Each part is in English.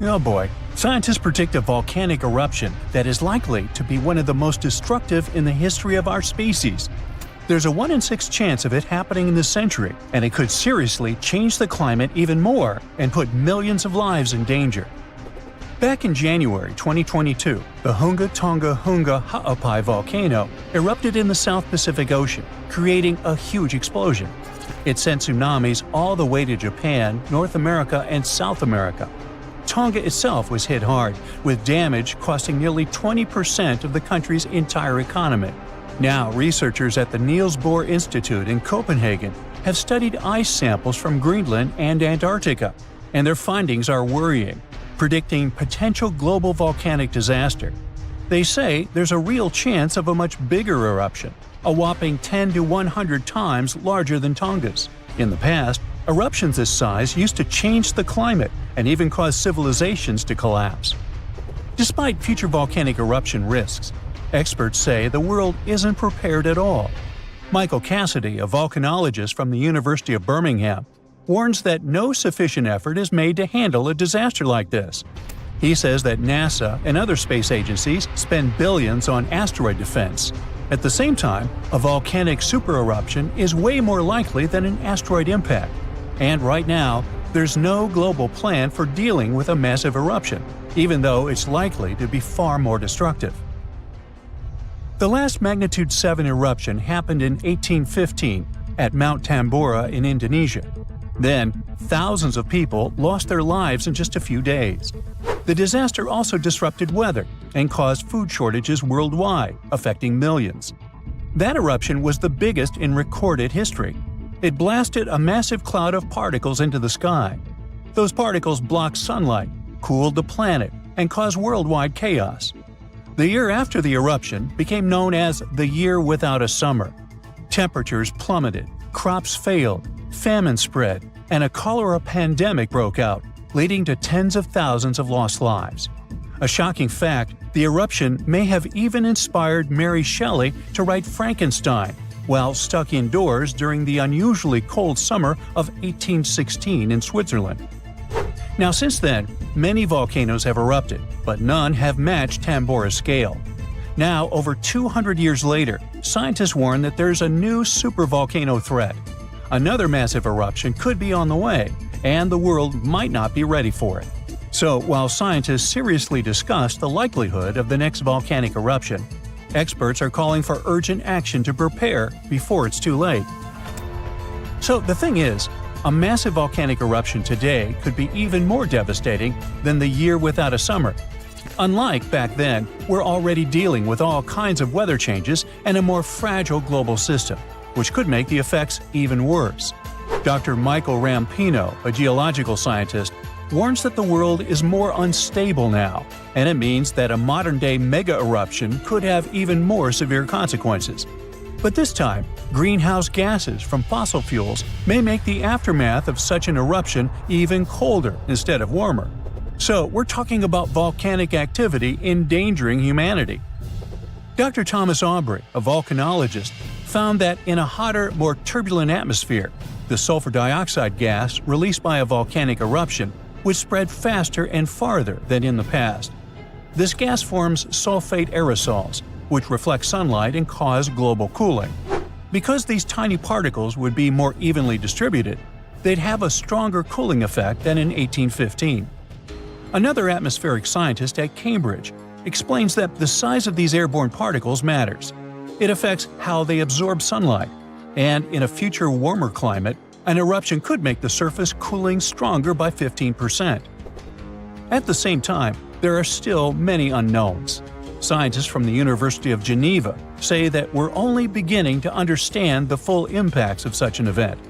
Oh boy, scientists predict a volcanic eruption that is likely to be one of the most destructive in the history of our species. There's a 1 in 6 chance of it happening in this century, and it could seriously change the climate even more and put millions of lives in danger. Back in January 2022, the Hunga Tonga Hunga Ha'apai volcano erupted in the South Pacific Ocean, creating a huge explosion. It sent tsunamis all the way to Japan, North America, and South America. Tonga itself was hit hard, with damage costing nearly 20% of the country's entire economy. Now, researchers at the Niels Bohr Institute in Copenhagen have studied ice samples from Greenland and Antarctica, and their findings are worrying, predicting potential global volcanic disaster. They say there's a real chance of a much bigger eruption, a whopping 10 to 100 times larger than Tonga's. In the past, eruptions this size used to change the climate and even cause civilizations to collapse. Despite future volcanic eruption risks, experts say the world isn't prepared at all. Michael Cassidy, a volcanologist from the University of Birmingham, warns that no sufficient effort is made to handle a disaster like this. He says that NASA and other space agencies spend billions on asteroid defense. At the same time, a volcanic supereruption is way more likely than an asteroid impact. And right now, there's no global plan for dealing with a massive eruption, even though it's likely to be far more destructive. The last magnitude 7 eruption happened in 1815 at Mount Tambora in Indonesia. Then, thousands of people lost their lives in just a few days. The disaster also disrupted weather and caused food shortages worldwide, affecting millions. That eruption was the biggest in recorded history. It blasted a massive cloud of particles into the sky. Those particles blocked sunlight, cooled the planet, and caused worldwide chaos. The year after the eruption became known as the Year Without a Summer. Temperatures plummeted, crops failed, famine spread, and a cholera pandemic broke out, leading to tens of thousands of lost lives. A shocking fact, the eruption may have even inspired Mary Shelley to write Frankenstein while stuck indoors during the unusually cold summer of 1816 in Switzerland. Now, since then, many volcanoes have erupted, but none have matched Tambora's scale. Now, over 200 years later, scientists warn that there's a new supervolcano threat. Another massive eruption could be on the way, and the world might not be ready for it. So, while scientists seriously discuss the likelihood of the next volcanic eruption, experts are calling for urgent action to prepare before it's too late. So, the thing is, a massive volcanic eruption today could be even more devastating than the Year Without a Summer. Unlike back then, we're already dealing with all kinds of weather changes and a more fragile global system, which could make the effects even worse. Dr. Michael Rampino, a geological scientist, warns that the world is more unstable now, and it means that a modern-day mega-eruption could have even more severe consequences. But this time, greenhouse gases from fossil fuels may make the aftermath of such an eruption even colder instead of warmer. So we're talking about volcanic activity endangering humanity. Dr. Thomas Aubrey, a volcanologist, found that in a hotter, more turbulent atmosphere, the sulfur dioxide gas released by a volcanic eruption would spread faster and farther than in the past. This gas forms sulfate aerosols, which reflect sunlight and cause global cooling. Because these tiny particles would be more evenly distributed, they'd have a stronger cooling effect than in 1815. Another atmospheric scientist at Cambridge explains that the size of these airborne particles matters. It affects how they absorb sunlight, and in a future warmer climate, an eruption could make the surface cooling stronger by 15%. At the same time, there are still many unknowns. Scientists from the University of Geneva say that we're only beginning to understand the full impacts of such an event.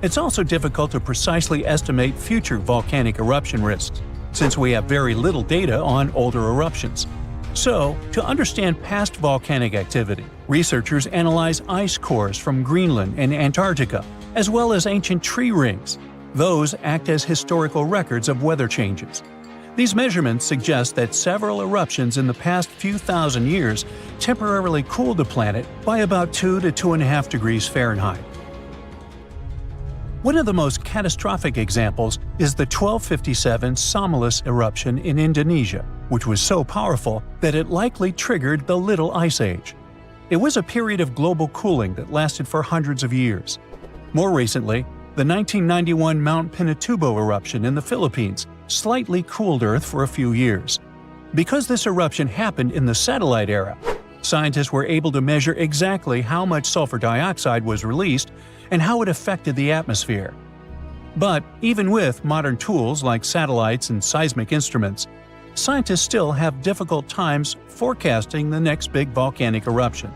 It's also difficult to precisely estimate future volcanic eruption risks, since we have very little data on older eruptions. So, to understand past volcanic activity, researchers analyze ice cores from Greenland and Antarctica, as well as ancient tree rings. Those act as historical records of weather changes. These measurements suggest that several eruptions in the past few thousand years temporarily cooled the planet by about 2 to 2.5 degrees Fahrenheit. One of the most catastrophic examples is the 1257 Somalis eruption in Indonesia, which was so powerful that it likely triggered the Little Ice Age. It was a period of global cooling that lasted for hundreds of years. More recently, the 1991 Mount Pinatubo eruption in the Philippines slightly cooled Earth for a few years. Because this eruption happened in the satellite era, scientists were able to measure exactly how much sulfur dioxide was released and how it affected the atmosphere. But even with modern tools like satellites and seismic instruments, scientists still have difficult times forecasting the next big volcanic eruption.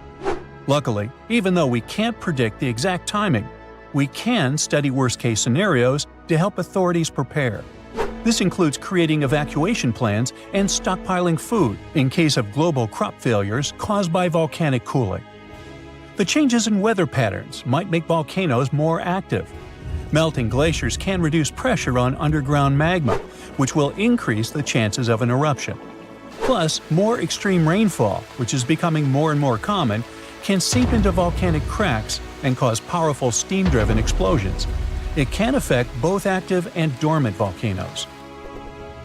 Luckily, even though we can't predict the exact timing, we can study worst-case scenarios to help authorities prepare. This includes creating evacuation plans and stockpiling food in case of global crop failures caused by volcanic cooling. The changes in weather patterns might make volcanoes more active. Melting glaciers can reduce pressure on underground magma, which will increase the chances of an eruption. Plus, more extreme rainfall, which is becoming more and more common, can seep into volcanic cracks and cause powerful steam-driven explosions. It can affect both active and dormant volcanoes.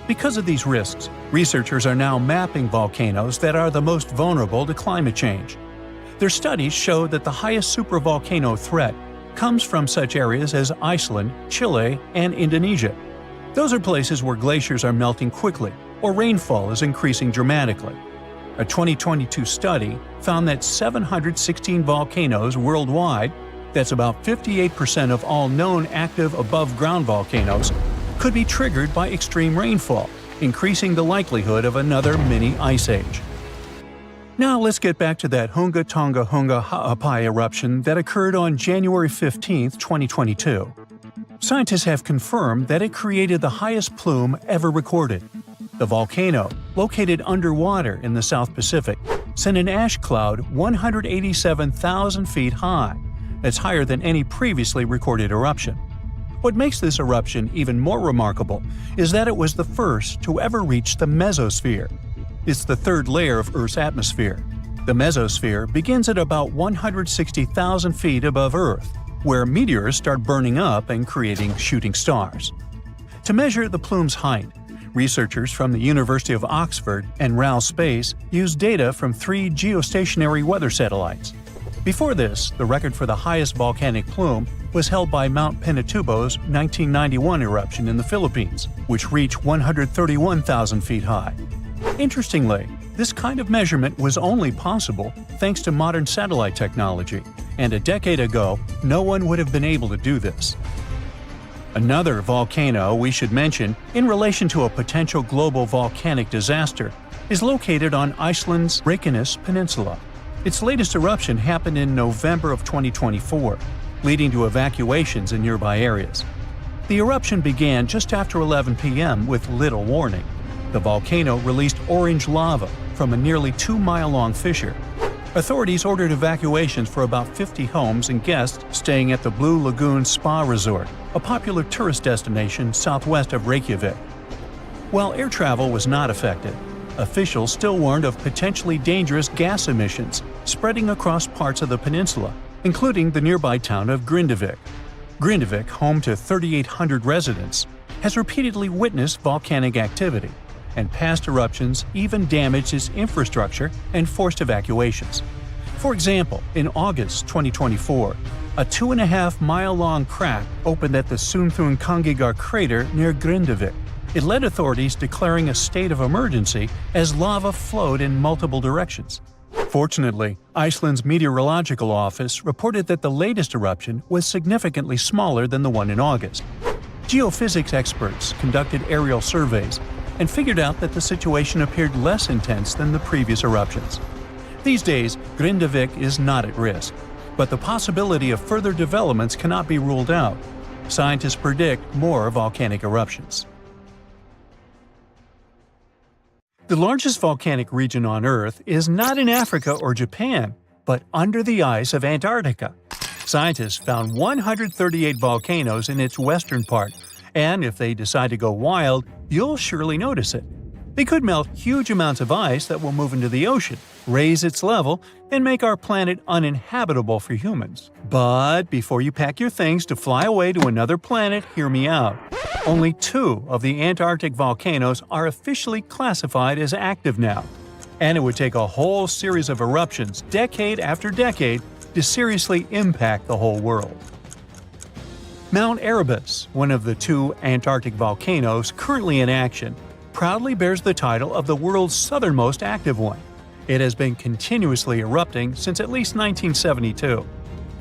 Because of these risks, researchers are now mapping volcanoes that are the most vulnerable to climate change. Their studies show that the highest supervolcano threat comes from such areas as Iceland, Chile, and Indonesia. Those are places where glaciers are melting quickly or rainfall is increasing dramatically. A 2022 study found that 716 volcanoes worldwide, that's about 58% of all known active above-ground volcanoes, could be triggered by extreme rainfall, increasing the likelihood of another mini ice age. Now let's get back to that Hunga Tonga Hunga Ha'apai eruption that occurred on January 15, 2022. Scientists have confirmed that it created the highest plume ever recorded. The volcano, located underwater in the South Pacific, sent an ash cloud 187,000 feet high. That's higher than any previously recorded eruption. What makes this eruption even more remarkable is that it was the first to ever reach the mesosphere. It's the third layer of Earth's atmosphere. The mesosphere begins at about 160,000 feet above Earth, where meteors start burning up and creating shooting stars. To measure the plume's height, researchers from the University of Oxford and RAL Space used data from 3 geostationary weather satellites. Before this, the record for the highest volcanic plume was held by Mount Pinatubo's 1991 eruption in the Philippines, which reached 131,000 feet high. Interestingly, this kind of measurement was only possible thanks to modern satellite technology, and a decade ago, no one would have been able to do this. Another volcano we should mention in relation to a potential global volcanic disaster is located on Iceland's Reykjanes Peninsula. Its latest eruption happened in November of 2024, leading to evacuations in nearby areas. The eruption began just after 11 p.m. with little warning. The volcano released orange lava from a nearly 2-mile-long fissure. Authorities ordered evacuations for about 50 homes and guests staying at the Blue Lagoon Spa Resort, a popular tourist destination southwest of Reykjavik. While air travel was not affected, officials still warned of potentially dangerous gas emissions spreading across parts of the peninsula, including the nearby town of Grindavik. Grindavik, home to 3,800 residents, has repeatedly witnessed volcanic activity, and past eruptions even damaged its infrastructure and forced evacuations. For example, in August 2024, a 2.5-mile-long crack opened at the Sunthunkangigar crater near Grindavik. It led authorities declaring a state of emergency as lava flowed in multiple directions. Fortunately, Iceland's meteorological office reported that the latest eruption was significantly smaller than the one in August. Geophysics experts conducted aerial surveys and figured out that the situation appeared less intense than the previous eruptions. These days, Grindavik is not at risk, but the possibility of further developments cannot be ruled out. Scientists predict more volcanic eruptions. The largest volcanic region on Earth is not in Africa or Japan, but under the ice of Antarctica. Scientists found 138 volcanoes in its western part, and if they decide to go wild, you'll surely notice it. They could melt huge amounts of ice that will move into the ocean, raise its level, and make our planet uninhabitable for humans. But before you pack your things to fly away to another planet, hear me out. Only 2 of the Antarctic volcanoes are officially classified as active now. And it would take a whole series of eruptions, decade after decade, to seriously impact the whole world. Mount Erebus, one of the 2 Antarctic volcanoes currently in action, proudly bears the title of the world's southernmost active one. It has been continuously erupting since at least 1972.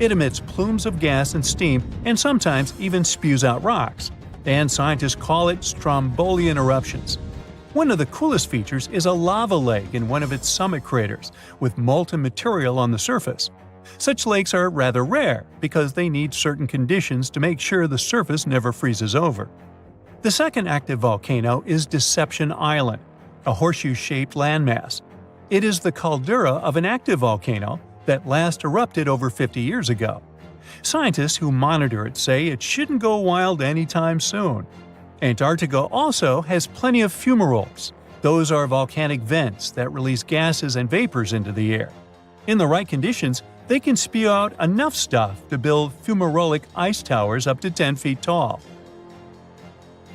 It emits plumes of gas and steam and sometimes even spews out rocks, and scientists call it Strombolian eruptions. One of the coolest features is a lava lake in one of its summit craters, with molten material on the surface. Such lakes are rather rare because they need certain conditions to make sure the surface never freezes over. The second active volcano is Deception Island, a horseshoe-shaped landmass. It is the caldera of an active volcano that last erupted over 50 years ago. Scientists who monitor it say it shouldn't go wild anytime soon. Antarctica also has plenty of fumaroles. Those are volcanic vents that release gases and vapors into the air. In the right conditions, they can spew out enough stuff to build fumarolic ice towers up to 10 feet tall.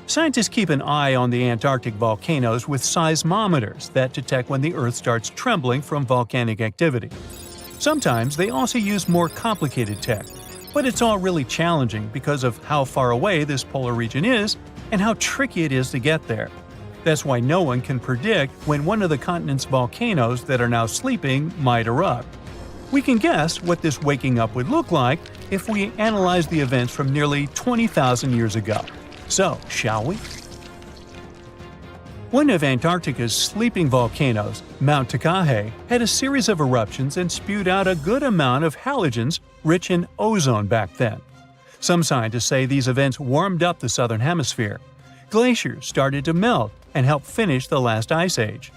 Scientists keep an eye on the Antarctic volcanoes with seismometers that detect when the Earth starts trembling from volcanic activity. Sometimes they also use more complicated tech, but it's all really challenging because of how far away this polar region is and how tricky it is to get there. That's why no one can predict when one of the continent's volcanoes that are now sleeping might erupt. We can guess what this waking up would look like if we analyze the events from nearly 20,000 years ago. So, shall we? One of Antarctica's sleeping volcanoes, Mount Takahe, had a series of eruptions and spewed out a good amount of halogens rich in ozone back then. Some scientists say these events warmed up the southern hemisphere. Glaciers started to melt and help finish the last ice age.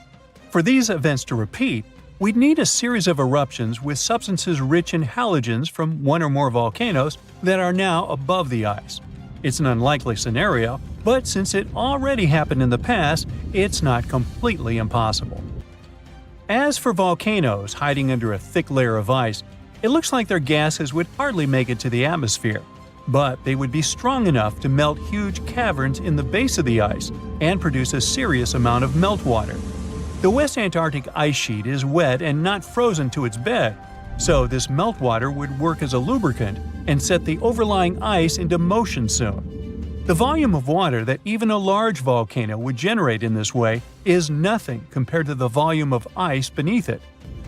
For these events to repeat, we'd need a series of eruptions with substances rich in halogens from one or more volcanoes that are now above the ice. It's an unlikely scenario, but since it already happened in the past, it's not completely impossible. As for volcanoes hiding under a thick layer of ice, it looks like their gases would hardly make it to the atmosphere, but they would be strong enough to melt huge caverns in the base of the ice and produce a serious amount of meltwater. The West Antarctic ice sheet is wet and not frozen to its bed, so this meltwater would work as a lubricant and set the overlying ice into motion soon. The volume of water that even a large volcano would generate in this way is nothing compared to the volume of ice beneath it.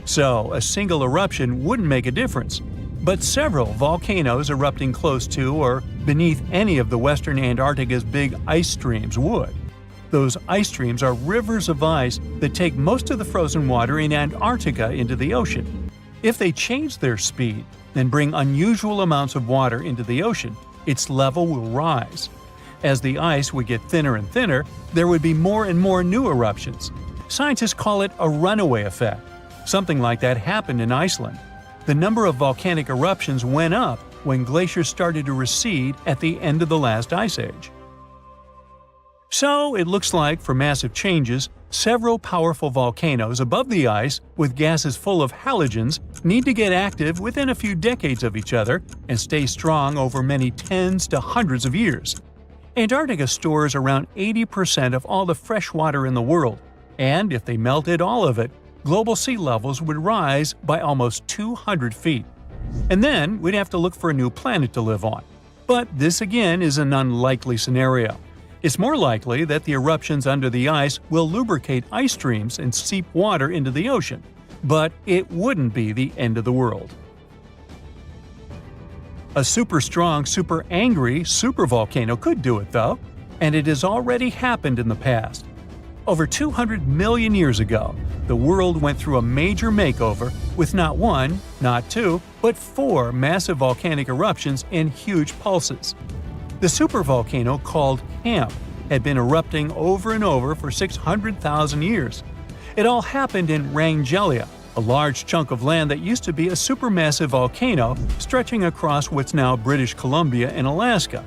So a single eruption wouldn't make a difference, but several volcanoes erupting close to or beneath any of the western Antarctica's big ice streams would. Those ice streams are rivers of ice that take most of the frozen water in Antarctica into the ocean. If they change their speed and bring unusual amounts of water into the ocean, its level will rise. As the ice would get thinner and thinner, there would be more and more new eruptions. Scientists call it a runaway effect. Something like that happened in Iceland. The number of volcanic eruptions went up when glaciers started to recede at the end of the last ice age. So it looks like, for massive changes, several powerful volcanoes above the ice with gases full of halogens need to get active within a few decades of each other and stay strong over many tens to hundreds of years. Antarctica stores around 80% of all the fresh water in the world, and if they melted all of it, global sea levels would rise by almost 200 feet. And then we'd have to look for a new planet to live on. But this again is an unlikely scenario. It's more likely that the eruptions under the ice will lubricate ice streams and seep water into the ocean, but it wouldn't be the end of the world. A super strong, super angry supervolcano could do it though, and it has already happened in the past. Over 200 million years ago, the world went through a major makeover with not one, not two, but 4 massive volcanic eruptions in huge pulses. The supervolcano called Camp had been erupting over and over for 600,000 years. It all happened in Wrangell, a large chunk of land that used to be a supermassive volcano stretching across what's now British Columbia and Alaska.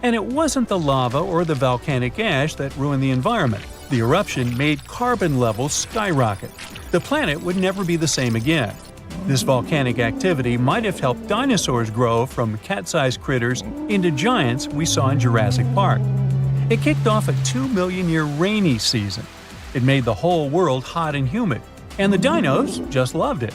And it wasn't the lava or the volcanic ash that ruined the environment. The eruption made carbon levels skyrocket. The planet would never be the same again. This volcanic activity might have helped dinosaurs grow from cat-sized critters into giants we saw in Jurassic Park. It kicked off a 2-million-year rainy season. It made the whole world hot and humid, and the dinos just loved it.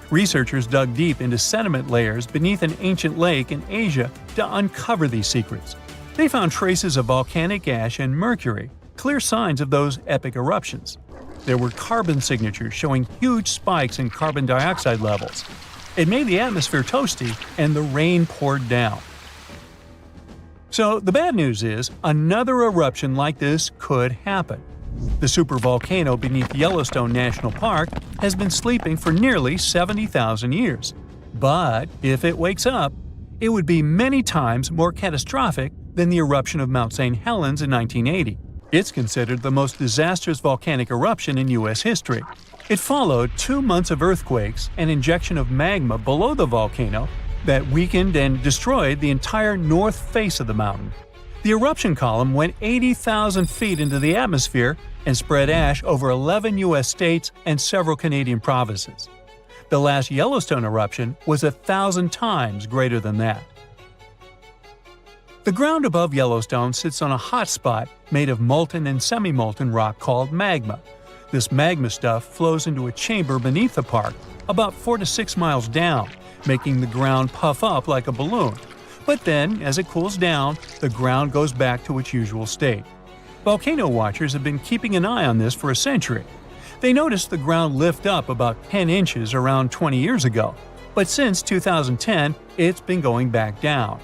Researchers dug deep into sediment layers beneath an ancient lake in Asia to uncover these secrets. They found traces of volcanic ash and mercury, clear signs of those epic eruptions. There were carbon signatures showing huge spikes in carbon dioxide levels. It made the atmosphere toasty, and the rain poured down. So the bad news is, another eruption like this could happen. The supervolcano beneath Yellowstone National Park has been sleeping for nearly 70,000 years. But if it wakes up, it would be many times more catastrophic than the eruption of Mount St. Helens in 1980. It's considered the most disastrous volcanic eruption in U.S. history. It followed 2 months of earthquakes and injection of magma below the volcano that weakened and destroyed the entire north face of the mountain. The eruption column went 80,000 feet into the atmosphere and spread ash over 11 U.S. states and several Canadian provinces. The last Yellowstone eruption was 1,000 times greater than that. The ground above Yellowstone sits on a hot spot made of molten and semi-molten rock called magma. This magma stuff flows into a chamber beneath the park, about 4 to 6 miles down, making the ground puff up like a balloon. But then, as it cools down, the ground goes back to its usual state. Volcano watchers have been keeping an eye on this for a century. They noticed the ground lift up about 10 inches around 20 years ago, but since 2010, it's been going back down.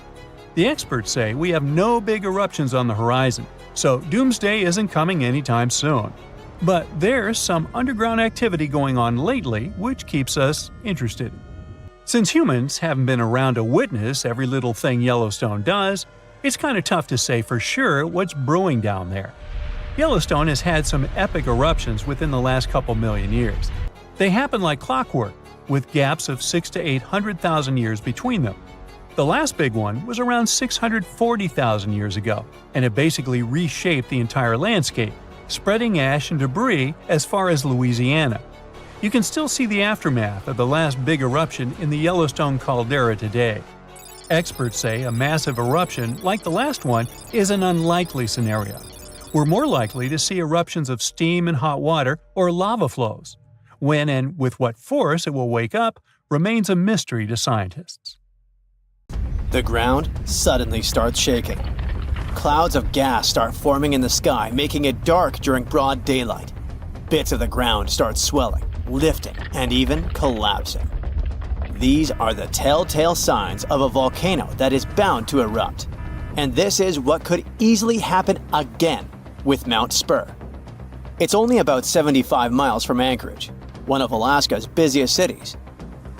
The experts say we have no big eruptions on the horizon, so doomsday isn't coming anytime soon. But there's some underground activity going on lately which keeps us interested. Since humans haven't been around to witness every little thing Yellowstone does, it's kind of tough to say for sure what's brewing down there. Yellowstone has had some epic eruptions within the last couple million years. They happen like clockwork, with gaps of 600,000 to 800,000 years between them. The last big one was around 640,000 years ago, and it basically reshaped the entire landscape, spreading ash and debris as far as Louisiana. You can still see the aftermath of the last big eruption in the Yellowstone caldera today. Experts say a massive eruption like the last one is an unlikely scenario. We're more likely to see eruptions of steam and hot water or lava flows. When and with what force it will wake up remains a mystery to scientists. The ground suddenly starts shaking. Clouds of gas start forming in the sky, making it dark during broad daylight. Bits of the ground start swelling, lifting, and even collapsing. These are the telltale signs of a volcano that is bound to erupt. And this is what could easily happen again with Mount Spur. It's only about 75 miles from Anchorage, one of Alaska's busiest cities.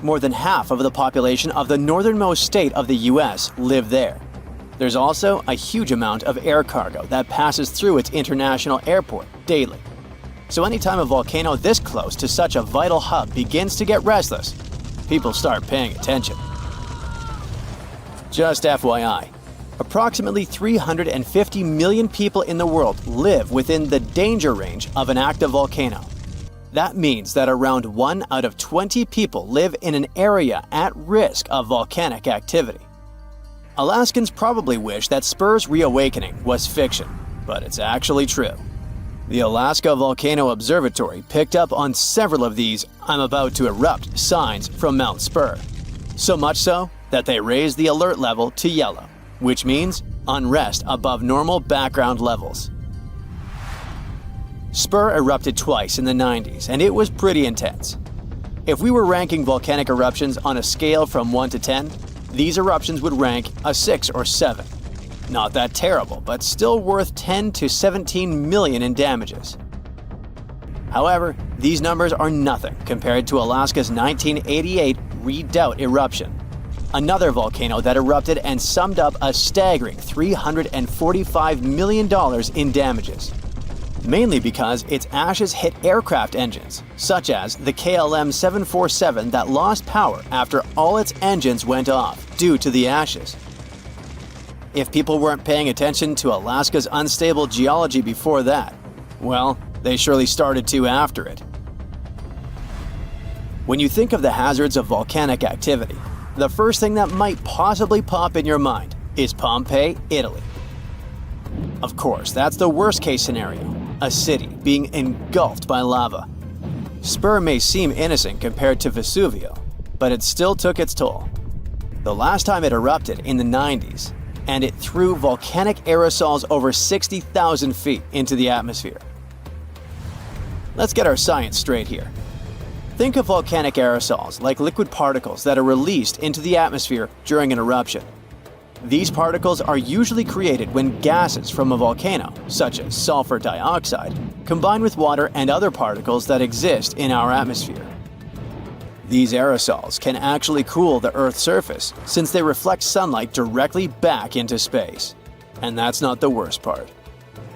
More than half of the population of the northernmost state of the US live there. There's also a huge amount of air cargo that passes through its international airport daily. So anytime a volcano this close to such a vital hub begins to get restless, people start paying attention. Just FYI, approximately 350 million people in the world live within the danger range of an active volcano. That means that around 1 out of 20 people live in an area at risk of volcanic activity. Alaskans probably wish that Spur's reawakening was fiction, but it's actually true. The Alaska Volcano Observatory picked up on several of these "I'm about to erupt" signs from Mount Spur. So much so that they raised the alert level to yellow, which means unrest above normal background levels. Spur erupted twice in the 90s, and it was pretty intense. If we were ranking volcanic eruptions on a scale from 1 to 10, these eruptions would rank a 6 or 7. Not that terrible, but still worth 10 to 17 million in damages. However, these numbers are nothing compared to Alaska's 1988 Redoubt eruption, another volcano that erupted and summed up a staggering $345 million in damages. Mainly because its ashes hit aircraft engines, such as the KLM 747 that lost power after all its engines went off due to the ashes. If people weren't paying attention to Alaska's unstable geology before that, Well, they surely started to after it. When you think of the hazards of volcanic activity, the first thing that might possibly pop in your mind is Pompeii, Italy. Of course, that's the worst-case scenario, a city being engulfed by lava. Spur may seem innocent compared to Vesuvio, but it still took its toll. The last time it erupted in the 90s, and it threw volcanic aerosols over 60,000 feet into the atmosphere. Let's get our science straight here. Think of volcanic aerosols like liquid particles that are released into the atmosphere during an eruption. These particles are usually created when gases from a volcano, such as sulfur dioxide, combine with water and other particles that exist in our atmosphere. These aerosols can actually cool the Earth's surface since they reflect sunlight directly back into space. And that's not the worst part.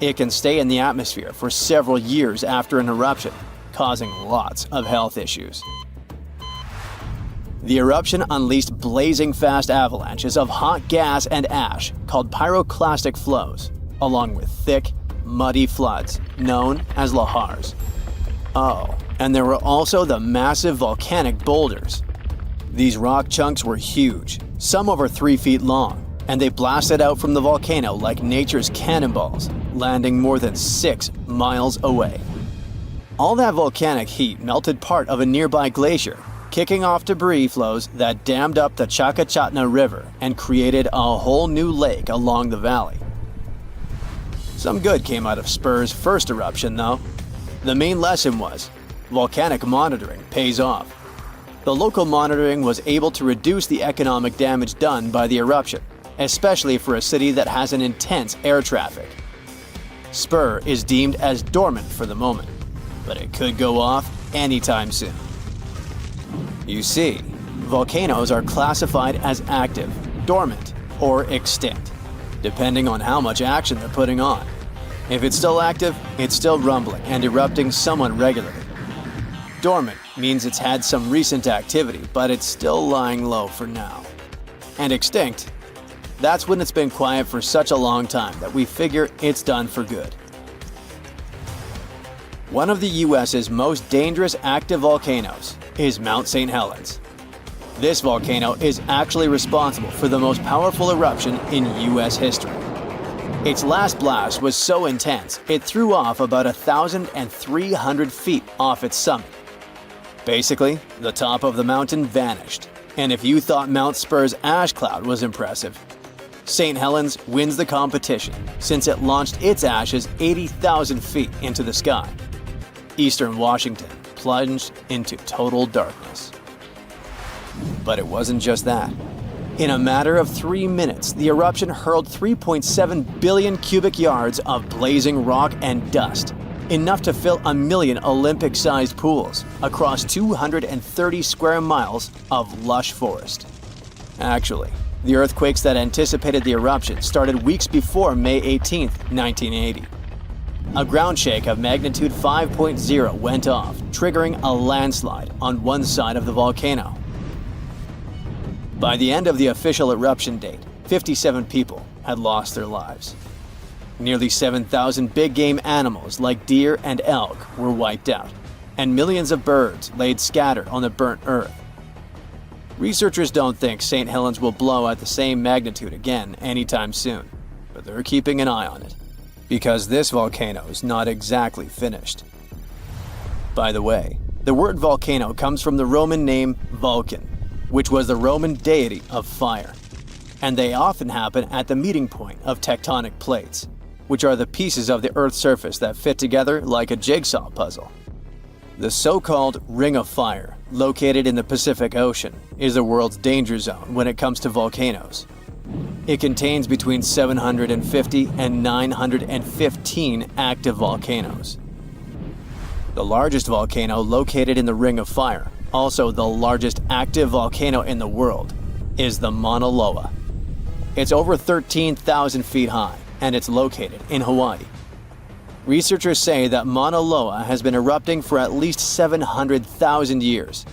It can stay in the atmosphere for several years after an eruption, causing lots of health issues. The eruption unleashed blazing fast avalanches of hot gas and ash called pyroclastic flows, along with thick, muddy floods known as lahars. Oh, and there were also the massive volcanic boulders. These rock chunks were huge, some over 3 feet long, and they blasted out from the volcano like nature's cannonballs, landing more than 6 miles away. All that volcanic heat melted part of a nearby glacier, kicking off debris flows that dammed up the Chakachatna River and created a whole new lake along the valley. Some good came out of Spur's first eruption, though. The main lesson was, volcanic monitoring pays off. The local monitoring was able to reduce the economic damage done by the eruption, especially for a city that has an intense air traffic. Spur is deemed as dormant for the moment, but it could go off anytime soon. You see, volcanoes are classified as active, dormant, or extinct, depending on how much action they're putting on. If it's still active, it's still rumbling and erupting somewhat regularly. Dormant means it's had some recent activity, but it's still lying low for now. And extinct, that's when it's been quiet for such a long time that we figure it's done for good. One of the US's most dangerous active volcanoes is Mount St. Helens. This volcano is actually responsible for the most powerful eruption in US history. Its last blast was so intense, it threw off about 1,300 feet off its summit. Basically, the top of the mountain vanished, and if you thought Mount Spur's ash cloud was impressive, St. Helens wins the competition since it launched its ashes 80,000 feet into the sky. Eastern Washington plunged into total darkness. But it wasn't just that. In a matter of 3 minutes, the eruption hurled 3.7 billion cubic yards of blazing rock and dust, enough to fill 1 million Olympic-sized pools across 230 square miles of lush forest. Actually, the earthquakes that anticipated the eruption started weeks before May 18, 1980. A ground shake of magnitude 5.0 went off, triggering a landslide on one side of the volcano. By the end of the official eruption date, 57 people had lost their lives. Nearly 7,000 big-game animals like deer and elk were wiped out, and millions of birds laid scattered on the burnt earth. Researchers don't think St. Helens will blow at the same magnitude again anytime soon, but they're keeping an eye on it, because this volcano is not exactly finished. By the way, the word volcano comes from the Roman name Vulcan, which was the Roman deity of fire, and they often happen at the meeting point of tectonic plates, which are the pieces of the Earth's surface that fit together like a jigsaw puzzle. The so-called Ring of Fire, located in the Pacific Ocean, is the world's danger zone when it comes to volcanoes. It contains between 750 and 915 active volcanoes. The largest volcano located in the Ring of Fire, also the largest active volcano in the world, is the Mauna Loa. It's over 13,000 feet high, and it's located in Hawaii. Researchers say that Mauna Loa has been erupting for at least 700,000 years.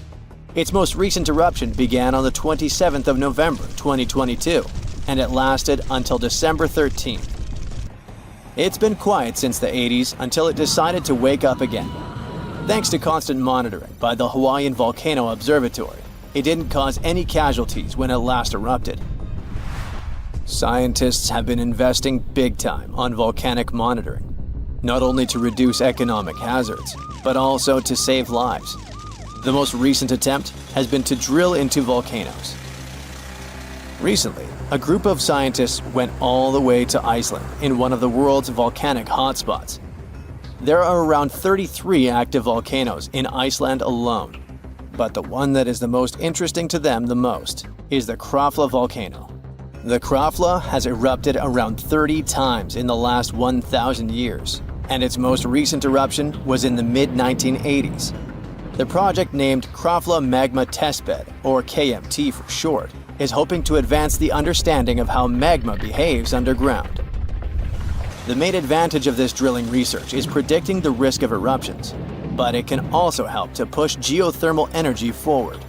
Its most recent eruption began on the 27th of November 2022, and it lasted until December 13th. It's been quiet since the 80s until it decided to wake up again. Thanks to constant monitoring by the Hawaiian Volcano Observatory, it didn't cause any casualties when it last erupted. Scientists have been investing big time on volcanic monitoring, not only to reduce economic hazards, but also to save lives. The most recent attempt has been to drill into volcanoes. Recently, a group of scientists went all the way to Iceland in one of the world's volcanic hotspots. There are around 33 active volcanoes in Iceland alone, but the one that is the most interesting to them the most is the Krafla volcano. The Krafla has erupted around 30 times in the last 1,000 years, and its most recent eruption was in the mid-1980s. The project named Krafla Magma Testbed, or KMT for short, is hoping to advance the understanding of how magma behaves underground. The main advantage of this drilling research is predicting the risk of eruptions, but it can also help to push geothermal energy forward.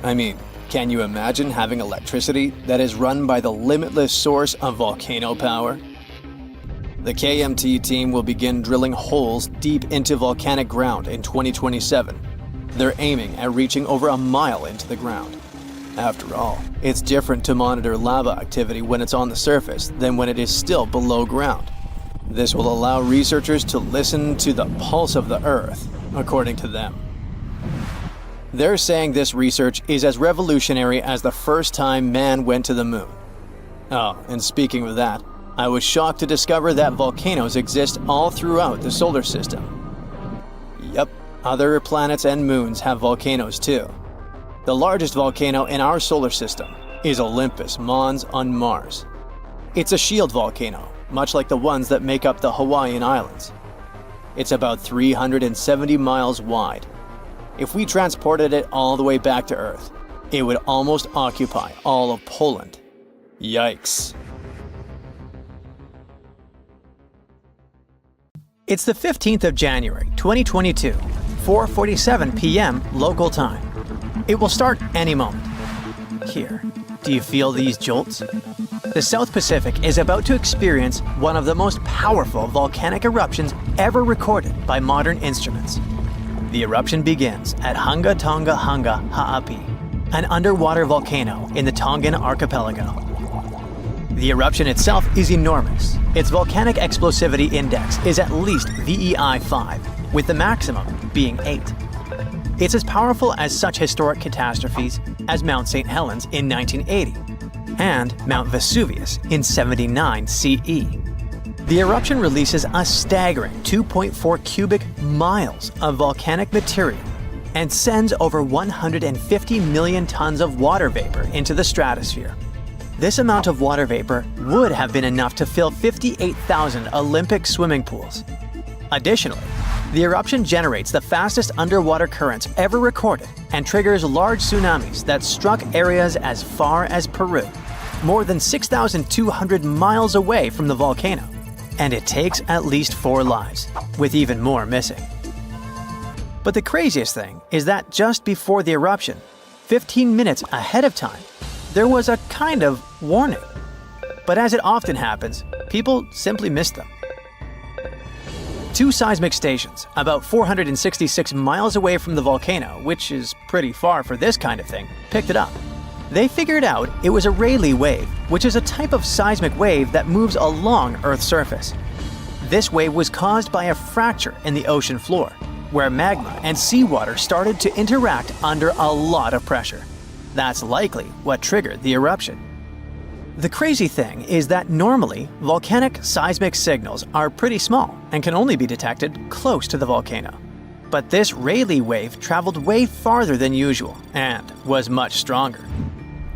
I mean, can you imagine having electricity that is run by the limitless source of volcano power? The KMT team will begin drilling holes deep into volcanic ground in 2027. They're aiming at reaching over a mile into the ground. After all, it's different to monitor lava activity when it's on the surface than when it is still below ground. This will allow researchers to listen to the pulse of the Earth, according to them. They're saying this research is as revolutionary as the first time man went to the moon. Oh, and speaking of that, I was shocked to discover that volcanoes exist all throughout the solar system. Yep, other planets and moons have volcanoes too. The largest volcano in our solar system is Olympus Mons on Mars. It's a shield volcano, much like the ones that make up the Hawaiian Islands. It's about 370 miles wide. If we transported it all the way back to Earth, it would almost occupy all of Poland. Yikes. It's the 15th of January, 2022, 4:47 p.m. local time. It will start any moment. Here, do you feel these jolts? The South Pacific is about to experience one of the most powerful volcanic eruptions ever recorded by modern instruments. The eruption begins at Hunga Tonga Hunga Ha'api, an underwater volcano in the Tongan archipelago. The eruption itself is enormous. Its volcanic explosivity index is at least VEI 5, with the maximum being 8. It's as powerful as such historic catastrophes as Mount St. Helens in 1980 and Mount Vesuvius in 79 CE. The eruption releases a staggering 2.4 cubic miles of volcanic material and sends over 150 million tons of water vapor into the stratosphere. This amount of water vapor would have been enough to fill 58,000 Olympic swimming pools. Additionally, the eruption generates the fastest underwater currents ever recorded and triggers large tsunamis that struck areas as far as Peru, more than 6,200 miles away from the volcano. And it takes at least 4 lives, with even more missing. But the craziest thing is that just before the eruption, 15 minutes ahead of time, there was a kind of warning. But as it often happens, people simply missed them. 2 seismic stations, about 466 miles away from the volcano, which is pretty far for this kind of thing, picked it up. They figured out it was a Rayleigh wave, which is a type of seismic wave that moves along Earth's surface. This wave was caused by a fracture in the ocean floor, where magma and seawater started to interact under a lot of pressure. That's likely what triggered the eruption. The crazy thing is that normally, volcanic seismic signals are pretty small and can only be detected close to the volcano. But this Rayleigh wave traveled way farther than usual and was much stronger.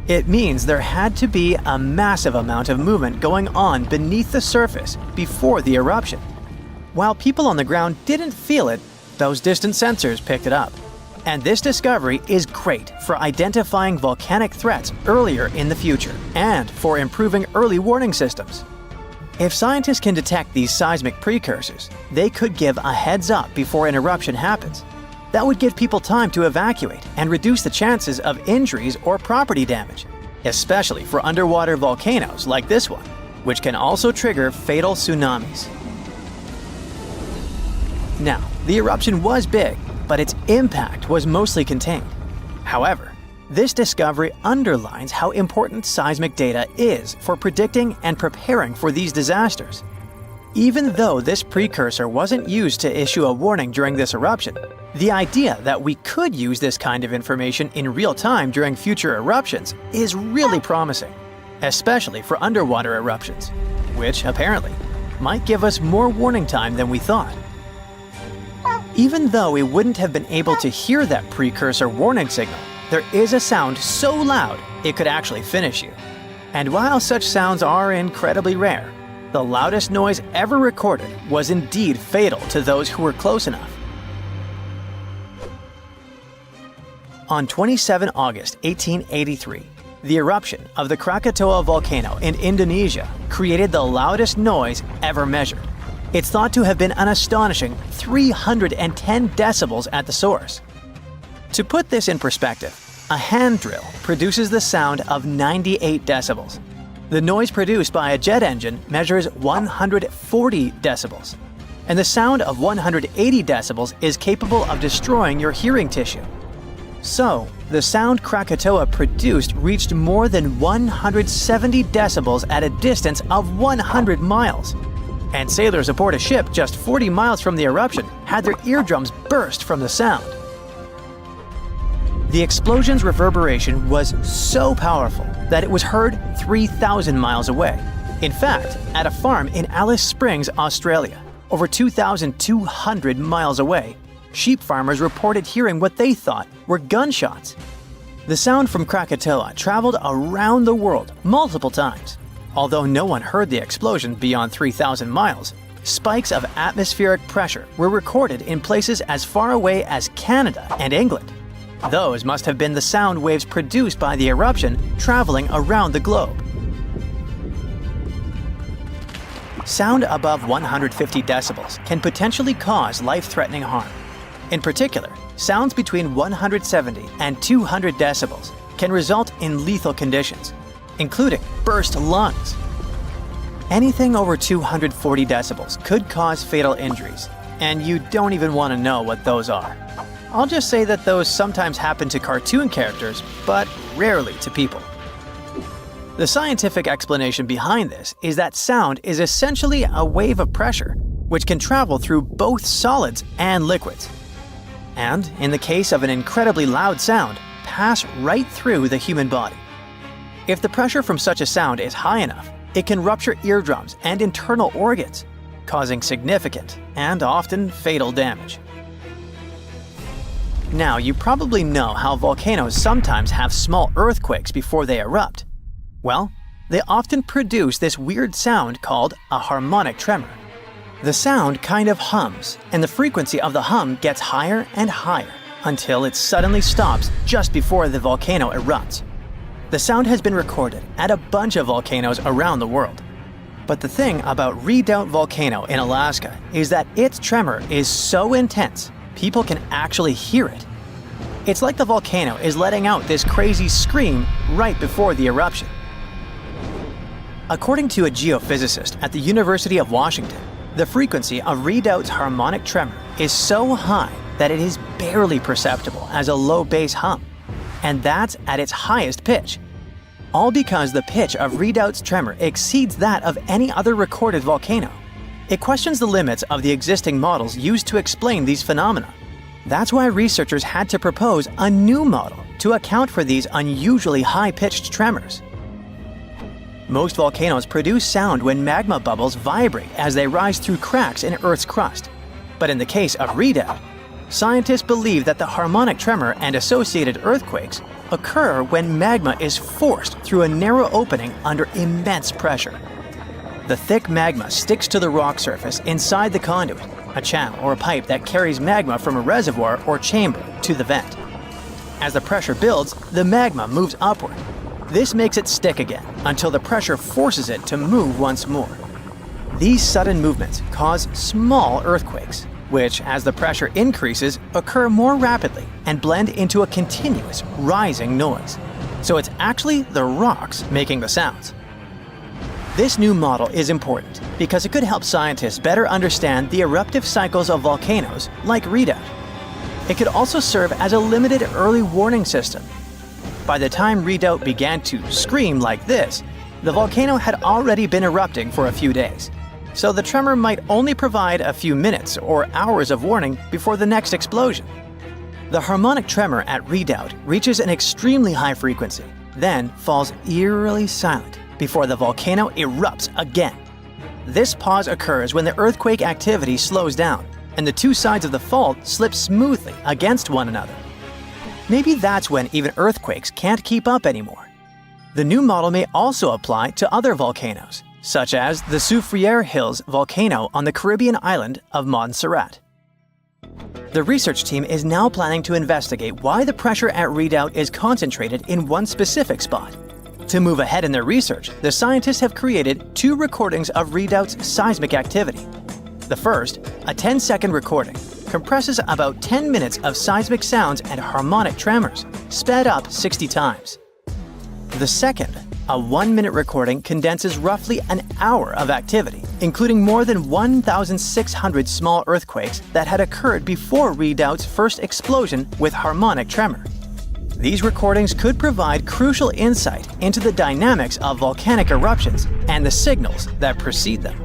It means there had to be a massive amount of movement going on beneath the surface before the eruption. While people on the ground didn't feel it, those distant sensors picked it up. And this discovery is great for identifying volcanic threats earlier in the future and for improving early warning systems. If scientists can detect these seismic precursors, they could give a heads up before an eruption happens. That would give people time to evacuate and reduce the chances of injuries or property damage, especially for underwater volcanoes like this one. which can also trigger fatal tsunamis. Now, the eruption was big, but its impact was mostly contained. However, this discovery underlines how important seismic data is for predicting and preparing for these disasters. Even though this precursor wasn't used to issue a warning during this eruption, the idea that we could use this kind of information in real time during future eruptions is really promising, especially for underwater eruptions, which apparently might give us more warning time than we thought. Even though we wouldn't have been able to hear that precursor warning signal, there is a sound so loud it could actually finish you. And while such sounds are incredibly rare, the loudest noise ever recorded was indeed fatal to those who were close enough. On 27 August 1883, the eruption of the Krakatoa volcano in Indonesia created the loudest noise ever measured. It's thought to have been an astonishing 310 decibels at the source. To put this in perspective, a hand drill produces the sound of 98 decibels. The noise produced by a jet engine measures 140 decibels, and the sound of 180 decibels is capable of destroying your hearing tissue. So, the sound Krakatoa produced reached more than 170 decibels at a distance of 100 miles. And sailors aboard a ship just 40 miles from the eruption had their eardrums burst from the sound. The explosion's reverberation was so powerful that it was heard 3,000 miles away. In fact, at a farm in Alice Springs, Australia, over 2,200 miles away, sheep farmers reported hearing what they thought were gunshots. The sound from Krakatoa traveled around the world multiple times. Although no one heard the explosion beyond 3,000 miles, spikes of atmospheric pressure were recorded in places as far away as Canada and England. Those must have been the sound waves produced by the eruption traveling around the globe. Sound above 150 decibels can potentially cause life-threatening harm. In particular, sounds between 170 and 200 decibels can result in lethal conditions, including burst lungs. Anything over 240 decibels could cause fatal injuries, and you don't even want to know what those are. I'll just say that those sometimes happen to cartoon characters, but rarely to people. The scientific explanation behind this is that sound is essentially a wave of pressure, which can travel through both solids and liquids. And, in the case of an incredibly loud sound, pass right through the human body. If the pressure from such a sound is high enough, it can rupture eardrums and internal organs, causing significant and often fatal damage. Now, you probably know how volcanoes sometimes have small earthquakes before they erupt. Well, they often produce this weird sound called a harmonic tremor. The sound kind of hums, and the frequency of the hum gets higher and higher until it suddenly stops just before the volcano erupts. The sound has been recorded at a bunch of volcanoes around the world. But the thing about Redoubt Volcano in Alaska is that its tremor is so intense, people can actually hear it. It's like the volcano is letting out this crazy scream right before the eruption. According to a geophysicist at the University of Washington, the frequency of Redoubt's harmonic tremor is so high that it is barely perceptible as a low bass hum, and that's at its highest pitch. All because the pitch of Redoubt's tremor exceeds that of any other recorded volcano. It questions the limits of the existing models used to explain these phenomena. That's why researchers had to propose a new model to account for these unusually high-pitched tremors. Most volcanoes produce sound when magma bubbles vibrate as they rise through cracks in Earth's crust. But in the case of Redoubt, scientists believe that the harmonic tremor and associated earthquakes occur when magma is forced through a narrow opening under immense pressure. The thick magma sticks to the rock surface inside the conduit, a channel or a pipe that carries magma from a reservoir or chamber to the vent. As the pressure builds, the magma moves upward. This makes it stick again until the pressure forces it to move once more. These sudden movements cause small earthquakes, which, as the pressure increases, occur more rapidly and blend into a continuous rising noise. So it's actually the rocks making the sounds. This new model is important because it could help scientists better understand the eruptive cycles of volcanoes like readout. It could also serve as a limited early warning system. By the time readout began to scream like this, the volcano had already been erupting for a few days, so the tremor might only provide a few minutes or hours of warning before the next explosion. The harmonic tremor at readout reaches an extremely high frequency, then falls eerily silent before the volcano erupts again. This pause occurs when the earthquake activity slows down and the two sides of the fault slip smoothly against one another. Maybe that's when even earthquakes can't keep up anymore. The new model may also apply to other volcanoes, such as the Soufriere Hills volcano on the Caribbean island of Montserrat. The research team is now planning to investigate why the pressure at readout is concentrated in one specific spot. To move ahead in their research, the scientists have created 2 recordings of readout's seismic activity. The first, a 10-second recording, compresses about 10 minutes of seismic sounds and harmonic tremors, sped up 60 times. The second, a 1-minute recording, condenses roughly an hour of activity, including more than 1,600 small earthquakes that had occurred before readout's first explosion with harmonic tremor. These recordings could provide crucial insight into the dynamics of volcanic eruptions and the signals that precede them.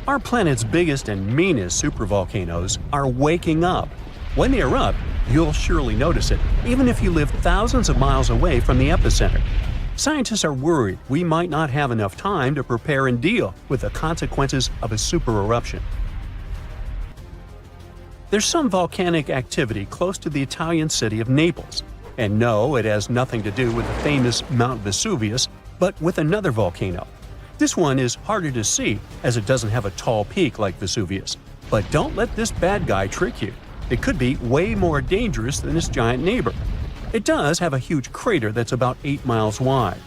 Our planet's biggest and meanest supervolcanoes are waking up. When they erupt, you'll surely notice it, even if you live thousands of miles away from the epicenter. Scientists are worried we might not have enough time to prepare and deal with the consequences of a supereruption. There's some volcanic activity close to the Italian city of Naples. And no, it has nothing to do with the famous Mount Vesuvius, but with another volcano. This one is harder to see as it doesn't have a tall peak like Vesuvius. But don't let this bad guy trick you. It could be way more dangerous than its giant neighbor. It does have a huge crater that's about 8 miles wide.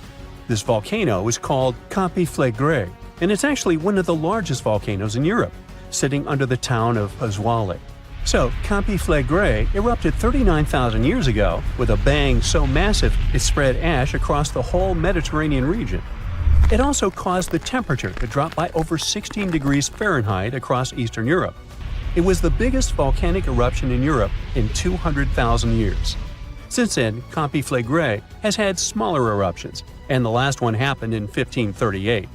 This volcano is called Campi Flegrei, and it's actually one of the largest volcanoes in Europe, sitting under the town of Pasquale. So, Campi Flegrei erupted 39,000 years ago with a bang so massive it spread ash across the whole Mediterranean region. It also caused the temperature to drop by over 16 degrees Fahrenheit across Eastern Europe. It was the biggest volcanic eruption in Europe in 200,000 years. Since then, Campi Flegrei has had smaller eruptions, and the last one happened in 1538.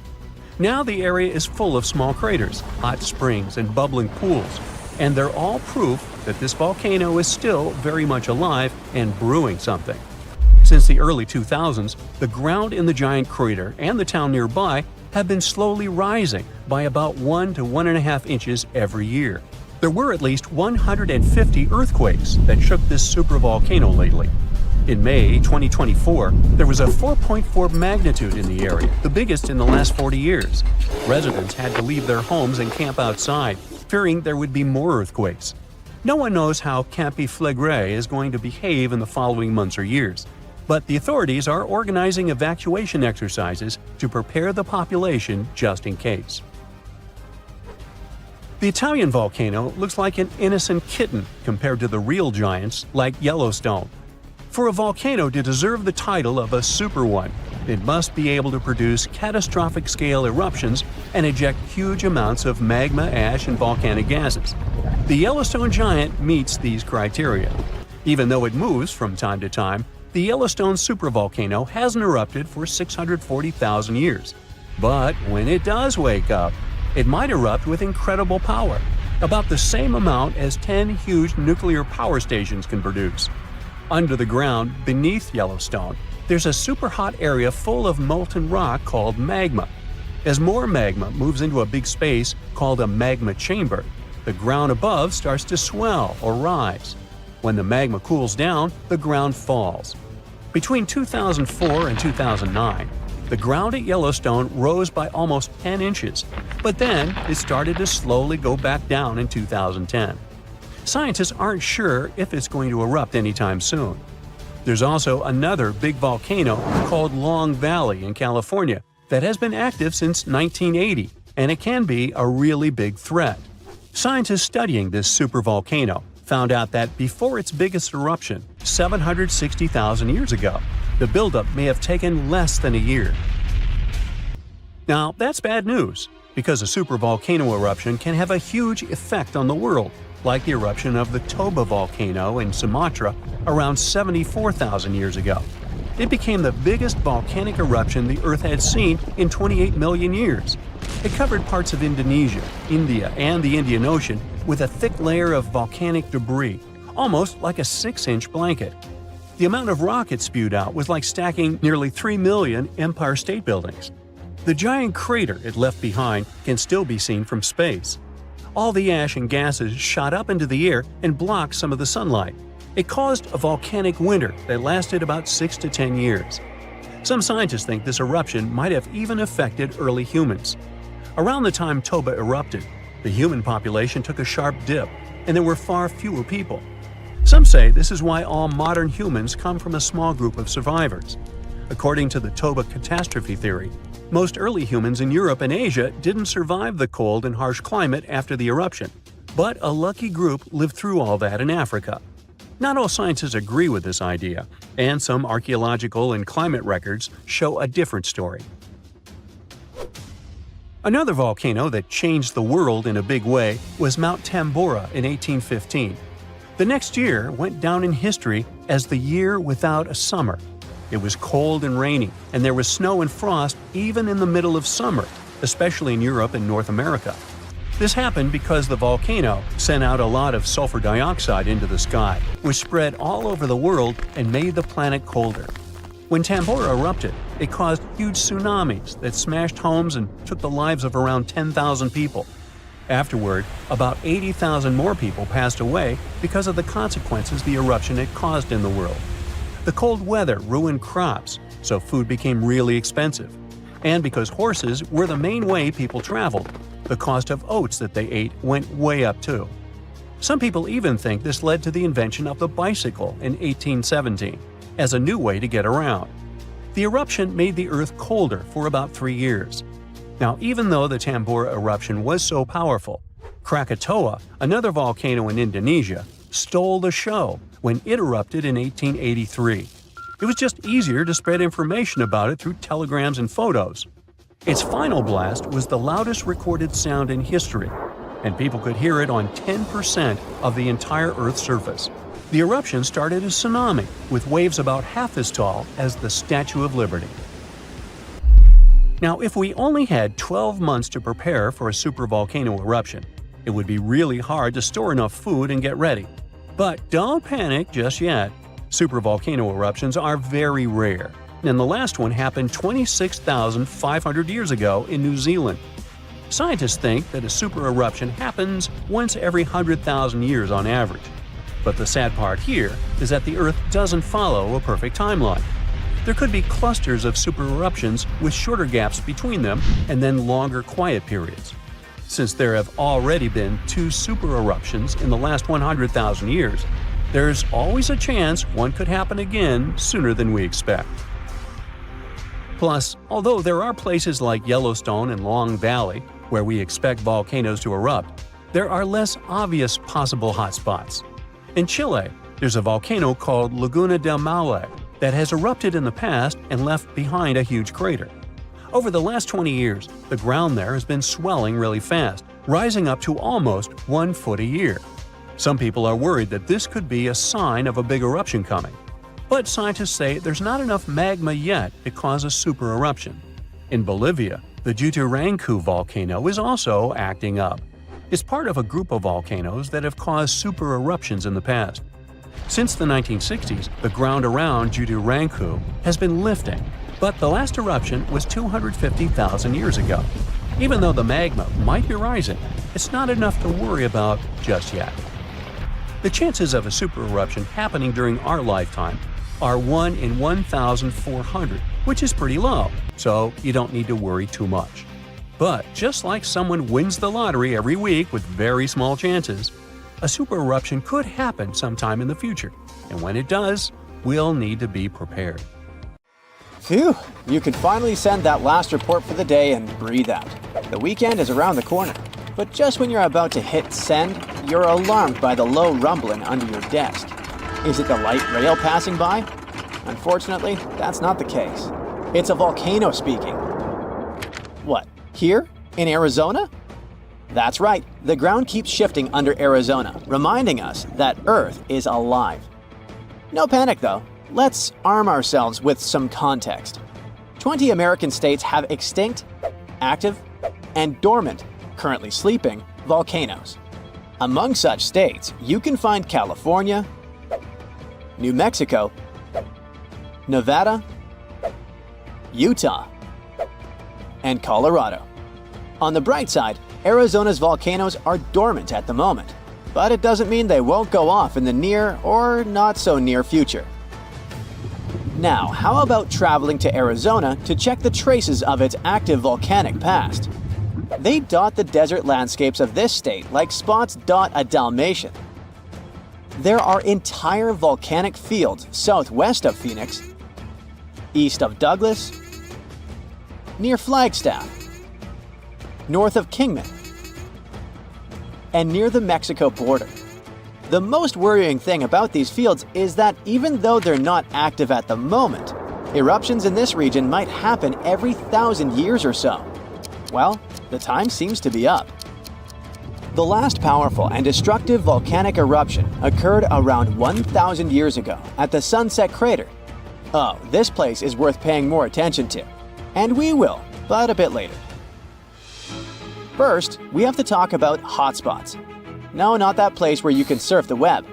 Now the area is full of small craters, hot springs, and bubbling pools, and they're all proof that this volcano is still very much alive and brewing something. Since the early 2000s, the ground in the giant crater and the town nearby have been slowly rising by about 1 to 1.5 inches every year. There were at least 150 earthquakes that shook this supervolcano lately. In May 2024, there was a 4.4 magnitude in the area, the biggest in the last 40 years. Residents had to leave their homes and camp outside, fearing there would be more earthquakes. No one knows how Campi Flegrei is going to behave in the following months or years, but the authorities are organizing evacuation exercises to prepare the population just in case. The Italian volcano looks like an innocent kitten compared to the real giants like Yellowstone. For a volcano to deserve the title of a super one, it must be able to produce catastrophic scale eruptions and eject huge amounts of magma, ash, and volcanic gases. The Yellowstone giant meets these criteria. Even though it moves from time to time, the Yellowstone supervolcano hasn't erupted for 640,000 years. But when it does wake up, it might erupt with incredible power, about the same amount as 10 huge nuclear power stations can produce. Under the ground, beneath Yellowstone, there's a super hot area full of molten rock called magma. As more magma moves into a big space called a magma chamber, the ground above starts to swell or rise. When the magma cools down, the ground falls. Between 2004 and 2009, the ground at Yellowstone rose by almost 10 inches, but then it started to slowly go back down in 2010. Scientists aren't sure if it's going to erupt anytime soon. There's also another big volcano called Long Valley in California that has been active since 1980, and it can be a really big threat. Scientists studying this supervolcano found out that before its biggest eruption, 760,000 years ago, The buildup may have taken less than a year. Now, that's bad news, because a supervolcano eruption can have a huge effect on the world, like the eruption of the Toba volcano in Sumatra around 74,000 years ago. It became the biggest volcanic eruption the Earth had seen in 28 million years. It covered parts of Indonesia, India, and the Indian Ocean with a thick layer of volcanic debris, almost like a 6-inch blanket. The amount of rock it spewed out was like stacking nearly 3 million Empire State Buildings. The giant crater it left behind can still be seen from space. All the ash and gases shot up into the air and blocked some of the sunlight. It caused a volcanic winter that lasted about 6 to 10 years. Some scientists think this eruption might have even affected early humans. Around the time Toba erupted, the human population took a sharp dip, and there were far fewer people. Some say this is why all modern humans come from a small group of survivors. According to the Toba catastrophe theory, most early humans in Europe and Asia didn't survive the cold and harsh climate after the eruption, but a lucky group lived through all that in Africa. Not all scientists agree with this idea, and some archaeological and climate records show a different story. Another volcano that changed the world in a big way was Mount Tambora in 1815. The next year went down in history as the year without a summer. It was cold and rainy, and there was snow and frost even in the middle of summer, especially in Europe and North America. This happened because the volcano sent out a lot of sulfur dioxide into the sky, which spread all over the world and made the planet colder. When Tambora erupted, it caused huge tsunamis that smashed homes and took the lives of around 10,000 people. Afterward, about 80,000 more people passed away because of the consequences the eruption had caused in the world. The cold weather ruined crops, so food became really expensive. And because horses were the main way people traveled, the cost of oats that they ate went way up too. Some people even think this led to the invention of the bicycle in 1817 as a new way to get around. The eruption made the Earth colder for about 3 years. Now, even though the Tambora eruption was so powerful, Krakatoa, another volcano in Indonesia, stole the show when it erupted in 1883. It was just easier to spread information about it through telegrams and photos. Its final blast was the loudest recorded sound in history, and people could hear it on 10% of the entire Earth's surface. The eruption started a tsunami, with waves about half as tall as the Statue of Liberty. Now, if we only had 12 months to prepare for a supervolcano eruption, it would be really hard to store enough food and get ready. But don't panic just yet. Supervolcano eruptions are very rare, and the last one happened 26,500 years ago in New Zealand. Scientists think that a super eruption happens once every 100,000 years on average. But the sad part here is that the Earth doesn't follow a perfect timeline. There could be clusters of super eruptions with shorter gaps between them and then longer quiet periods. Since there have already been 2 super eruptions in the last 100,000 years, there's always a chance one could happen again sooner than we expect. Plus, although there are places like Yellowstone and Long Valley where we expect volcanoes to erupt, there are less obvious possible hotspots. In Chile, there's a volcano called Laguna del Maule that has erupted in the past and left behind a huge crater. Over the last 20 years, the ground there has been swelling really fast, rising up to almost 1 foot a year. Some people are worried that this could be a sign of a big eruption coming. But scientists say there's not enough magma yet to cause a super eruption. In Bolivia, the Juturancu volcano is also acting up. It's part of a group of volcanoes that have caused super eruptions in the past. Since the 1960s, the ground around Juturancu has been lifting, but the last eruption was 250,000 years ago. Even though the magma might be rising, it's not enough to worry about just yet. The chances of a super eruption happening during our lifetime are 1 in 1,400, which is pretty low, so you don't need to worry too much. But just like someone wins the lottery every week with very small chances, a super eruption could happen sometime in the future, and when it does, we'll need to be prepared. Phew, you can finally send that last report for the day and breathe out. The weekend is around the corner, but just when you're about to hit send, you're alarmed by the low rumbling under your desk. Is it the light rail passing by? Unfortunately, that's not the case. It's a volcano speaking. What, here? In Arizona? That's right, the ground keeps shifting under Arizona, reminding us that Earth is alive. No panic though, let's arm ourselves with some context. 20 American states have extinct, active, and dormant, currently sleeping, volcanoes. Among such states, you can find California, New Mexico, Nevada, Utah, and Colorado. On the bright side, Arizona's volcanoes are dormant at the moment, but it doesn't mean they won't go off in the near or not so near future. Now, how about traveling to Arizona to check the traces of its active volcanic past? They dot the desert landscapes of this state like spots dot a Dalmatian. There are entire volcanic fields southwest of Phoenix, east of Douglas, near Flagstaff, north of Kingman, and near the Mexico border. The most worrying thing about these fields is that even though they're not active at the moment, eruptions in this region might happen every 1,000 years or so. Well, the time seems to be up. The last powerful and destructive volcanic eruption occurred around 1,000 years ago at the Sunset Crater. Oh, this place is worth paying more attention to. And we will, but a bit later. First, we have to talk about hotspots. No, not that place where you can surf the web.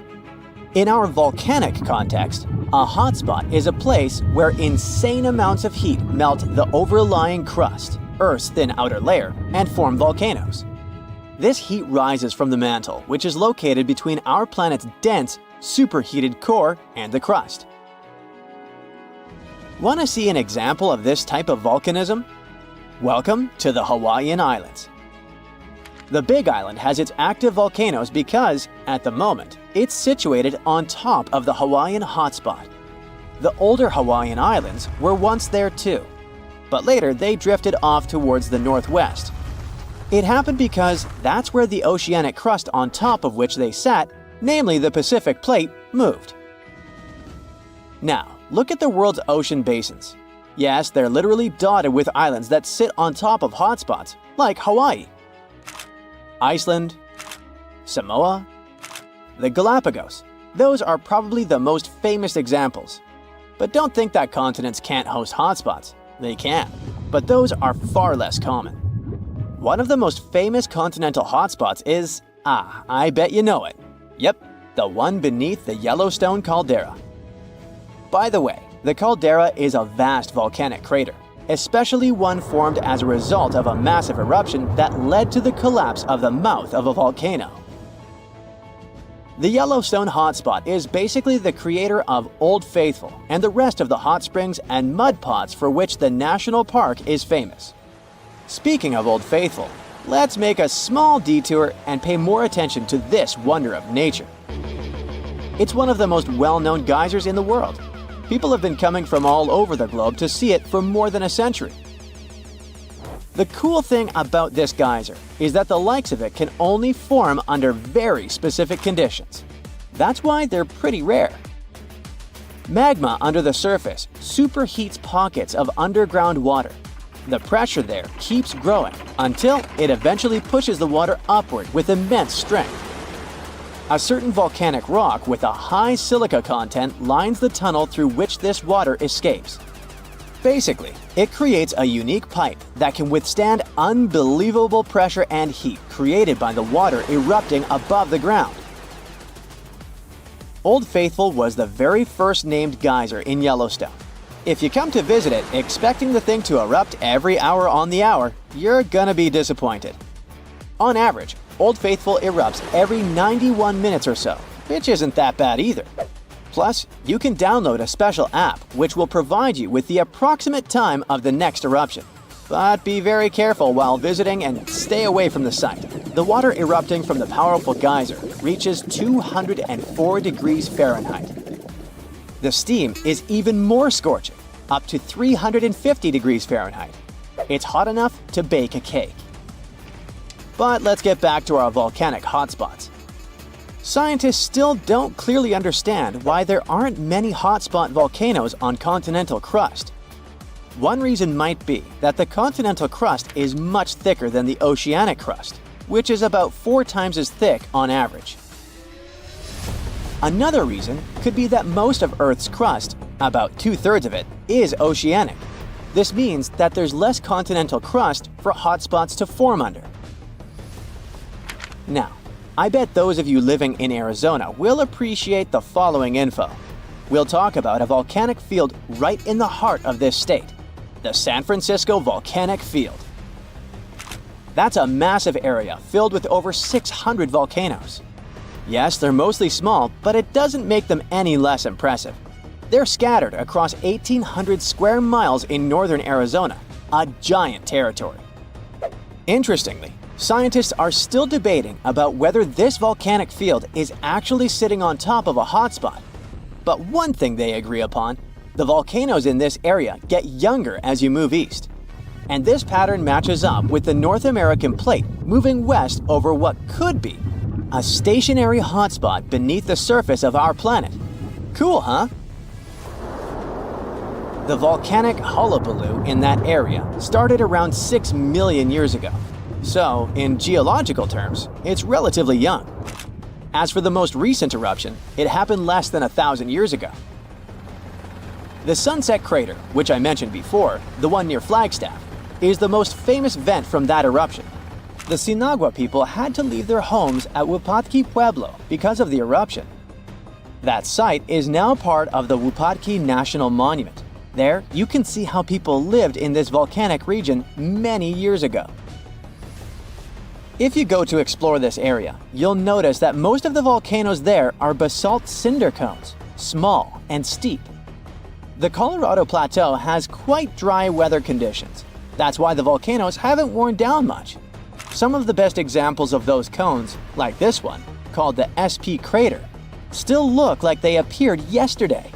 In our volcanic context, a hotspot is a place where insane amounts of heat melt the overlying crust, Earth's thin outer layer, and form volcanoes. This heat rises from the mantle, which is located between our planet's dense, superheated core and the crust. Want to see an example of this type of volcanism? Welcome to the Hawaiian Islands. The Big Island has its active volcanoes because, at the moment, it's situated on top of the Hawaiian hotspot. The older Hawaiian Islands were once there too, but later they drifted off towards the northwest. It happened because that's where the oceanic crust on top of which they sat, namely the Pacific Plate, moved. Now, look at the world's ocean basins. Yes, they're literally dotted with islands that sit on top of hotspots, like Hawaii, Iceland, Samoa, the Galapagos. Those are probably the most famous examples. But don't think that continents can't host hotspots. They can, but those are far less common. One of the most famous continental hotspots is, I bet you know it. Yep, the one beneath the Yellowstone caldera. By the way, the caldera is a vast volcanic crater, especially one formed as a result of a massive eruption that led to the collapse of the mouth of a volcano. The Yellowstone hotspot is basically the creator of Old Faithful and the rest of the hot springs and mud pots for which the national park is famous. Speaking of Old Faithful, let's make a small detour and pay more attention to this wonder of nature. It's one of the most well-known geysers in the world. People have been coming from all over the globe to see it for more than a century. The cool thing about this geyser is that the likes of it can only form under very specific conditions. That's why they're pretty rare. Magma under the surface superheats pockets of underground water. The pressure there keeps growing until it eventually pushes the water upward with immense strength. A certain volcanic rock with a high silica content lines the tunnel through which this water escapes. Basically, it creates a unique pipe that can withstand unbelievable pressure and heat created by the water erupting above the ground. Old Faithful was the very first named geyser in Yellowstone. If you come to visit it expecting the thing to erupt every hour on the hour, you're gonna be disappointed. On average, Old Faithful erupts every 91 minutes or so, which isn't that bad either. Plus, you can download a special app which will provide you with the approximate time of the next eruption. But be very careful while visiting and stay away from the site. The water erupting from the powerful geyser reaches 204 degrees Fahrenheit. The steam is even more scorching, up to 350 degrees Fahrenheit. It's hot enough to bake a cake. But let's get back to our volcanic hotspots. Scientists still don't clearly understand why there aren't many hotspot volcanoes on continental crust. One reason might be that the continental crust is much thicker than the oceanic crust, which is about 4 times as thick on average. Another reason could be that most of Earth's crust, about 2/3 of it, is oceanic. This means that there's less continental crust for hotspots to form under. Now, I bet those of you living in Arizona will appreciate the following info. We'll talk about a volcanic field right in the heart of this state, the San Francisco Volcanic Field. That's a massive area filled with over 600 volcanoes. Yes, they're mostly small, but it doesn't make them any less impressive. They're scattered across 1,800 square miles in northern Arizona, a giant territory. Interestingly, scientists are still debating about whether this volcanic field is actually sitting on top of a hotspot. But one thing they agree upon, the volcanoes in this area get younger as you move east. And this pattern matches up with the North American plate moving west over what could be a stationary hotspot beneath the surface of our planet. Cool, huh? The volcanic hullabaloo in that area started around 6 million years ago. So, in geological terms, it's relatively young. As for the most recent eruption, it happened less than 1,000 years ago. The Sunset Crater, which I mentioned before, the one near Flagstaff, is the most famous vent from that eruption. The Sinagua people had to leave their homes at Wupatki Pueblo because of the eruption. That site is now part of the Wupatki National Monument. There, you can see how people lived in this volcanic region many years ago. If you go to explore this area, you'll notice that most of the volcanoes there are basalt cinder cones, small and steep. The Colorado Plateau has quite dry weather conditions. That's why the volcanoes haven't worn down much. Some of the best examples of those cones, like this one, called the SP crater, still look like they appeared yesterday.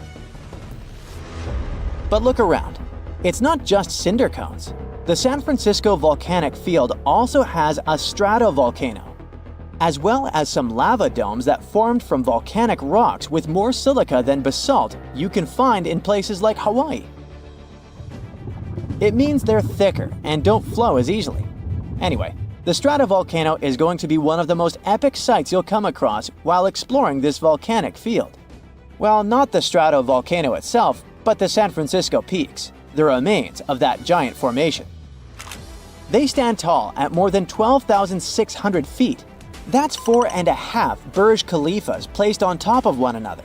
But look around. It's not just cinder cones. The San Francisco Volcanic Field also has a stratovolcano, as well as some lava domes that formed from volcanic rocks with more silica than basalt you can find in places like Hawaii. It means they're thicker and don't flow as easily. Anyway, the stratovolcano is going to be one of the most epic sights you'll come across while exploring this volcanic field. Well, not the stratovolcano itself, but the San Francisco peaks, the remains of that giant formation. They stand tall at more than 12,600 feet. That's 4.5 Burj Khalifas placed on top of one another.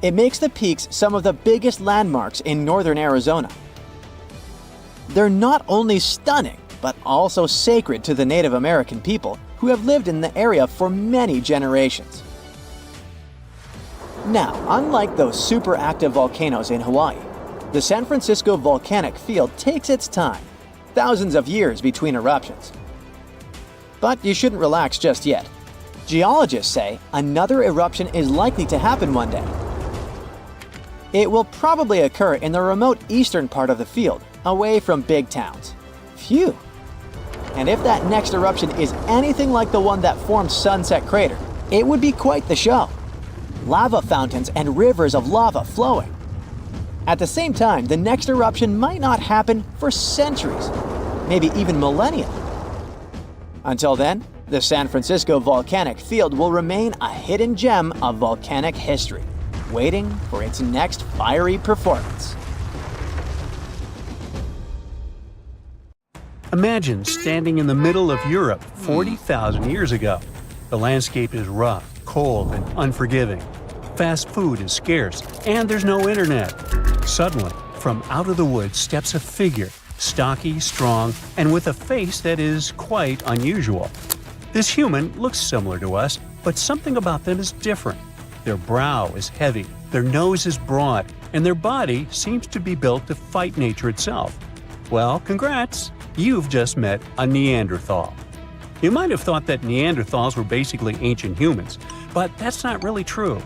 It makes the peaks some of the biggest landmarks in northern Arizona. They're not only stunning, but also sacred to the Native American people who have lived in the area for many generations. Now, unlike those super active volcanoes in Hawaii, the San Francisco Volcanic Field takes its time, thousands of years between eruptions. But you shouldn't relax just yet. Geologists say another eruption is likely to happen one day. It will probably occur in the remote eastern part of the field, away from big towns. Phew! And if that next eruption is anything like the one that formed Sunset Crater, it would be quite the show. Lava fountains and rivers of lava flowing. At the same time, the next eruption might not happen for centuries, maybe even millennia. Until then, the San Francisco Volcanic Field will remain a hidden gem of volcanic history, waiting for its next fiery performance. Imagine standing in the middle of Europe 40,000 years ago. The landscape is rough, cold, and unforgiving. Fast food is scarce, and there's no internet. Suddenly, from out of the woods steps a figure, stocky, strong, and with a face that is quite unusual. This human looks similar to us, but something about them is different. Their brow is heavy, their nose is broad, and their body seems to be built to fight nature itself. Well, congrats! You've just met a Neanderthal. You might have thought that Neanderthals were basically ancient humans, but that's not really true.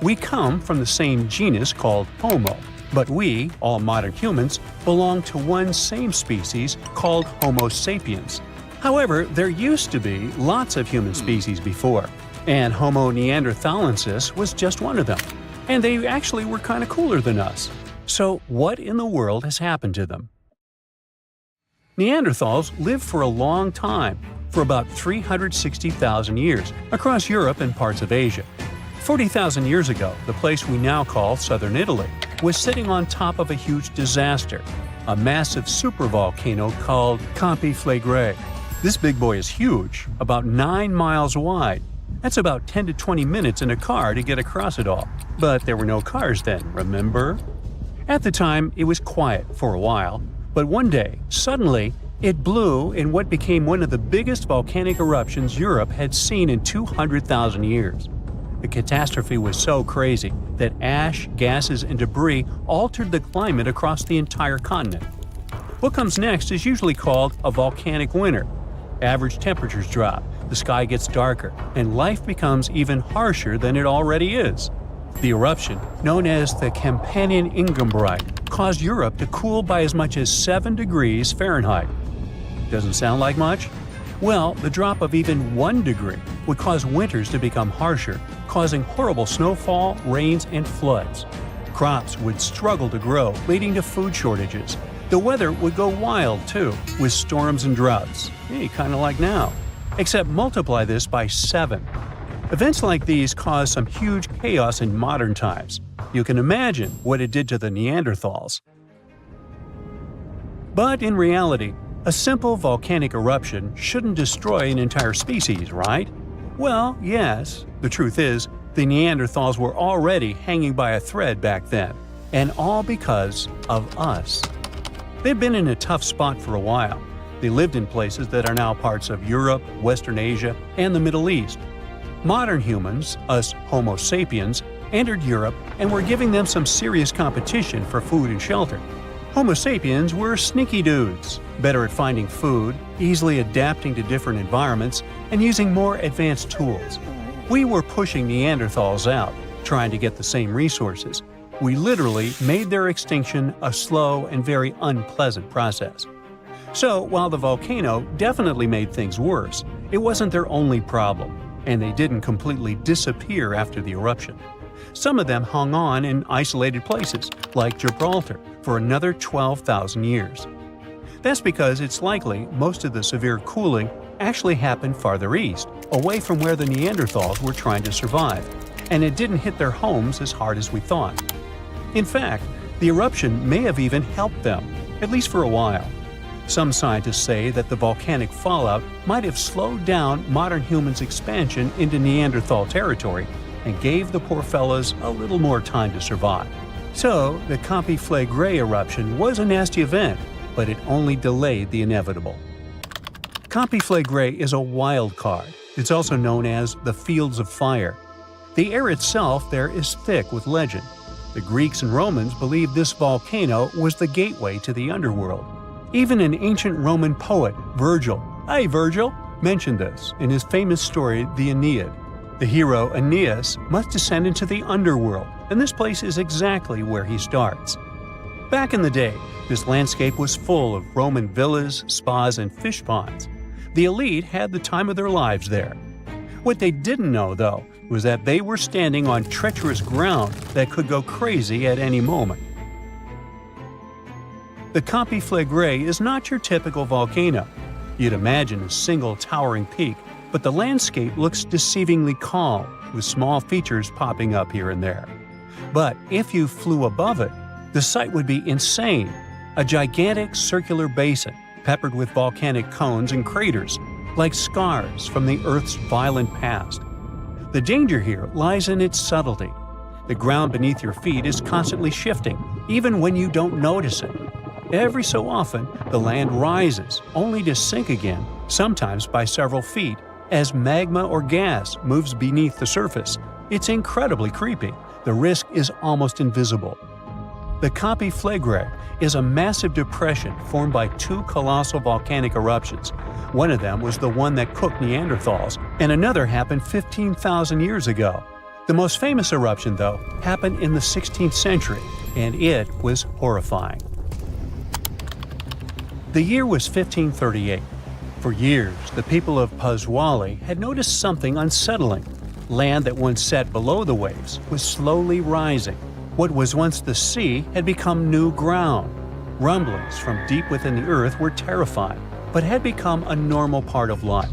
We come from the same genus called Homo, but we, all modern humans, belong to one same species called Homo sapiens. However, there used to be lots of human species before. And Homo neanderthalensis was just one of them. And they actually were kind of cooler than us. So what in the world has happened to them? Neanderthals lived for a long time, for about 360,000 years, across Europe and parts of Asia. 40,000 years ago, the place we now call southern Italy was sitting on top of a huge disaster, a massive supervolcano called Campi Flegrei. This big boy is huge, about 9 miles wide. That's about 10 to 20 minutes in a car to get across it all. But there were no cars then, remember? At the time, it was quiet for a while, but one day, suddenly, it blew in what became one of the biggest volcanic eruptions Europe had seen in 200,000 years. The catastrophe was so crazy that ash, gases, and debris altered the climate across the entire continent. What comes next is usually called a volcanic winter. Average temperatures drop, the sky gets darker, and life becomes even harsher than it already is. The eruption, known as the Campanian Ingembrite, caused Europe to cool by as much as 7 degrees Fahrenheit. Doesn't sound like much? Well, the drop of even 1 degree would cause winters to become harsher, causing horrible snowfall, rains, and floods. Crops would struggle to grow, leading to food shortages. The weather would go wild, too, with storms and droughts. Hey, kind of like now. Except multiply this by 7. Events like these caused some huge chaos in modern times. You can imagine what it did to the Neanderthals. But in reality, a simple volcanic eruption shouldn't destroy an entire species, right? Well, yes. The truth is, the Neanderthals were already hanging by a thread back then, and all because of us. They've been in a tough spot for a while. They lived in places that are now parts of Europe, Western Asia, and the Middle East. Modern humans, us Homo sapiens, entered Europe and were giving them some serious competition for food and shelter. Homo sapiens were sneaky dudes, better at finding food, easily adapting to different environments, and using more advanced tools. We were pushing Neanderthals out, trying to get the same resources. We literally made their extinction a slow and very unpleasant process. So, while the volcano definitely made things worse, it wasn't their only problem, and they didn't completely disappear after the eruption. Some of them hung on in isolated places, like Gibraltar, for another 12,000 years. That's because it's likely most of the severe cooling actually happened farther east, away from where the Neanderthals were trying to survive, and it didn't hit their homes as hard as we thought. In fact, the eruption may have even helped them, at least for a while. Some scientists say that the volcanic fallout might have slowed down modern humans' expansion into Neanderthal territory and gave the poor fellas a little more time to survive. So, the Campi Flegrei eruption was a nasty event, but it only delayed the inevitable. Campi Flegrei is a wild card. It's also known as the Fields of Fire. The air itself there is thick with legend. The Greeks and Romans believed this volcano was the gateway to the underworld. Even an ancient Roman poet, Virgil, mentioned this in his famous story, the Aeneid. The hero Aeneas must descend into the underworld, and this place is exactly where he starts. Back in the day, this landscape was full of Roman villas, spas, and fish ponds. The elite had the time of their lives there. What they didn't know, though, was that they were standing on treacherous ground that could go crazy at any moment. The Campi Flegrei is not your typical volcano. You'd imagine a single towering peak, but the landscape looks deceivingly calm, with small features popping up here and there. But if you flew above it, the sight would be insane. A gigantic circular basin, peppered with volcanic cones and craters, like scars from the Earth's violent past. The danger here lies in its subtlety. The ground beneath your feet is constantly shifting, even when you don't notice it. Every so often, the land rises, only to sink again, sometimes by several feet, as magma or gas moves beneath the surface. It's incredibly creepy. The risk is almost invisible. The Campi Flegrei is a massive depression formed by 2 colossal volcanic eruptions. One of them was the one that cooked Neanderthals, and another happened 15,000 years ago. The most famous eruption, though, happened in the 16th century, and it was horrifying. The year was 1538. For years, the people of Paswali had noticed something unsettling. Land that once sat below the waves was slowly rising. What was once the sea had become new ground. Rumblings from deep within the earth were terrifying, but had become a normal part of life.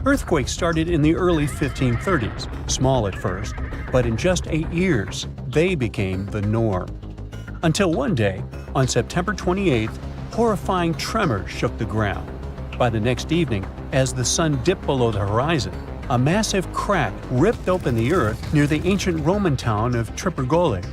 Earthquakes started in the early 1530s, small at first, but in just 8 years, they became the norm. Until one day, on September 28th, horrifying tremors shook the ground. By the next evening, as the sun dipped below the horizon, a massive crack ripped open the earth near the ancient Roman town of Preparedness.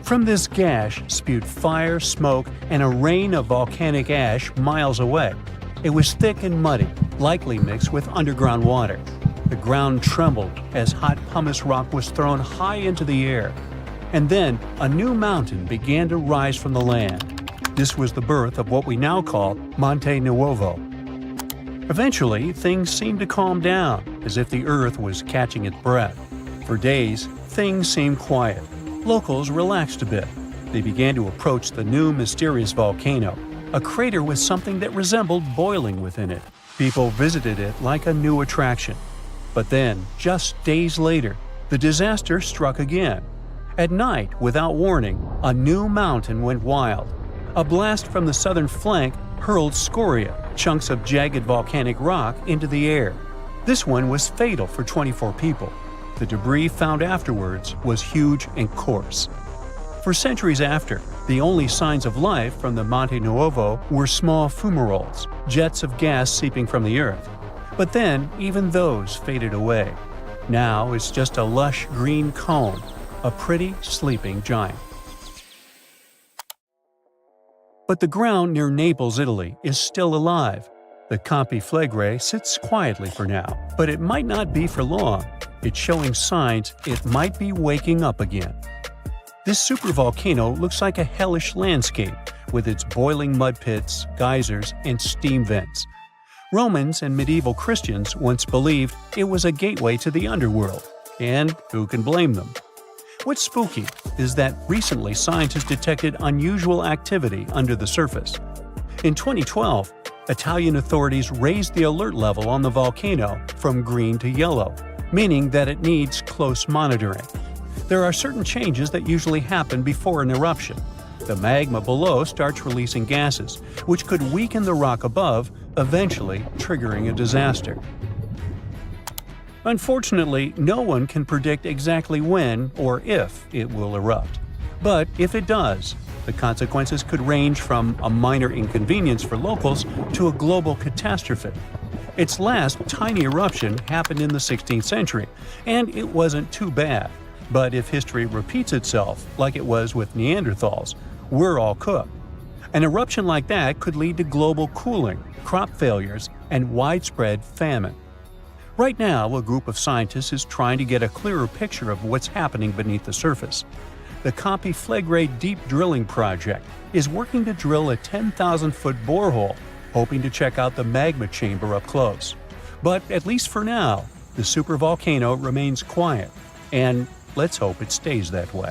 From this gash spewed fire, smoke, and a rain of volcanic ash miles away. It was thick and muddy, likely mixed with underground water. The ground trembled as hot pumice rock was thrown high into the air. And then a new mountain began to rise from the land. This was the birth of what we now call Monte Nuovo. Eventually, things seemed to calm down, as if the earth was catching its breath. For days, things seemed quiet. Locals relaxed a bit. They began to approach the new mysterious volcano, a crater with something that resembled boiling within it. People visited it like a new attraction. But then, just days later, the disaster struck again. At night, without warning, a new mountain went wild. A blast from the southern flank hurled scoria, chunks of jagged volcanic rock, into the air. This one was fatal for 24 people. The debris found afterwards was huge and coarse. For centuries after, the only signs of life from the Monte Nuovo were small fumaroles, jets of gas seeping from the earth. But then, even those faded away. Now it's just a lush green cone, a pretty sleeping giant. But the ground near Naples, Italy, is still alive. The Campi Flegrei sits quietly for now, but it might not be for long. It's showing signs it might be waking up again. This supervolcano looks like a hellish landscape, with its boiling mud pits, geysers, and steam vents. Romans and medieval Christians once believed it was a gateway to the underworld, and who can blame them? What's spooky is that recently scientists detected unusual activity under the surface. In 2012, Italian authorities raised the alert level on the volcano from green to yellow, meaning that it needs close monitoring. There are certain changes that usually happen before an eruption. The magma below starts releasing gases, which could weaken the rock above, eventually triggering a disaster. Unfortunately, no one can predict exactly when or if it will erupt. But if it does, the consequences could range from a minor inconvenience for locals to a global catastrophe. Its last tiny eruption happened in the 16th century, and it wasn't too bad. But if history repeats itself, like it was with Neanderthals, we're all cooked. An eruption like that could lead to global cooling, crop failures, and widespread famine. Right now, a group of scientists is trying to get a clearer picture of what's happening beneath the surface. The Campi Flegrei Deep Drilling Project is working to drill a 10,000-foot borehole, hoping to check out the magma chamber up close. But at least for now, the supervolcano remains quiet, and let's hope it stays that way.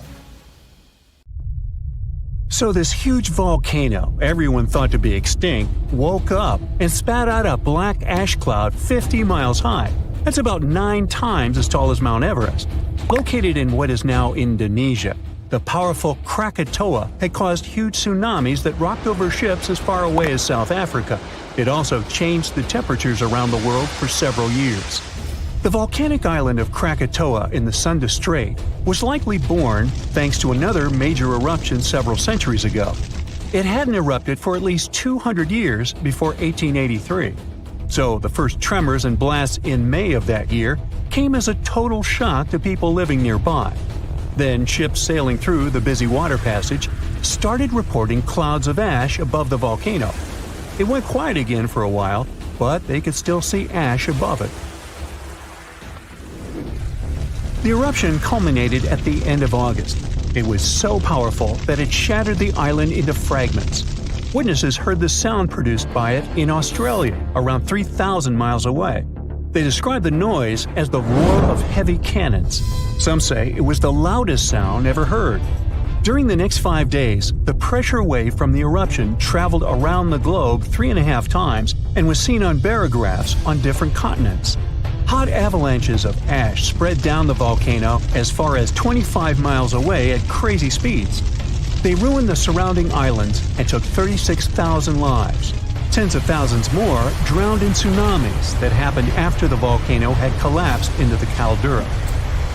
So this huge volcano, everyone thought to be extinct, woke up and spat out a black ash cloud 50 miles high. That's about 9 times as tall as Mount Everest. Located in what is now Indonesia, the powerful Krakatoa had caused huge tsunamis that rocked over ships as far away as South Africa. It also changed the temperatures around the world for several years. The volcanic island of Krakatoa in the Sunda Strait was likely born thanks to another major eruption several centuries ago. It hadn't erupted for at least 200 years before 1883. So the first tremors and blasts in May of that year came as a total shock to people living nearby. Then ships sailing through the busy water passage started reporting clouds of ash above the volcano. It went quiet again for a while, but they could still see ash above it. The eruption culminated at the end of August. It was so powerful that it shattered the island into fragments. Witnesses heard the sound produced by it in Australia, around 3,000 miles away. They described the noise as the roar of heavy cannons. Some say it was the loudest sound ever heard. During the next 5 days, the pressure wave from the eruption traveled around the globe 3.5 times and was seen on barographs on different continents. Hot avalanches of ash spread down the volcano as far as 25 miles away at crazy speeds. They ruined the surrounding islands and took 36,000 lives. Tens of thousands more drowned in tsunamis that happened after the volcano had collapsed into the caldera.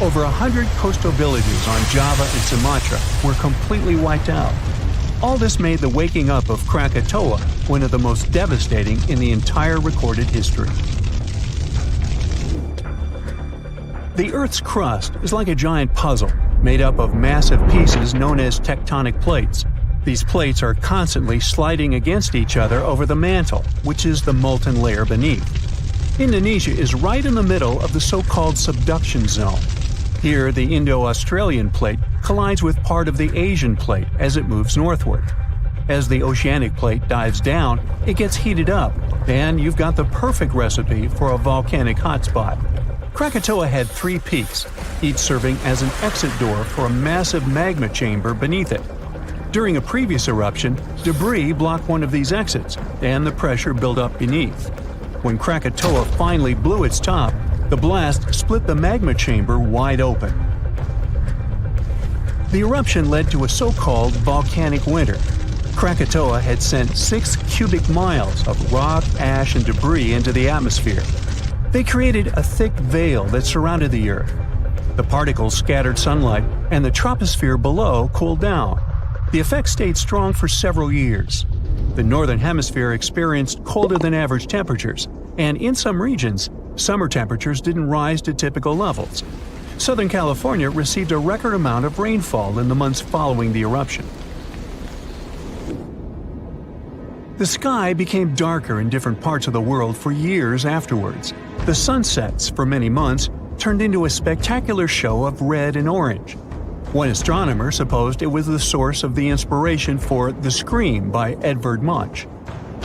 Over 100 coastal villages on Java and Sumatra were completely wiped out. All this made the waking up of Krakatoa one of the most devastating in the entire recorded history. The Earth's crust is like a giant puzzle, made up of massive pieces known as tectonic plates. These plates are constantly sliding against each other over the mantle, which is the molten layer beneath. Indonesia is right in the middle of the so-called subduction zone. Here, the Indo-Australian plate collides with part of the Asian plate as it moves northward. As the oceanic plate dives down, it gets heated up, and you've got the perfect recipe for a volcanic hotspot. Krakatoa had 3 peaks, each serving as an exit door for a massive magma chamber beneath it. During a previous eruption, debris blocked one of these exits, and the pressure built up beneath. When Krakatoa finally blew its top, the blast split the magma chamber wide open. The eruption led to a so-called volcanic winter. Krakatoa had sent 6 cubic miles of rock, ash, and debris into the atmosphere. They created a thick veil that surrounded the Earth. The particles scattered sunlight, and the troposphere below cooled down. The effect stayed strong for several years. The Northern Hemisphere experienced colder than average temperatures, and in some regions, summer temperatures didn't rise to typical levels. Southern California received a record amount of rainfall in the months following the eruption. The sky became darker in different parts of the world for years afterwards. The sunsets, for many months, turned into a spectacular show of red and orange. One astronomer supposed it was the source of the inspiration for The Scream by Edvard Munch.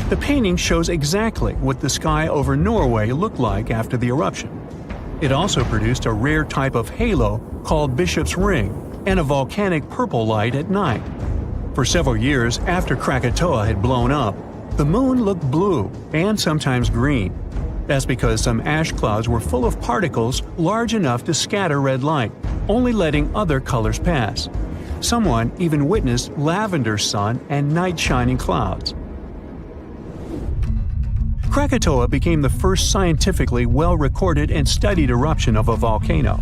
The painting shows exactly what the sky over Norway looked like after the eruption. It also produced a rare type of halo called Bishop's Ring and a volcanic purple light at night. For several years after Krakatoa had blown up, the moon looked blue and sometimes green. That's because some ash clouds were full of particles large enough to scatter red light, only letting other colors pass. Someone even witnessed lavender sun and night-shining clouds. Krakatoa became the first scientifically well-recorded and studied eruption of a volcano.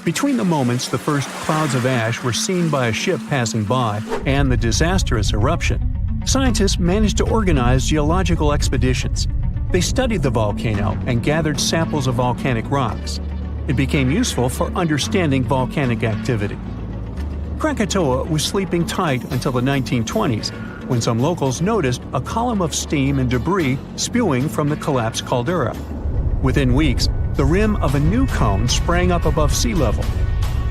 Between the moments the first clouds of ash were seen by a ship passing by and the disastrous eruption, scientists managed to organize geological expeditions. They studied the volcano and gathered samples of volcanic rocks. It became useful for understanding volcanic activity. Krakatoa was sleeping tight until the 1920s, when some locals noticed a column of steam and debris spewing from the collapsed caldera. Within weeks, the rim of a new cone sprang up above sea level.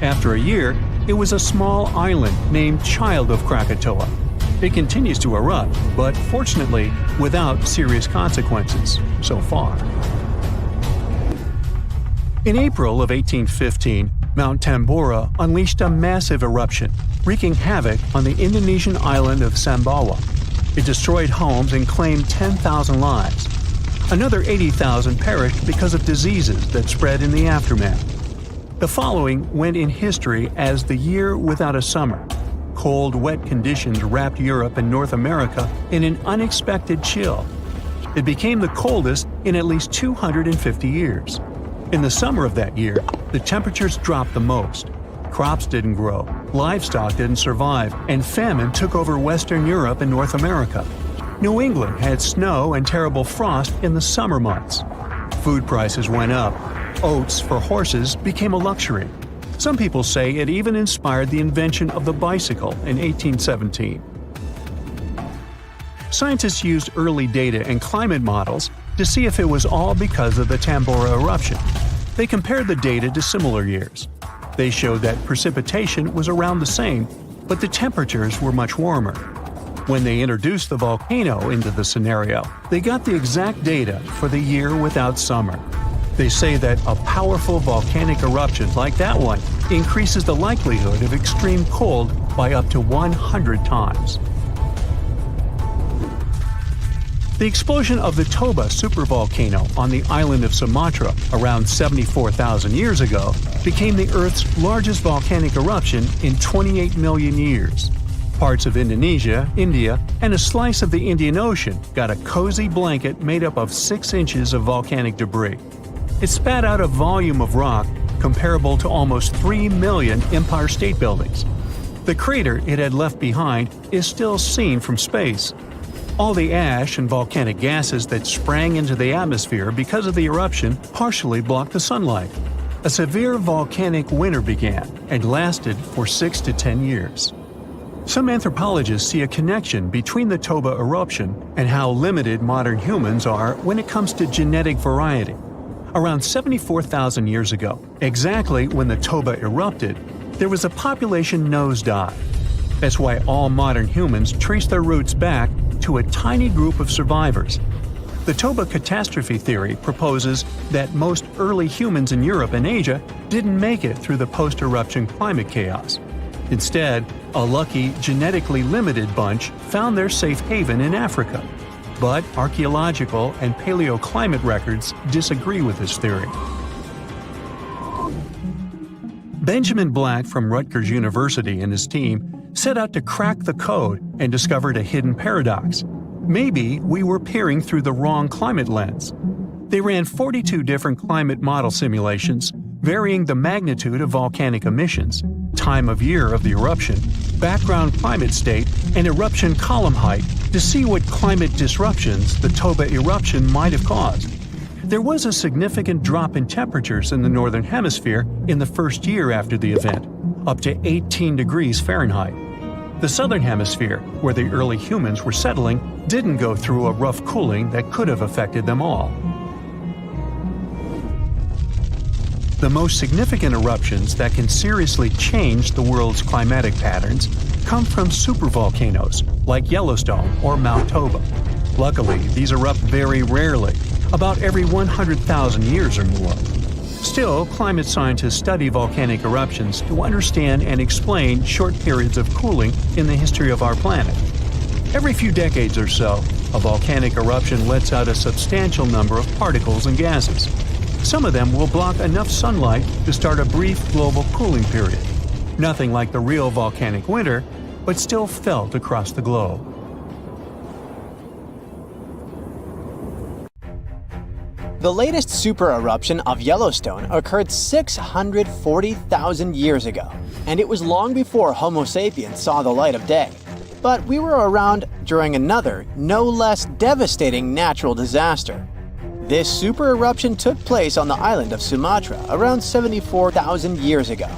After a year, it was a small island named Child of Krakatoa. It continues to erupt, but fortunately without serious consequences so far. In April of 1815, Mount Tambora unleashed a massive eruption, wreaking havoc on the Indonesian island of Sumbawa. It destroyed homes and claimed 10,000 lives. Another 80,000 perished because of diseases that spread in the aftermath. The following went in history as the year without a summer. Cold, wet conditions wrapped Europe and North America in an unexpected chill. It became the coldest in at least 250 years. In the summer of that year, the temperatures dropped the most. Crops didn't grow, livestock didn't survive, and famine took over Western Europe and North America. New England had snow and terrible frost in the summer months. Food prices went up. Oats for horses became a luxury. Some people say it even inspired the invention of the bicycle in 1817. Scientists used early data and climate models to see if it was all because of the Tambora eruption. They compared the data to similar years. They showed that precipitation was around the same, but the temperatures were much warmer. When they introduced the volcano into the scenario, they got the exact data for the year without summer. They say that a powerful volcanic eruption like that one increases the likelihood of extreme cold by up to 100 times. The explosion of the Toba supervolcano on the island of Sumatra around 74,000 years ago became the Earth's largest volcanic eruption in 28 million years. Parts of Indonesia, India, and a slice of the Indian Ocean got a cozy blanket made up of 6 inches of volcanic debris. It spat out a volume of rock comparable to almost 3 million Empire State Buildings. The crater it had left behind is still seen from space. All the ash and volcanic gases that sprang into the atmosphere because of the eruption partially blocked the sunlight. A severe volcanic winter began and lasted for 6 to 10 years. Some anthropologists see a connection between the Toba eruption and how limited modern humans are when it comes to genetic variety. Around 74,000 years ago, exactly when the Toba erupted, there was a population nosedive. That's why all modern humans trace their roots back to a tiny group of survivors. The Toba catastrophe theory proposes that most early humans in Europe and Asia didn't make it through the post-eruption climate chaos. Instead, a lucky, genetically limited bunch found their safe haven in Africa. But archaeological and paleoclimate records disagree with this theory. Benjamin Black from Rutgers University and his team set out to crack the code and discovered a hidden paradox. Maybe we were peering through the wrong climate lens. They ran 42 different climate model simulations, varying the magnitude of volcanic emissions, time of year of the eruption, background climate state, and eruption column height to see what climate disruptions the Toba eruption might have caused. There was a significant drop in temperatures in the northern hemisphere in the first year after the event, up to 18 degrees Fahrenheit. The southern hemisphere, where the early humans were settling, didn't go through a rough cooling that could have affected them all. The most significant eruptions that can seriously change the world's climatic patterns come from supervolcanoes, like Yellowstone or Mount Toba. Luckily, these erupt very rarely, about every 100,000 years or more. Still, climate scientists study volcanic eruptions to understand and explain short periods of cooling in the history of our planet. Every few decades or so, a volcanic eruption lets out a substantial number of particles and gases. Some of them will block enough sunlight to start a brief global cooling period. Nothing like the real volcanic winter, but still felt across the globe. The latest super-eruption of Yellowstone occurred 640,000 years ago, and it was long before Homo sapiens saw the light of day. But we were around during another, no less devastating natural disaster. This super-eruption took place on the island of Sumatra around 74,000 years ago.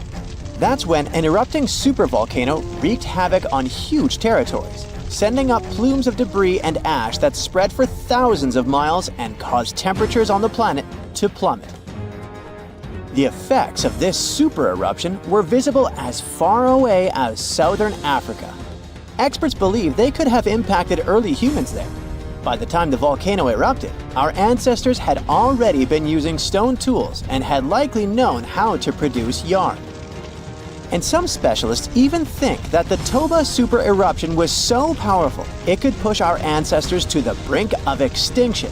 That's when an erupting supervolcano wreaked havoc on huge territories, sending up plumes of debris and ash that spread for thousands of miles and caused temperatures on the planet to plummet. The effects of this super-eruption were visible as far away as southern Africa. Experts believe they could have impacted early humans there. By the time the volcano erupted, our ancestors had already been using stone tools and had likely known how to produce yarn. And some specialists even think that the Toba super-eruption was so powerful it could push our ancestors to the brink of extinction.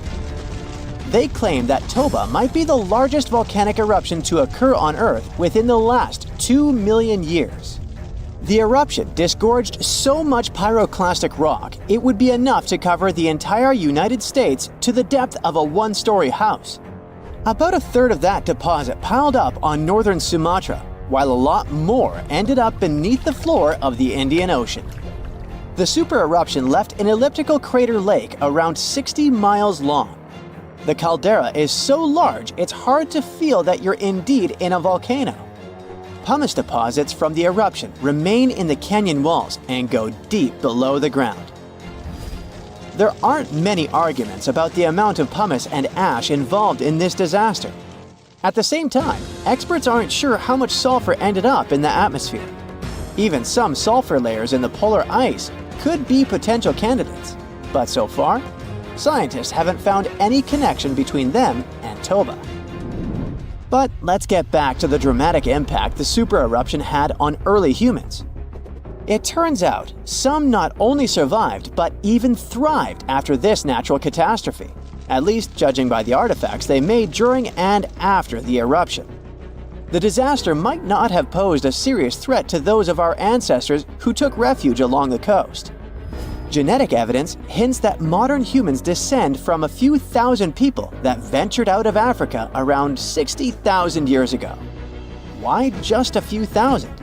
They claim that Toba might be the largest volcanic eruption to occur on Earth within the last 2 million years. The eruption disgorged so much pyroclastic rock it would be enough to cover the entire United States to the depth of a one-story house. About a third of that deposit piled up on northern Sumatra, while a lot more ended up beneath the floor of the Indian Ocean. The super-eruption left an elliptical crater lake around 60 miles long. The caldera is so large it's hard to feel that you're indeed in a volcano. Pumice deposits from the eruption remain in the canyon walls and go deep below the ground. There aren't many arguments about the amount of pumice and ash involved in this disaster. At the same time, experts aren't sure how much sulfur ended up in the atmosphere. Even some sulfur layers in the polar ice could be potential candidates, but so far, scientists haven't found any connection between them and Toba. But let's get back to the dramatic impact the super-eruption had on early humans. It turns out some not only survived but even thrived after this natural catastrophe, at least judging by the artifacts they made during and after the eruption. The disaster might not have posed a serious threat to those of our ancestors who took refuge along the coast. Genetic evidence hints that modern humans descend from a few thousand people that ventured out of Africa around 60,000 years ago. Why just a few thousand?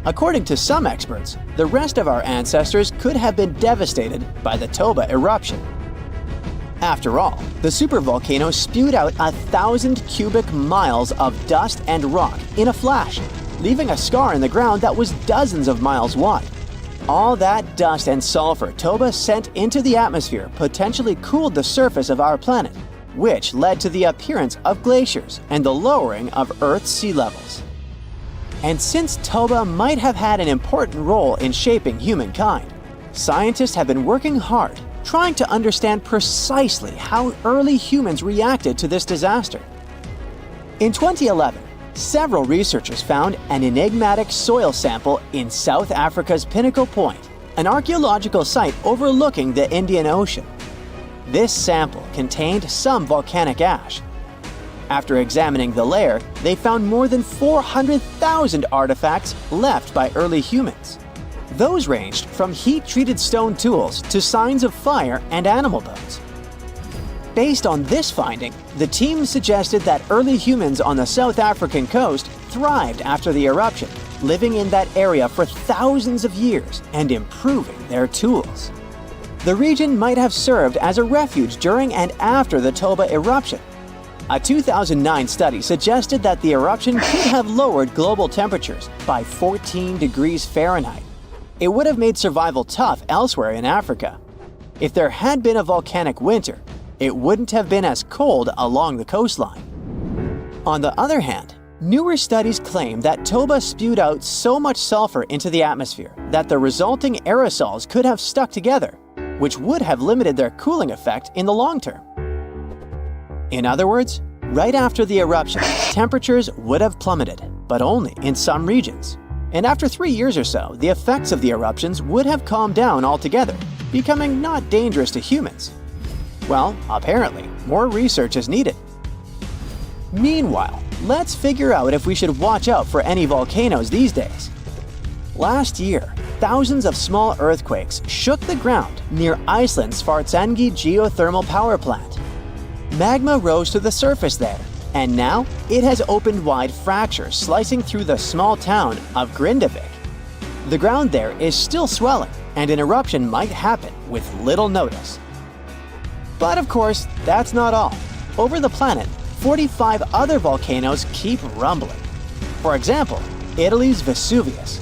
According to some experts, the rest of our ancestors could have been devastated by the Toba eruption. After all, the supervolcano spewed out 1,000 cubic miles of dust and rock in a flash, leaving a scar in the ground that was dozens of miles wide. All that dust and sulfur Toba sent into the atmosphere potentially cooled the surface of our planet, which led to the appearance of glaciers and the lowering of Earth's sea levels. And since Toba might have had an important role in shaping humankind, scientists have been working hard trying to understand precisely how early humans reacted to this disaster. In 2011, several researchers found an enigmatic soil sample in South Africa's Pinnacle Point, an archaeological site overlooking the Indian Ocean. This sample contained some volcanic ash. After examining the layer, they found more than 400,000 artifacts left by early humans. Those ranged from heat-treated stone tools to signs of fire and animal bones. Based on this finding, the team suggested that early humans on the South African coast thrived after the eruption, living in that area for thousands of years and improving their tools. The region might have served as a refuge during and after the Toba eruption. A 2009 study suggested that the eruption could have lowered global temperatures by 14 degrees Fahrenheit. It would have made survival tough elsewhere in Africa. If there had been a volcanic winter, it wouldn't have been as cold along the coastline. On the other hand, newer studies claim that Toba spewed out so much sulfur into the atmosphere that the resulting aerosols could have stuck together, which would have limited their cooling effect in the long term. In other words, right after the eruption, temperatures would have plummeted, but only in some regions. And after 3 years or so, the effects of the eruptions would have calmed down altogether, becoming not dangerous to humans. Well, apparently, more research is needed. Meanwhile, let's figure out if we should watch out for any volcanoes these days. Last year, thousands of small earthquakes shook the ground near Iceland's Svartsengi geothermal power plant. Magma rose to the surface there, and now it has opened wide fractures slicing through the small town of Grindavik. The ground there is still swelling, and an eruption might happen with little notice. But of course, that's not all. Over the planet, 45 other volcanoes keep rumbling. For example, Italy's Vesuvius,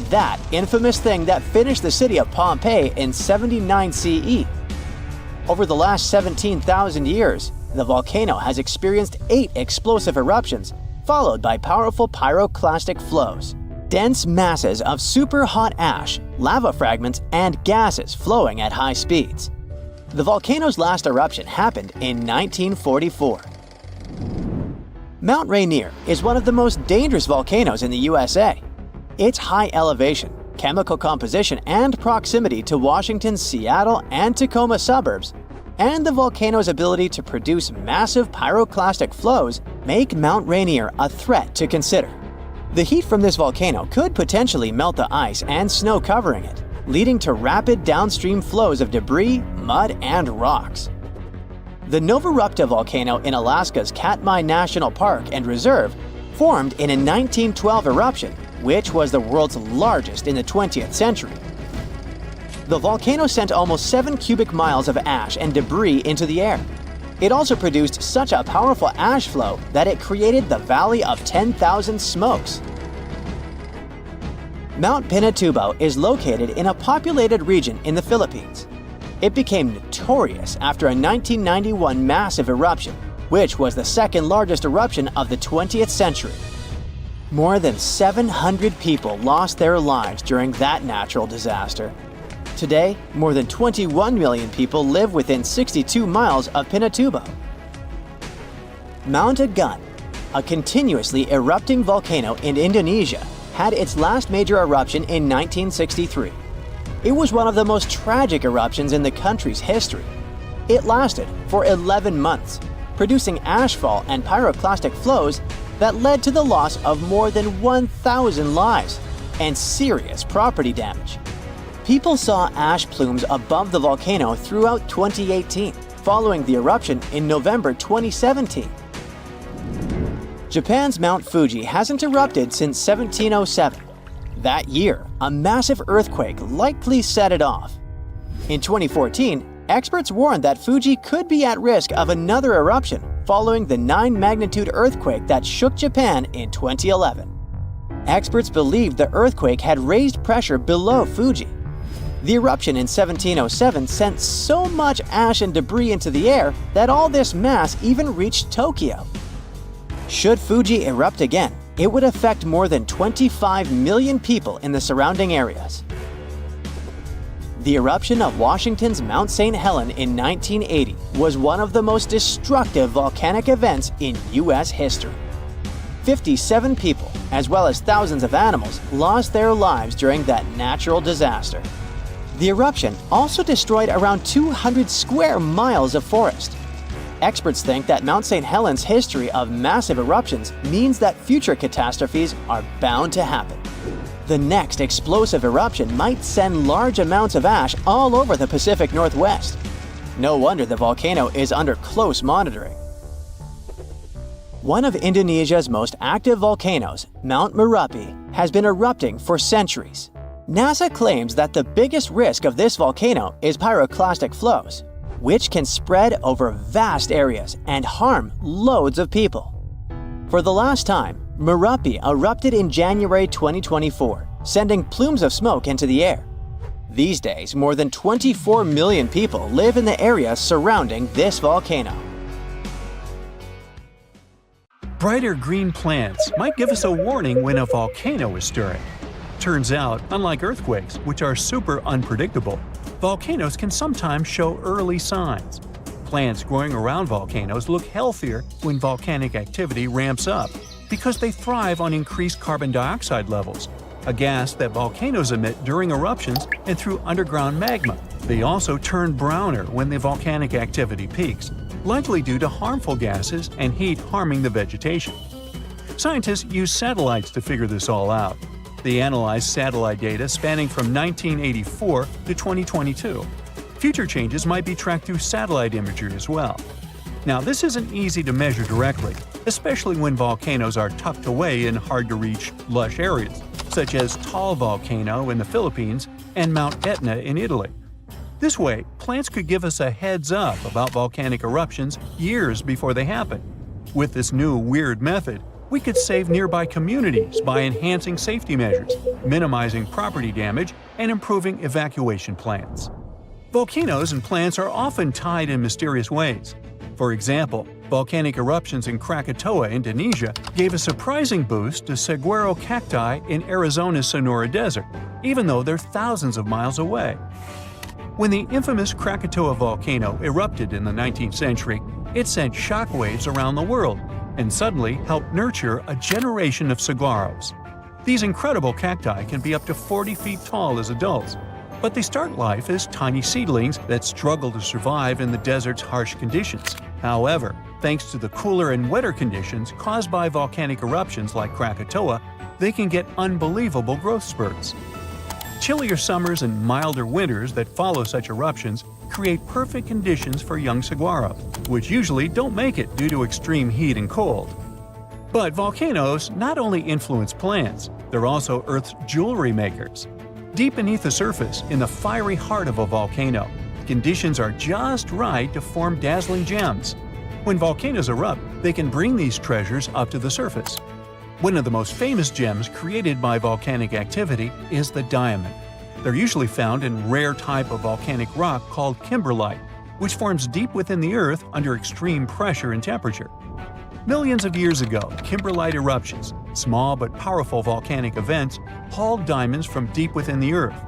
that infamous thing that finished the city of Pompeii in 79 CE. Over the last 17,000 years, the volcano has experienced 8 explosive eruptions, followed by powerful pyroclastic flows, dense masses of super hot ash, lava fragments, and gases flowing at high speeds. The volcano's last eruption happened in 1944. Mount Rainier is one of the most dangerous volcanoes in the USA. Its high elevation, chemical composition, and proximity to Washington's Seattle and Tacoma suburbs, and the volcano's ability to produce massive pyroclastic flows make Mount Rainier a threat to consider. The heat from this volcano could potentially melt the ice and snow covering it, leading to rapid downstream flows of debris, mud, and rocks. The Novarupta volcano in Alaska's Katmai National Park and Reserve formed in a 1912 eruption, which was the world's largest in the 20th century. The volcano sent almost 7 cubic miles of ash and debris into the air. It also produced such a powerful ash flow that it created the Valley of 10,000 Smokes. Mount Pinatubo is located in a populated region in the Philippines. It became notorious after a 1991 massive eruption, which was the second largest eruption of the 20th century. More than 700 people lost their lives during that natural disaster. Today, more than 21 million people live within 62 miles of Pinatubo. Mount Agung, a continuously erupting volcano in Indonesia, had its last major eruption in 1963. It was one of the most tragic eruptions in the country's history. It lasted for 11 months, producing ashfall and pyroclastic flows that led to the loss of more than 1,000 lives and serious property damage. People saw ash plumes above the volcano throughout 2018, following the eruption in November 2017. Japan's Mount Fuji hasn't erupted since 1707. That year, a massive earthquake likely set it off. In 2014, experts warned that Fuji could be at risk of another eruption following the 9-magnitude earthquake that shook Japan in 2011. Experts believed the earthquake had raised pressure below Fuji. The eruption in 1707 sent so much ash and debris into the air that all this mass even reached Tokyo. Should Fuji erupt again, it would affect more than 25 million people in the surrounding areas. The eruption of Washington's Mount St. Helens in 1980 was one of the most destructive volcanic events in U.S. history. 57 people, as well as thousands of animals, lost their lives during that natural disaster. The eruption also destroyed around 200 square miles of forest. Experts think that Mount St. Helens' history of massive eruptions means that future catastrophes are bound to happen. The next explosive eruption might send large amounts of ash all over the Pacific Northwest. No wonder the volcano is under close monitoring. One of Indonesia's most active volcanoes, Mount Merapi, has been erupting for centuries. NASA claims that the biggest risk of this volcano is pyroclastic flows, which can spread over vast areas and harm loads of people. For the last time, Merapi erupted in January 2024, sending plumes of smoke into the air. These days, more than 24 million people live in the area surrounding this volcano. Brighter green plants might give us a warning when a volcano is stirring. Turns out, unlike earthquakes, which are super unpredictable, volcanoes can sometimes show early signs. Plants growing around volcanoes look healthier when volcanic activity ramps up because they thrive on increased carbon dioxide levels, a gas that volcanoes emit during eruptions and through underground magma. They also turn browner when the volcanic activity peaks, likely due to harmful gases and heat harming the vegetation. Scientists use satellites to figure this all out. They analyzed satellite data spanning from 1984 to 2022. Future changes might be tracked through satellite imagery as well. Now, this isn't easy to measure directly, especially when volcanoes are tucked away in hard-to-reach, lush areas, such as Taal Volcano in the Philippines and Mount Etna in Italy. This way, plants could give us a heads up about volcanic eruptions years before they happen. With this new weird method, we could save nearby communities by enhancing safety measures, minimizing property damage, and improving evacuation plans. Volcanoes and plants are often tied in mysterious ways. For example, volcanic eruptions in Krakatoa, Indonesia, gave a surprising boost to saguaro cacti in Arizona's Sonora Desert, even though they're thousands of miles away. When the infamous Krakatoa volcano erupted in the 19th century, it sent shockwaves around the world and suddenly helped nurture a generation of saguaros. These incredible cacti can be up to 40 feet tall as adults, but they start life as tiny seedlings that struggle to survive in the desert's harsh conditions. However, thanks to the cooler and wetter conditions caused by volcanic eruptions like Krakatoa, they can get unbelievable growth spurts. Chillier summers and milder winters that follow such eruptions create perfect conditions for young saguaro, which usually don't make it due to extreme heat and cold. But volcanoes not only influence plants, they're also Earth's jewelry makers. Deep beneath the surface, in the fiery heart of a volcano, conditions are just right to form dazzling gems. When volcanoes erupt, they can bring these treasures up to the surface. One of the most famous gems created by volcanic activity is the diamond. They're usually found in a rare type of volcanic rock called kimberlite, which forms deep within the Earth under extreme pressure and temperature. Millions of years ago, kimberlite eruptions, small but powerful volcanic events, hauled diamonds from deep within the Earth.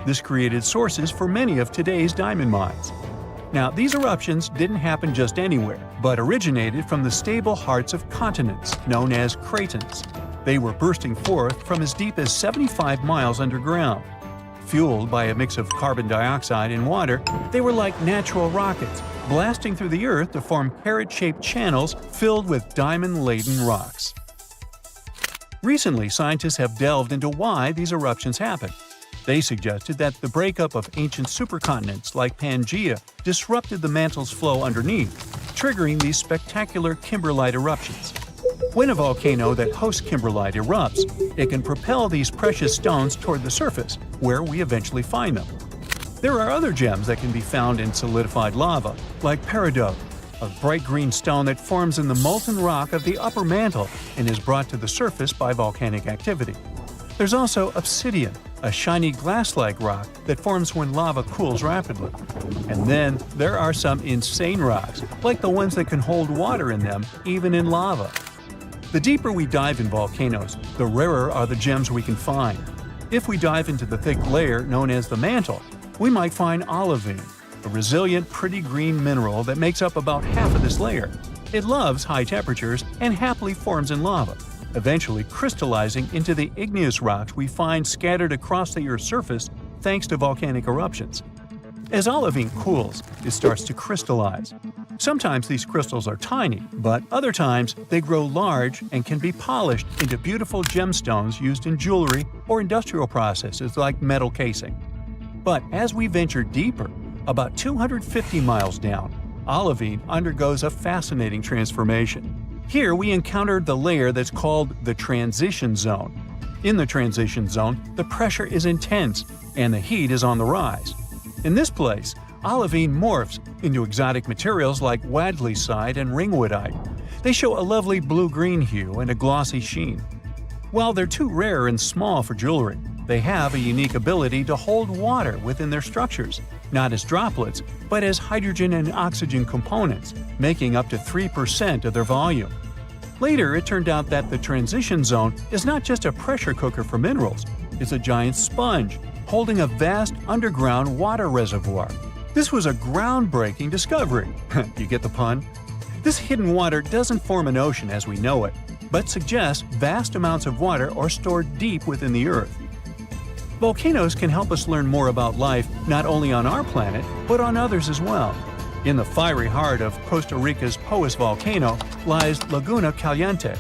This created sources for many of today's diamond mines. Now, these eruptions didn't happen just anywhere, but originated from the stable hearts of continents, known as cratons. They were bursting forth from as deep as 75 miles underground. Fueled by a mix of carbon dioxide and water, they were like natural rockets, blasting through the Earth to form carrot-shaped channels filled with diamond-laden rocks. Recently, scientists have delved into why these eruptions happen. They suggested that the breakup of ancient supercontinents like Pangaea disrupted the mantle's flow underneath, triggering these spectacular kimberlite eruptions. When a volcano that hosts kimberlite erupts, it can propel these precious stones toward the surface, where we eventually find them. There are other gems that can be found in solidified lava, like peridot, a bright green stone that forms in the molten rock of the upper mantle and is brought to the surface by volcanic activity. There's also obsidian, a shiny glass-like rock that forms when lava cools rapidly. And then there are some insane rocks, like the ones that can hold water in them, even in lava. The deeper we dive in volcanoes, the rarer are the gems we can find. If we dive into the thick layer known as the mantle, we might find olivine, a resilient, pretty green mineral that makes up about half of this layer. It loves high temperatures and happily forms in lava, eventually crystallizing into the igneous rocks we find scattered across the Earth's surface thanks to volcanic eruptions. As olivine cools, it starts to crystallize. Sometimes these crystals are tiny, but other times they grow large and can be polished into beautiful gemstones used in jewelry or industrial processes like metal casing. But as we venture deeper, about 250 miles down, olivine undergoes a fascinating transformation. Here we encountered the layer that's called the transition zone. In the transition zone, the pressure is intense and the heat is on the rise. In this place, olivine morphs into exotic materials like wadleysite and ringwoodite. They show a lovely blue-green hue and a glossy sheen. While they're too rare and small for jewelry, they have a unique ability to hold water within their structures, not as droplets, but as hydrogen and oxygen components, making up to 3% of their volume. Later, it turned out that the transition zone is not just a pressure cooker for minerals, it's a giant sponge, holding a vast underground water reservoir. This was a groundbreaking discovery. You get the pun? This hidden water doesn't form an ocean as we know it, but suggests vast amounts of water are stored deep within the Earth. Volcanoes can help us learn more about life not only on our planet, but on others as well. In the fiery heart of Costa Rica's Poas volcano lies Laguna Caliente.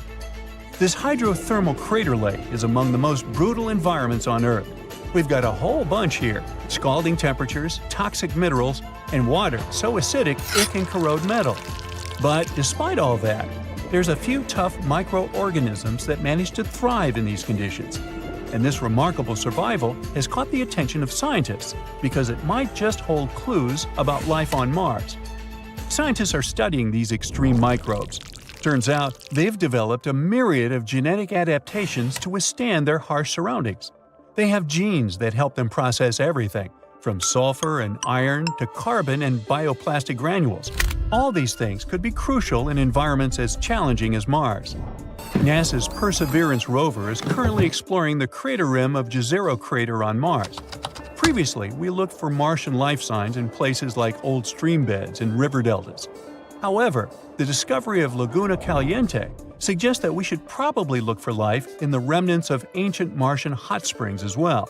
This hydrothermal crater lake is among the most brutal environments on Earth. We've got a whole bunch here: scalding temperatures, toxic minerals, and water so acidic it can corrode metal. But despite all that, there's a few tough microorganisms that manage to thrive in these conditions. And this remarkable survival has caught the attention of scientists because it might just hold clues about life on Mars. Scientists are studying these extreme microbes. Turns out they've developed a myriad of genetic adaptations to withstand their harsh surroundings. They have genes that help them process everything, from sulfur and iron to carbon and bioplastic granules. All these things could be crucial in environments as challenging as Mars. NASA's Perseverance rover is currently exploring the crater rim of Jezero crater on Mars. Previously, we looked for Martian life signs in places like old stream beds and river deltas. However, the discovery of Laguna Caliente suggests that we should probably look for life in the remnants of ancient Martian hot springs as well.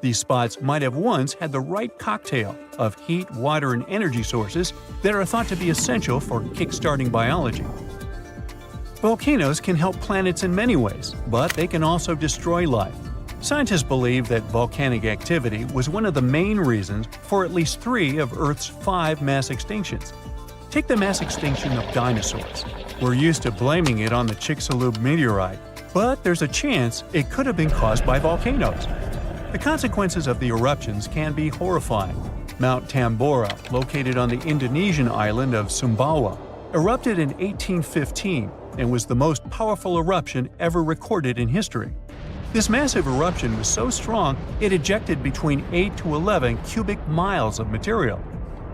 These spots might have once had the right cocktail of heat, water, and energy sources that are thought to be essential for kickstarting biology. Volcanoes can help planets in many ways, but they can also destroy life. Scientists believe that volcanic activity was one of the main reasons for at least 3 of Earth's 5 mass extinctions. Take the mass extinction of dinosaurs. We're used to blaming it on the Chicxulub meteorite, but there's a chance it could have been caused by volcanoes. The consequences of the eruptions can be horrifying. Mount Tambora, located on the Indonesian island of Sumbawa, erupted in 1815 and was the most powerful eruption ever recorded in history. This massive eruption was so strong it ejected between 8 to 11 cubic miles of material.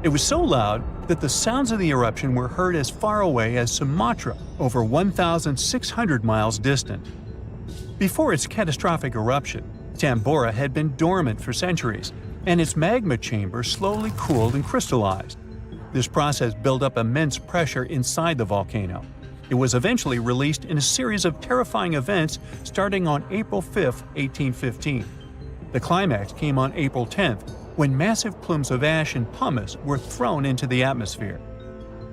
It was so loud that the sounds of the eruption were heard as far away as Sumatra, over 1,600 miles distant. Before its catastrophic eruption, Tambora had been dormant for centuries, and its magma chamber slowly cooled and crystallized. This process built up immense pressure inside the volcano. It was eventually released in a series of terrifying events starting on April 5, 1815. The climax came on April 10th, when massive plumes of ash and pumice were thrown into the atmosphere.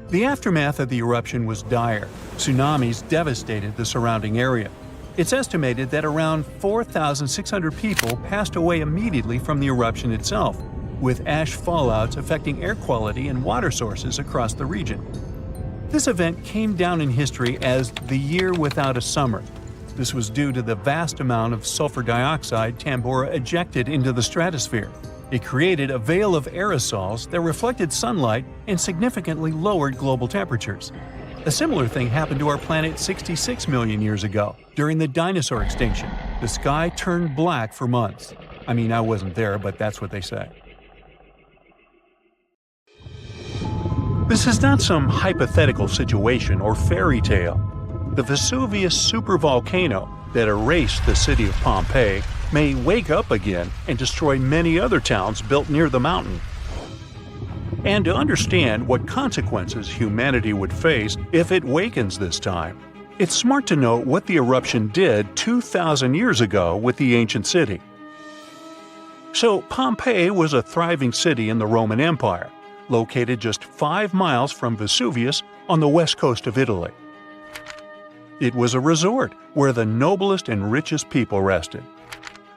The aftermath of the eruption was dire. Tsunamis devastated the surrounding area. It's estimated that around 4,600 people passed away immediately from the eruption itself, with ash fallouts affecting air quality and water sources across the region. This event came down in history as the year without a summer. This was due to the vast amount of sulfur dioxide Tambora ejected into the stratosphere. It created a veil of aerosols that reflected sunlight and significantly lowered global temperatures. A similar thing happened to our planet 66 million years ago, during the dinosaur extinction. The sky turned black for months. I mean, I wasn't there, but that's what they say. This is not some hypothetical situation or fairy tale. The Vesuvius supervolcano that erased the city of Pompeii may wake up again and destroy many other towns built near the mountain. And to understand what consequences humanity would face if it wakens this time, it's smart to know what the eruption did 2,000 years ago with the ancient city. So Pompeii was a thriving city in the Roman Empire, located just 5 miles from Vesuvius on the west coast of Italy. It was a resort where the noblest and richest people rested.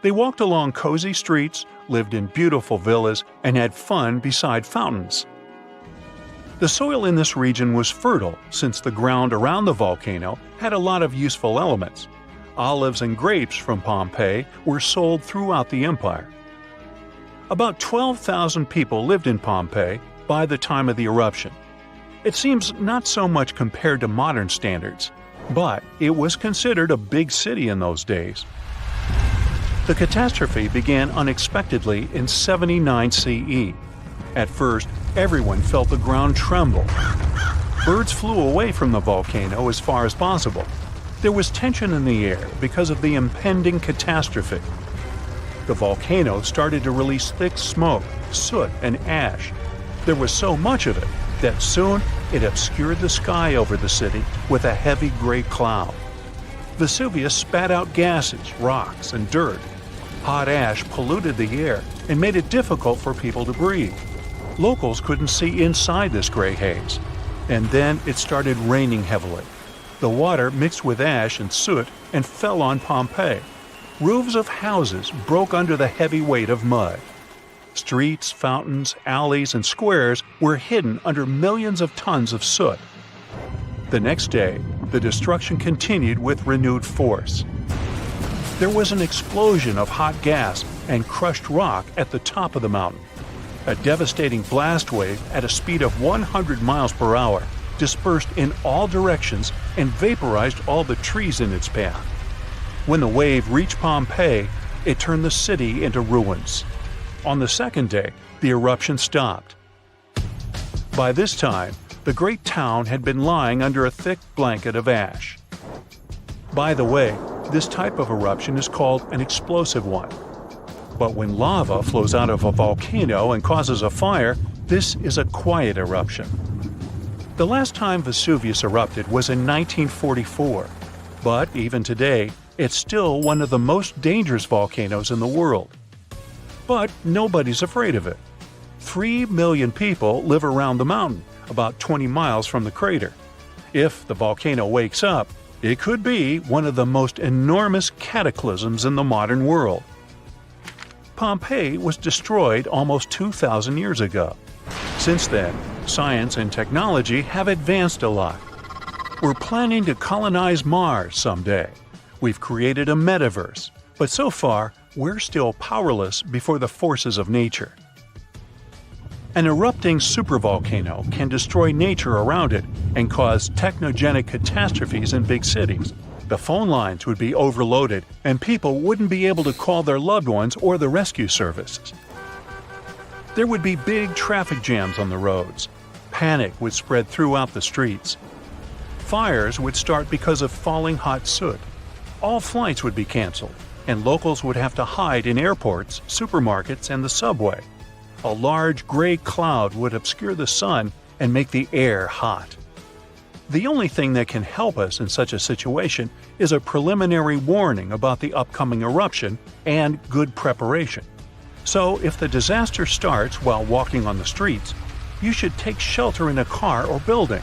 They walked along cozy streets, lived in beautiful villas, and had fun beside fountains. The soil in this region was fertile since the ground around the volcano had a lot of useful elements. Olives and grapes from Pompeii were sold throughout the empire. About 12,000 people lived in Pompeii by the time of the eruption. It seems not so much compared to modern standards, but it was considered a big city in those days. The catastrophe began unexpectedly in 79 CE. At first, everyone felt the ground tremble. Birds flew away from the volcano as far as possible. There was tension in the air because of the impending catastrophe. The volcano started to release thick smoke, soot, and ash. There was so much of it that soon it obscured the sky over the city with a heavy gray cloud. Vesuvius spat out gases, rocks, and dirt. Hot ash polluted the air and made it difficult for people to breathe. Locals couldn't see inside this gray haze. And then it started raining heavily. The water mixed with ash and soot and fell on Pompeii. Roofs of houses broke under the heavy weight of mud. Streets, fountains, alleys, and squares were hidden under millions of tons of soot. The next day, the destruction continued with renewed force. There was an explosion of hot gas and crushed rock at the top of the mountain. A devastating blast wave at a speed of 100 miles per hour dispersed in all directions and vaporized all the trees in its path. When the wave reached Pompeii, it turned the city into ruins. On the second day, the eruption stopped. By this time, the great town had been lying under a thick blanket of ash. By the way, this type of eruption is called an explosive one. But when lava flows out of a volcano and causes a fire, this is a quiet eruption. The last time Vesuvius erupted was in 1944, but even today, it's still one of the most dangerous volcanoes in the world. But nobody's afraid of it. 3 million people live around the mountain, about 20 miles from the crater. If the volcano wakes up, it could be one of the most enormous cataclysms in the modern world. Pompeii was destroyed almost 2,000 years ago. Since then, science and technology have advanced a lot. We're planning to colonize Mars someday. We've created a metaverse, but so far, we're still powerless before the forces of nature. An erupting supervolcano can destroy nature around it and cause technogenic catastrophes in big cities. The phone lines would be overloaded and people wouldn't be able to call their loved ones or the rescue services. There would be big traffic jams on the roads. Panic would spread throughout the streets. Fires would start because of falling hot soot. All flights would be canceled, and locals would have to hide in airports, supermarkets, and the subway. A large gray cloud would obscure the sun and make the air hot. The only thing that can help us in such a situation is a preliminary warning about the upcoming eruption and good preparation. So if the disaster starts while walking on the streets, you should take shelter in a car or building.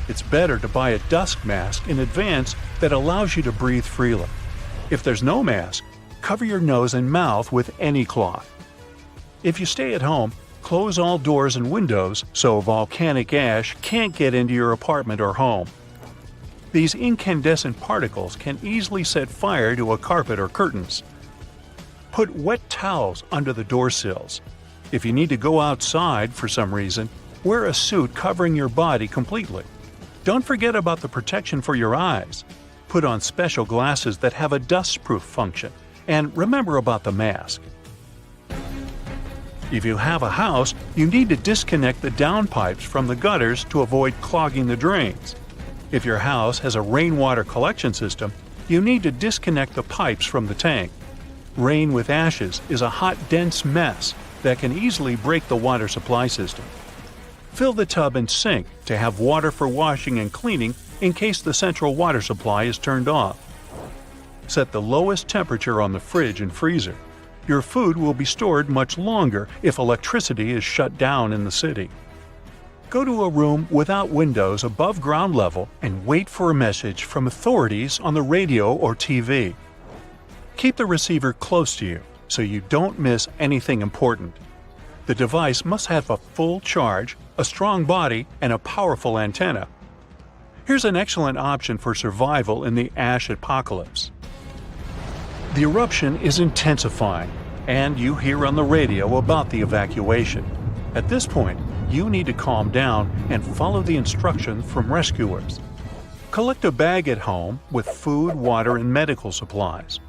It's better to buy a dust mask in advance that allows you to breathe freely. If there's no mask, cover your nose and mouth with any cloth. If you stay at home, close all doors and windows so volcanic ash can't get into your apartment or home. These incandescent particles can easily set fire to a carpet or curtains. Put wet towels under the door sills. If you need to go outside for some reason, wear a suit covering your body completely. Don't forget about the protection for your eyes. Put on special glasses that have a dust-proof function, and remember about the mask. If you have a house, you need to disconnect the downpipes from the gutters to avoid clogging the drains. If your house has a rainwater collection system, you need to disconnect the pipes from the tank. Rain with ashes is a hot, dense mess that can easily break the water supply system. Fill the tub and sink to have water for washing and cleaning in case the central water supply is turned off. Set the lowest temperature on the fridge and freezer. Your food will be stored much longer if electricity is shut down in the city. Go to a room without windows above ground level and wait for a message from authorities on the radio or TV. Keep the receiver close to you so you don't miss anything important. The device must have a full charge, a strong body, and a powerful antenna. Here's an excellent option for survival in the ash apocalypse. The eruption is intensifying, and you hear on the radio about the evacuation. At this point, you need to calm down and follow the instructions from rescuers. Collect a bag at home with food, water, and medical supplies.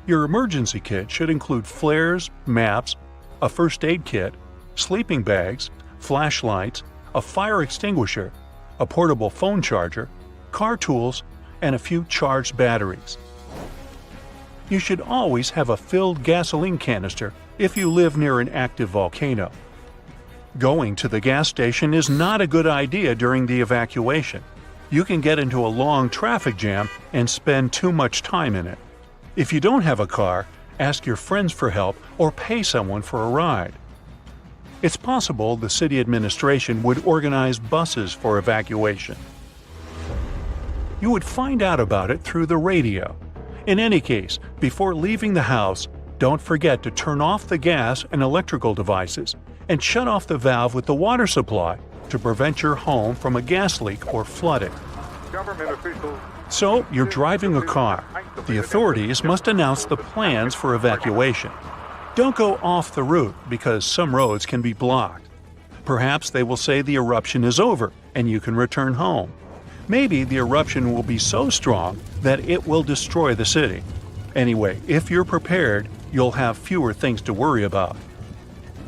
Your emergency kit should include flares, maps, a first aid kit, sleeping bags, flashlights, a fire extinguisher, a portable phone charger, car tools, and a few charged batteries. You should always have a filled gasoline canister if you live near an active volcano. Going to the gas station is not a good idea during the evacuation. You can get into a long traffic jam and spend too much time in it. If you don't have a car, ask your friends for help or pay someone for a ride. It's possible the city administration would organize buses for evacuation. You would find out about it through the radio. In any case, before leaving the house, don't forget to turn off the gas and electrical devices and shut off the valve with the water supply to prevent your home from a gas leak or flooding. So, you're driving a car. The authorities must announce the plans for evacuation. Don't go off the route because some roads can be blocked. Perhaps they will say the eruption is over and you can return home. Maybe the eruption will be so strong that it will destroy the city. Anyway, if you're prepared, you'll have fewer things to worry about.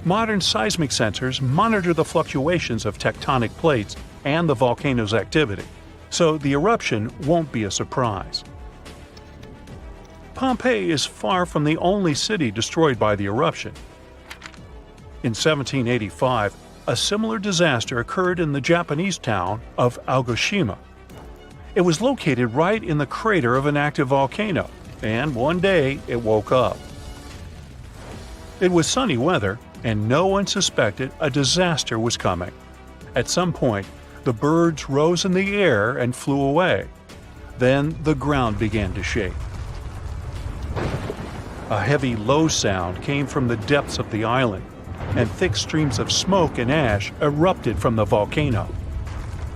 Modern seismic sensors monitor the fluctuations of tectonic plates and the volcano's activity, so the eruption won't be a surprise. Pompeii is far from the only city destroyed by the eruption. In 1785, a similar disaster occurred in the Japanese town of Aogoshima. It was located right in the crater of an active volcano, and one day it woke up. It was sunny weather, and no one suspected a disaster was coming. At some point, the birds rose in the air and flew away. Then the ground began to shake. A heavy, low sound came from the depths of the island, and thick streams of smoke and ash erupted from the volcano.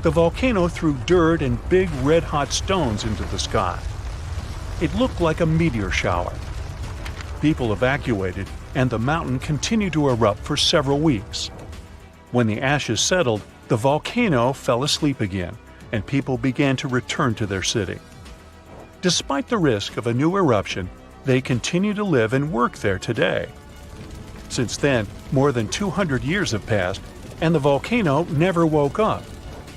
The volcano threw dirt and big red-hot stones into the sky. It looked like a meteor shower. People evacuated, and the mountain continued to erupt for several weeks. When the ashes settled, the volcano fell asleep again, and people began to return to their city. Despite the risk of a new eruption, they continue to live and work there today. Since then, more than 200 years have passed, and the volcano never woke up.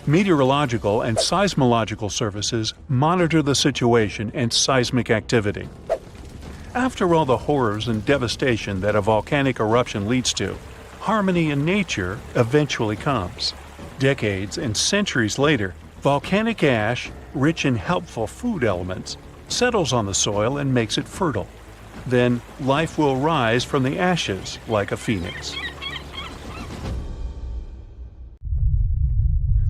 Meteorological and seismological services monitor the situation and seismic activity. After all the horrors and devastation that a volcanic eruption leads to, harmony in nature eventually comes. Decades and centuries later, Volcanic ash, rich in helpful food elements, settles on the soil and makes it fertile. Then life will rise from the ashes like a phoenix.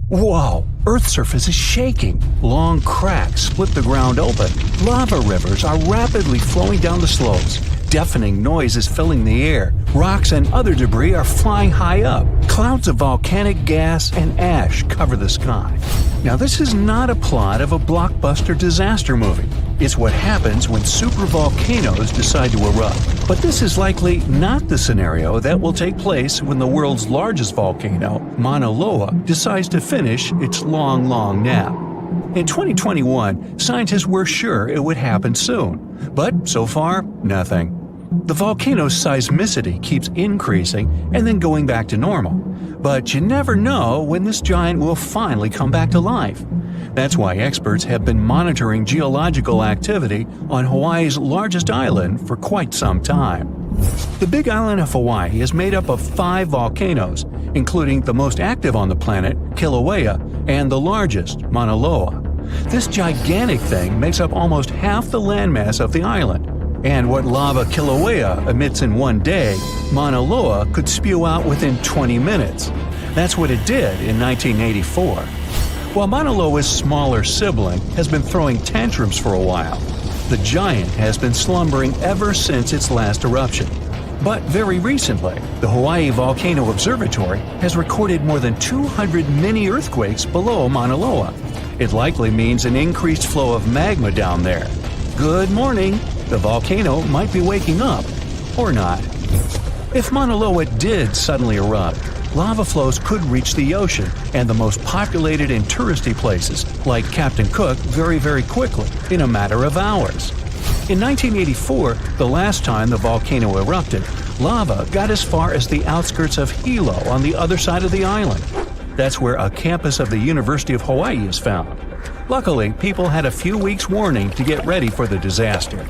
Whoa! Earth's surface is shaking. Long cracks split the ground open. Lava rivers are rapidly flowing down the slopes. Deafening noise is filling the air. Rocks and other debris are flying high up. Clouds of volcanic gas and ash cover the sky. Now, this is not a plot of a blockbuster disaster movie. It's what happens when supervolcanoes decide to erupt. But this is likely not the scenario that will take place when the world's largest volcano, Mauna Loa, decides to finish its long nap. In 2021, scientists were sure it would happen soon. But so far, nothing. The volcano's seismicity keeps increasing and then going back to normal. But you never know when this giant will finally come back to life. That's why experts have been monitoring geological activity on Hawaii's largest island for quite some time. The Big Island of Hawaii is made up of 5 volcanoes, including the most active on the planet, Kilauea, and the largest, Mauna Loa. This gigantic thing makes up almost half the landmass of the island. And what lava Kilauea emits in one day, Mauna Loa could spew out within 20 minutes. That's what it did in 1984. While Mauna Loa's smaller sibling has been throwing tantrums for a while, the giant has been slumbering ever since its last eruption. But very recently, the Hawaii Volcano Observatory has recorded more than 200 mini-earthquakes below Mauna Loa. It likely means an increased flow of magma down there. Good morning! The volcano might be waking up, or not. If Mauna Loa did suddenly erupt, lava flows could reach the ocean and the most populated and touristy places, like Captain Cook, very quickly, in a matter of hours. In 1984, the last time the volcano erupted, lava got as far as the outskirts of Hilo on the other side of the island. That's where a campus of the University of Hawaii is found. Luckily, people had a few weeks' warning to get ready for the disaster.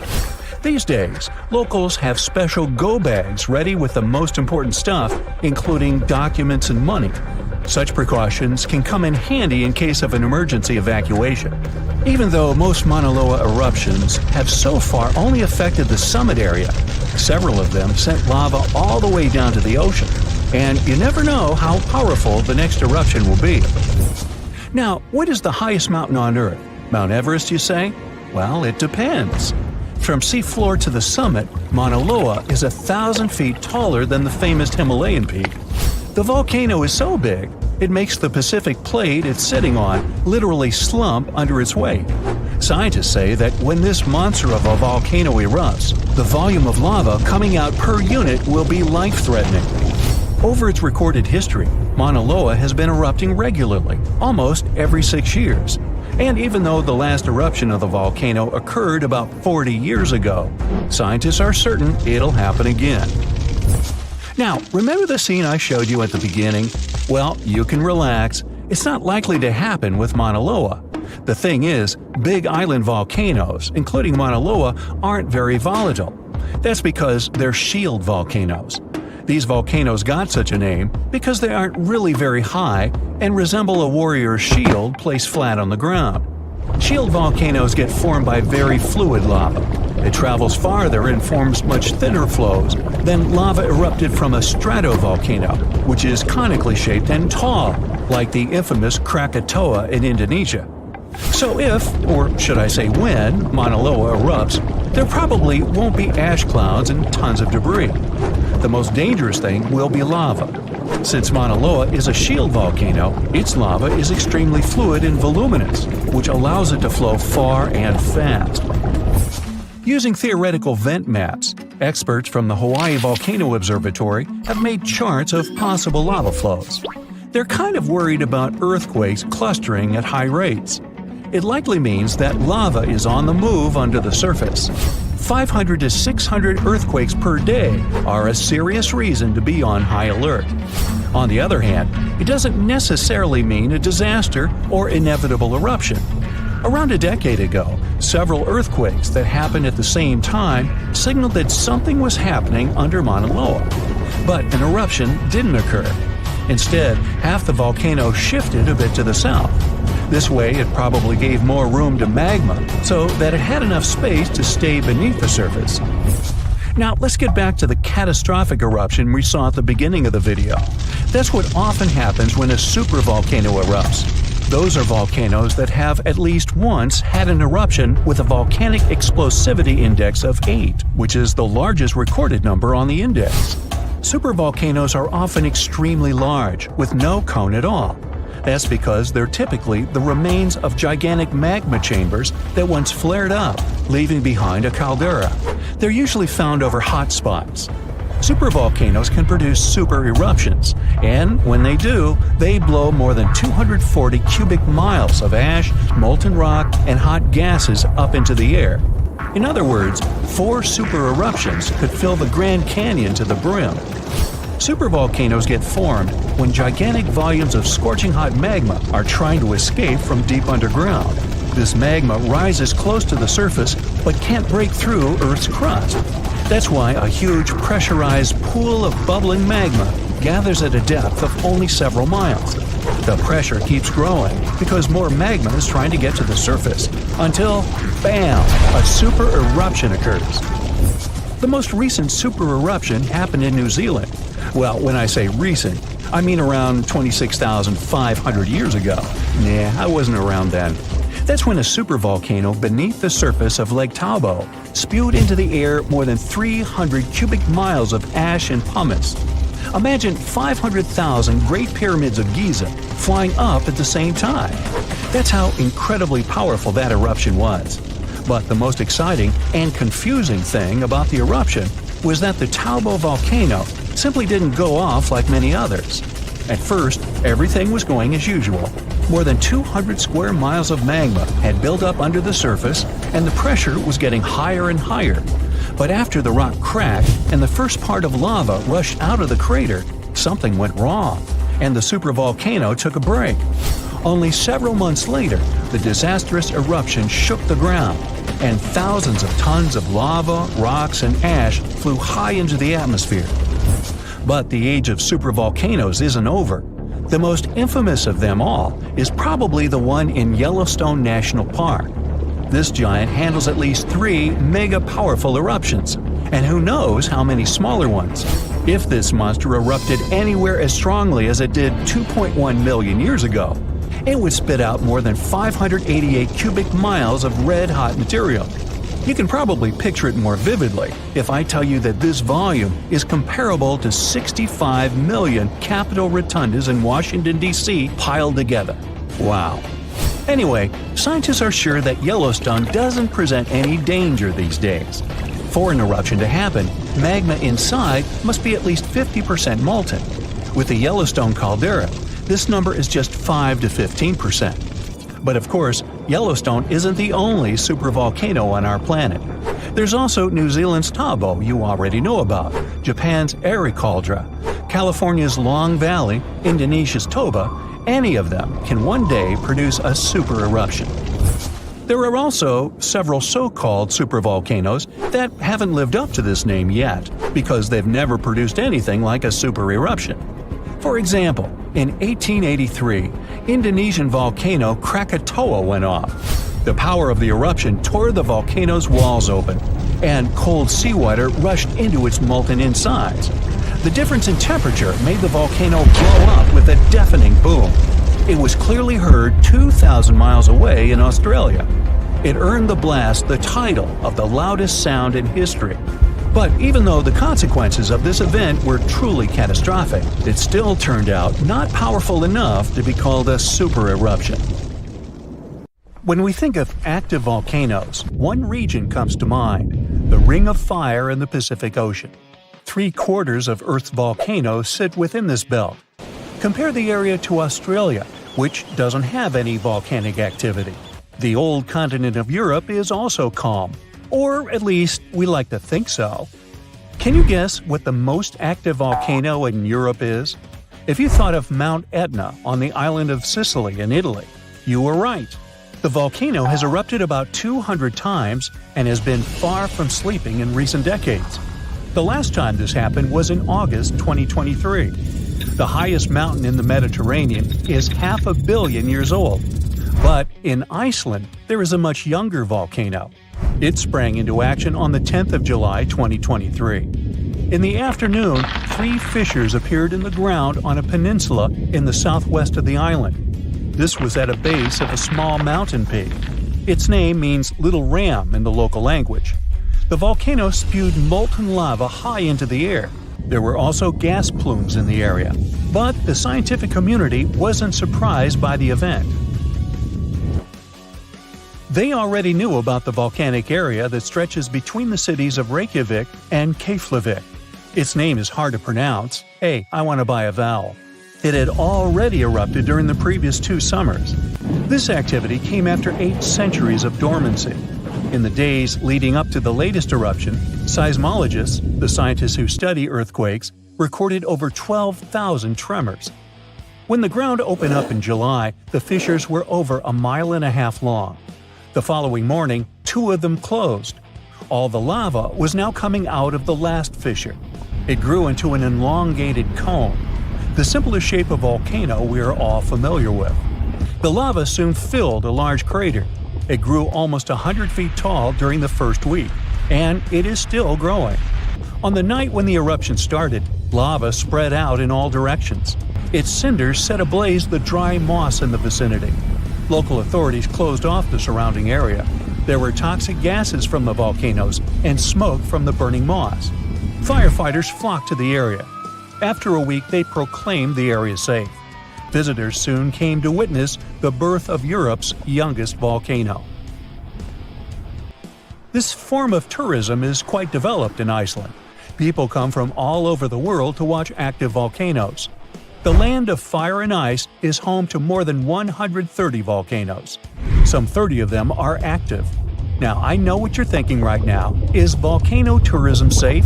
These days, locals have special go bags ready with the most important stuff, including documents and money. Such precautions can come in handy in case of an emergency evacuation. Even though most Mauna Loa eruptions have so far only affected the summit area, several of them sent lava all the way down to the ocean. And you never know how powerful the next eruption will be. Now, what is the highest mountain on Earth? Mount Everest, you say? Well, it depends. From seafloor to the summit, Mauna Loa is 1,000 feet taller than the famous Himalayan peak. The volcano is so big, it makes the Pacific plate it's sitting on literally slump under its weight. Scientists say that when this monster of a volcano erupts, the volume of lava coming out per unit will be life-threatening. Over its recorded history, Mauna Loa has been erupting regularly, almost every 6 years. And even though the last eruption of the volcano occurred about 40 years ago, scientists are certain it'll happen again. Now, remember the scene I showed you at the beginning? Well, you can relax. It's not likely to happen with Mauna Loa. The thing is, big island volcanoes, including Mauna Loa, aren't very volatile. That's because they're shield volcanoes. These volcanoes got such a name because they aren't really very high and resemble a warrior's shield placed flat on the ground. Shield volcanoes get formed by very fluid lava. It travels farther and forms much thinner flows than lava erupted from a stratovolcano, which is conically shaped and tall, like the infamous Krakatoa in Indonesia. So if, or should I say when, Mauna Loa erupts, there probably won't be ash clouds and tons of debris. The most dangerous thing will be lava. Since Mauna Loa is a shield volcano, its lava is extremely fluid and voluminous, which allows it to flow far and fast. Using theoretical vent maps, experts from the Hawaii Volcano Observatory have made charts of possible lava flows. They're kind of worried about earthquakes clustering at high rates. It likely means that lava is on the move under the surface. 500 to 600 earthquakes per day are a serious reason to be on high alert. On the other hand, it doesn't necessarily mean a disaster or inevitable eruption. Around a decade ago, several earthquakes that happened at the same time signaled that something was happening under Mauna Loa. But an eruption didn't occur. Instead, half the volcano shifted a bit to the south. This way, it probably gave more room to magma so that it had enough space to stay beneath the surface. Now, let's get back to the catastrophic eruption we saw at the beginning of the video. That's what often happens when a supervolcano erupts. Those are volcanoes that have at least once had an eruption with a volcanic explosivity index of 8, which is the largest recorded number on the index. Supervolcanoes are often extremely large, with no cone at all. That's because they're typically the remains of gigantic magma chambers that once flared up, leaving behind a caldera. They're usually found over hotspots. Supervolcanoes can produce super eruptions, and when they do, they blow more than 240 cubic miles of ash, molten rock, and hot gases up into the air. In other words, 4 super eruptions could fill the Grand Canyon to the brim. Supervolcanoes get formed when gigantic volumes of scorching hot magma are trying to escape from deep underground. This magma rises close to the surface but can't break through Earth's crust. That's why a huge pressurized pool of bubbling magma gathers at a depth of only several miles. The pressure keeps growing because more magma is trying to get to the surface, until, bam, a super eruption occurs. The most recent super eruption happened in New Zealand. Well, when I say recent, I mean around 26,500 years ago. Nah, I wasn't around then. That's when a supervolcano beneath the surface of Lake Toba spewed into the air more than 300 cubic miles of ash and pumice. Imagine 500,000 Great Pyramids of Giza flying up at the same time. That's how incredibly powerful that eruption was. But the most exciting and confusing thing about the eruption was that the Toba volcano simply didn't go off like many others. At first, everything was going as usual. More than 200 square miles of magma had built up under the surface, and the pressure was getting higher and higher. But after the rock cracked and the first part of lava rushed out of the crater, something went wrong, and the supervolcano took a break. Only several months later, the disastrous eruption shook the ground, and thousands of tons of lava, rocks, and ash flew high into the atmosphere. But the age of supervolcanoes isn't over. The most infamous of them all is probably the one in Yellowstone National Park. This giant handles at least 3 mega-powerful eruptions, and who knows how many smaller ones. If this monster erupted anywhere as strongly as it did 2.1 million years ago, it would spit out more than 588 cubic miles of red-hot material. You can probably picture it more vividly if I tell you that this volume is comparable to 65 million Capitol rotundas in Washington, D.C. piled together. Wow. Anyway, scientists are sure that Yellowstone doesn't present any danger these days. For an eruption to happen, magma inside must be at least 50% molten. With the Yellowstone caldera, this number is just 5 to 15%. But of course, Yellowstone isn't the only supervolcano on our planet. There's also New Zealand's Toba you already know about, Japan's Airi Caldera, California's Long Valley, Indonesia's Toba. Any of them can one day produce a super eruption. There are also several so-called supervolcanoes that haven't lived up to this name yet because they've never produced anything like a super eruption. For example, in 1883, Indonesian volcano Krakatoa went off. The power of the eruption tore the volcano's walls open, and cold seawater rushed into its molten insides. The difference in temperature made the volcano blow up with a deafening boom. It was clearly heard 2,000 miles away in Australia. It earned the blast the title of the loudest sound in history. But even though the consequences of this event were truly catastrophic, it still turned out not powerful enough to be called a super eruption. When we think of active volcanoes, one region comes to mind: the Ring of Fire in the Pacific Ocean. 3/4 of Earth's volcanoes sit within this belt. Compare the area to Australia, which doesn't have any volcanic activity. The old continent of Europe is also calm. Or at least, we like to think so. Can you guess what the most active volcano in Europe is? If you thought of Mount Etna on the island of Sicily in Italy, you were right. The volcano has erupted about 200 times and has been far from sleeping in recent decades. The last time this happened was in August 2023. The highest mountain in the Mediterranean is 500 million years old. But in Iceland, there is a much younger volcano. It sprang into action on the 10th of July 2023. In the afternoon, 3 fissures appeared in the ground on a peninsula in the southwest of the island. This was at a base of a small mountain peak. Its name means Little Ram in the local language. The volcano spewed molten lava high into the air. There were also gas plumes in the area. But the scientific community wasn't surprised by the event. They already knew about the volcanic area that stretches between the cities of Reykjavik and Keflavik. Its name is hard to pronounce. Hey, I want to buy a vowel. It had already erupted during the previous 2 summers. This activity came after 8 centuries of dormancy. In the days leading up to the latest eruption, seismologists, the scientists who study earthquakes, recorded over 12,000 tremors. When the ground opened up in July, the fissures were over 1.5 miles long. The following morning, 2 of them closed. All the lava was now coming out of the last fissure. It grew into an elongated cone, the simplest shape of volcano we are all familiar with. The lava soon filled a large crater. It grew almost 100 feet tall during the first week, and it is still growing. On the night when the eruption started, lava spread out in all directions. Its cinders set ablaze the dry moss in the vicinity. Local authorities closed off the surrounding area. There were toxic gases from the volcanoes and smoke from the burning moss. Firefighters flocked to the area. After a week, they proclaimed the area safe. Visitors soon came to witness the birth of Europe's youngest volcano. This form of tourism is quite developed in Iceland. People come from all over the world to watch active volcanoes. The land of fire and ice is home to more than 130 volcanoes. Some 30 of them are active. Now, I know what you're thinking right now. Is volcano tourism safe?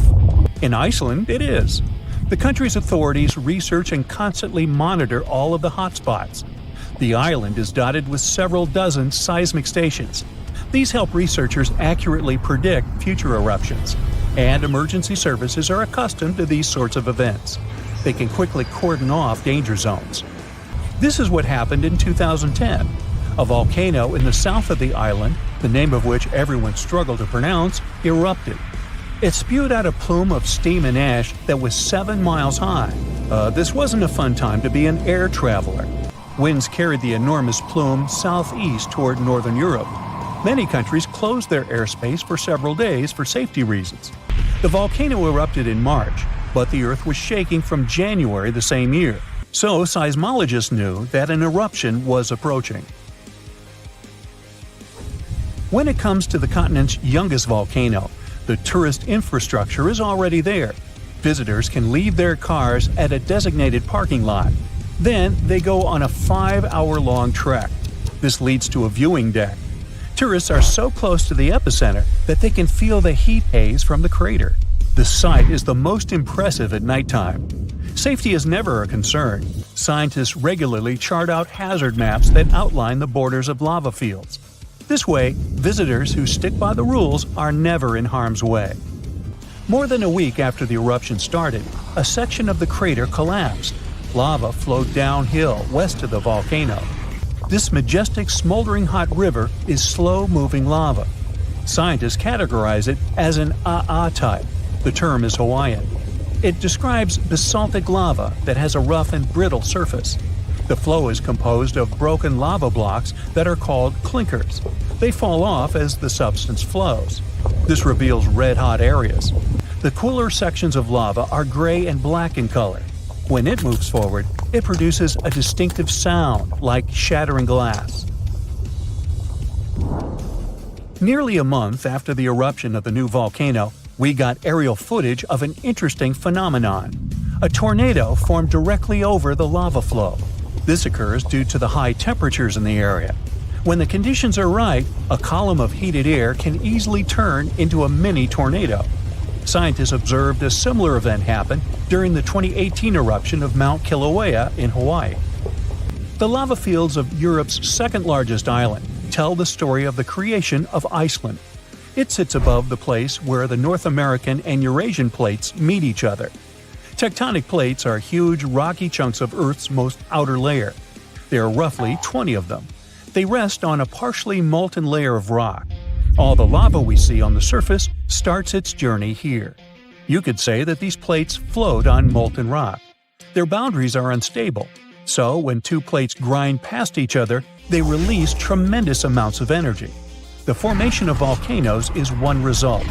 In Iceland, it is. The country's authorities research and constantly monitor all of the hotspots. The island is dotted with several dozen seismic stations. These help researchers accurately predict future eruptions, and emergency services are accustomed to these sorts of events. They can quickly cordon off danger zones. This is what happened in 2010. A volcano in the south of the island, the name of which everyone struggled to pronounce, erupted. It spewed out a plume of steam and ash that was 7 miles high. This wasn't a fun time to be an air traveler. Winds carried the enormous plume southeast toward northern Europe. Many countries closed their airspace for several days for safety reasons. The volcano erupted in March, but the Earth was shaking from January the same year, so seismologists knew that an eruption was approaching. When it comes to the continent's youngest volcano, the tourist infrastructure is already there. Visitors can leave their cars at a designated parking lot. Then they go on a 5-hour-long trek. This leads to a viewing deck. Tourists are so close to the epicenter that they can feel the heat haze from the crater. The sight is the most impressive at nighttime. Safety is never a concern. Scientists regularly chart out hazard maps that outline the borders of lava fields. This way, visitors who stick by the rules are never in harm's way. More than a week after the eruption started, a section of the crater collapsed. Lava flowed downhill west of the volcano. This majestic smoldering hot river is slow-moving lava. Scientists categorize it as an AA type. The term is Hawaiian. It describes basaltic lava that has a rough and brittle surface. The flow is composed of broken lava blocks that are called clinkers. They fall off as the substance flows. This reveals red-hot areas. The cooler sections of lava are gray and black in color. When it moves forward, it produces a distinctive sound like shattering glass. Nearly a month after the eruption of the new volcano, we got aerial footage of an interesting phenomenon. A tornado formed directly over the lava flow. This occurs due to the high temperatures in the area. When the conditions are right, a column of heated air can easily turn into a mini tornado. Scientists observed a similar event happen during the 2018 eruption of Mount Kilauea in Hawaii. The lava fields of Europe's second-largest island tell the story of the creation of Iceland. It sits above the place where the North American and Eurasian plates meet each other. Tectonic plates are huge rocky chunks of Earth's most outer layer. There are roughly 20 of them. They rest on a partially molten layer of rock. All the lava we see on the surface starts its journey here. You could say that these plates float on molten rock. Their boundaries are unstable, so when two plates grind past each other, they release tremendous amounts of energy. The formation of volcanoes is one result.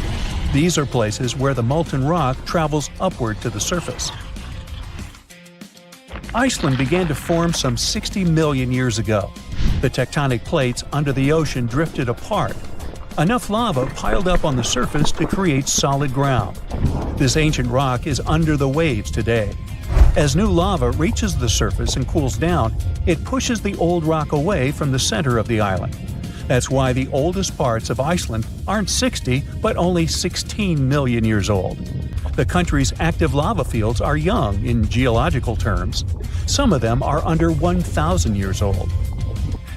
These are places where the molten rock travels upward to the surface. Iceland began to form some 60 million years ago. The tectonic plates under the ocean drifted apart. Enough lava piled up on the surface to create solid ground. This ancient rock is under the waves today. As new lava reaches the surface and cools down, it pushes the old rock away from the center of the island. That's why the oldest parts of Iceland aren't 60, but only 16 million years old. The country's active lava fields are young in geological terms. Some of them are under 1,000 years old.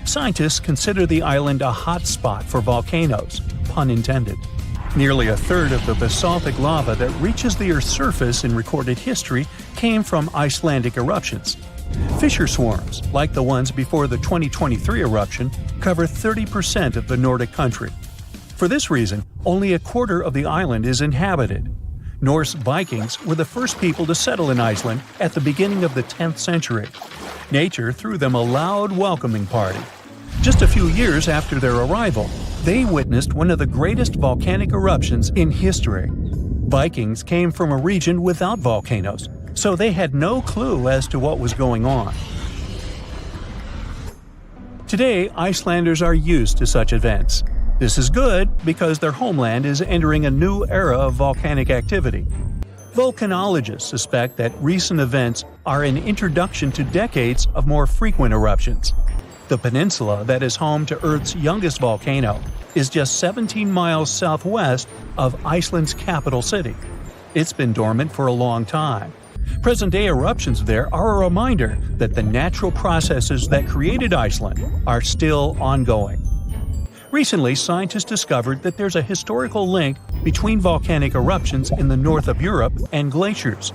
Scientists consider the island a hotspot for volcanoes, pun intended. Nearly a third of the basaltic lava that reaches the Earth's surface in recorded history came from Icelandic eruptions. Fissure swarms, like the ones before the 2023 eruption, cover 30% of the Nordic country. For this reason, only a quarter of the island is inhabited. Norse Vikings were the first people to settle in Iceland at the beginning of the 10th century. Nature threw them a loud welcoming party. Just a few years after their arrival, they witnessed one of the greatest volcanic eruptions in history. Vikings came from a region without volcanoes, so they had no clue as to what was going on. Today, Icelanders are used to such events. This is good because their homeland is entering a new era of volcanic activity. Volcanologists suspect that recent events are an introduction to decades of more frequent eruptions. The peninsula that is home to Earth's youngest volcano is just 17 miles southwest of Iceland's capital city. It's been dormant for a long time. Present-day eruptions there are a reminder that the natural processes that created Iceland are still ongoing. Recently, scientists discovered that there's a historical link between volcanic eruptions in the north of Europe and glaciers.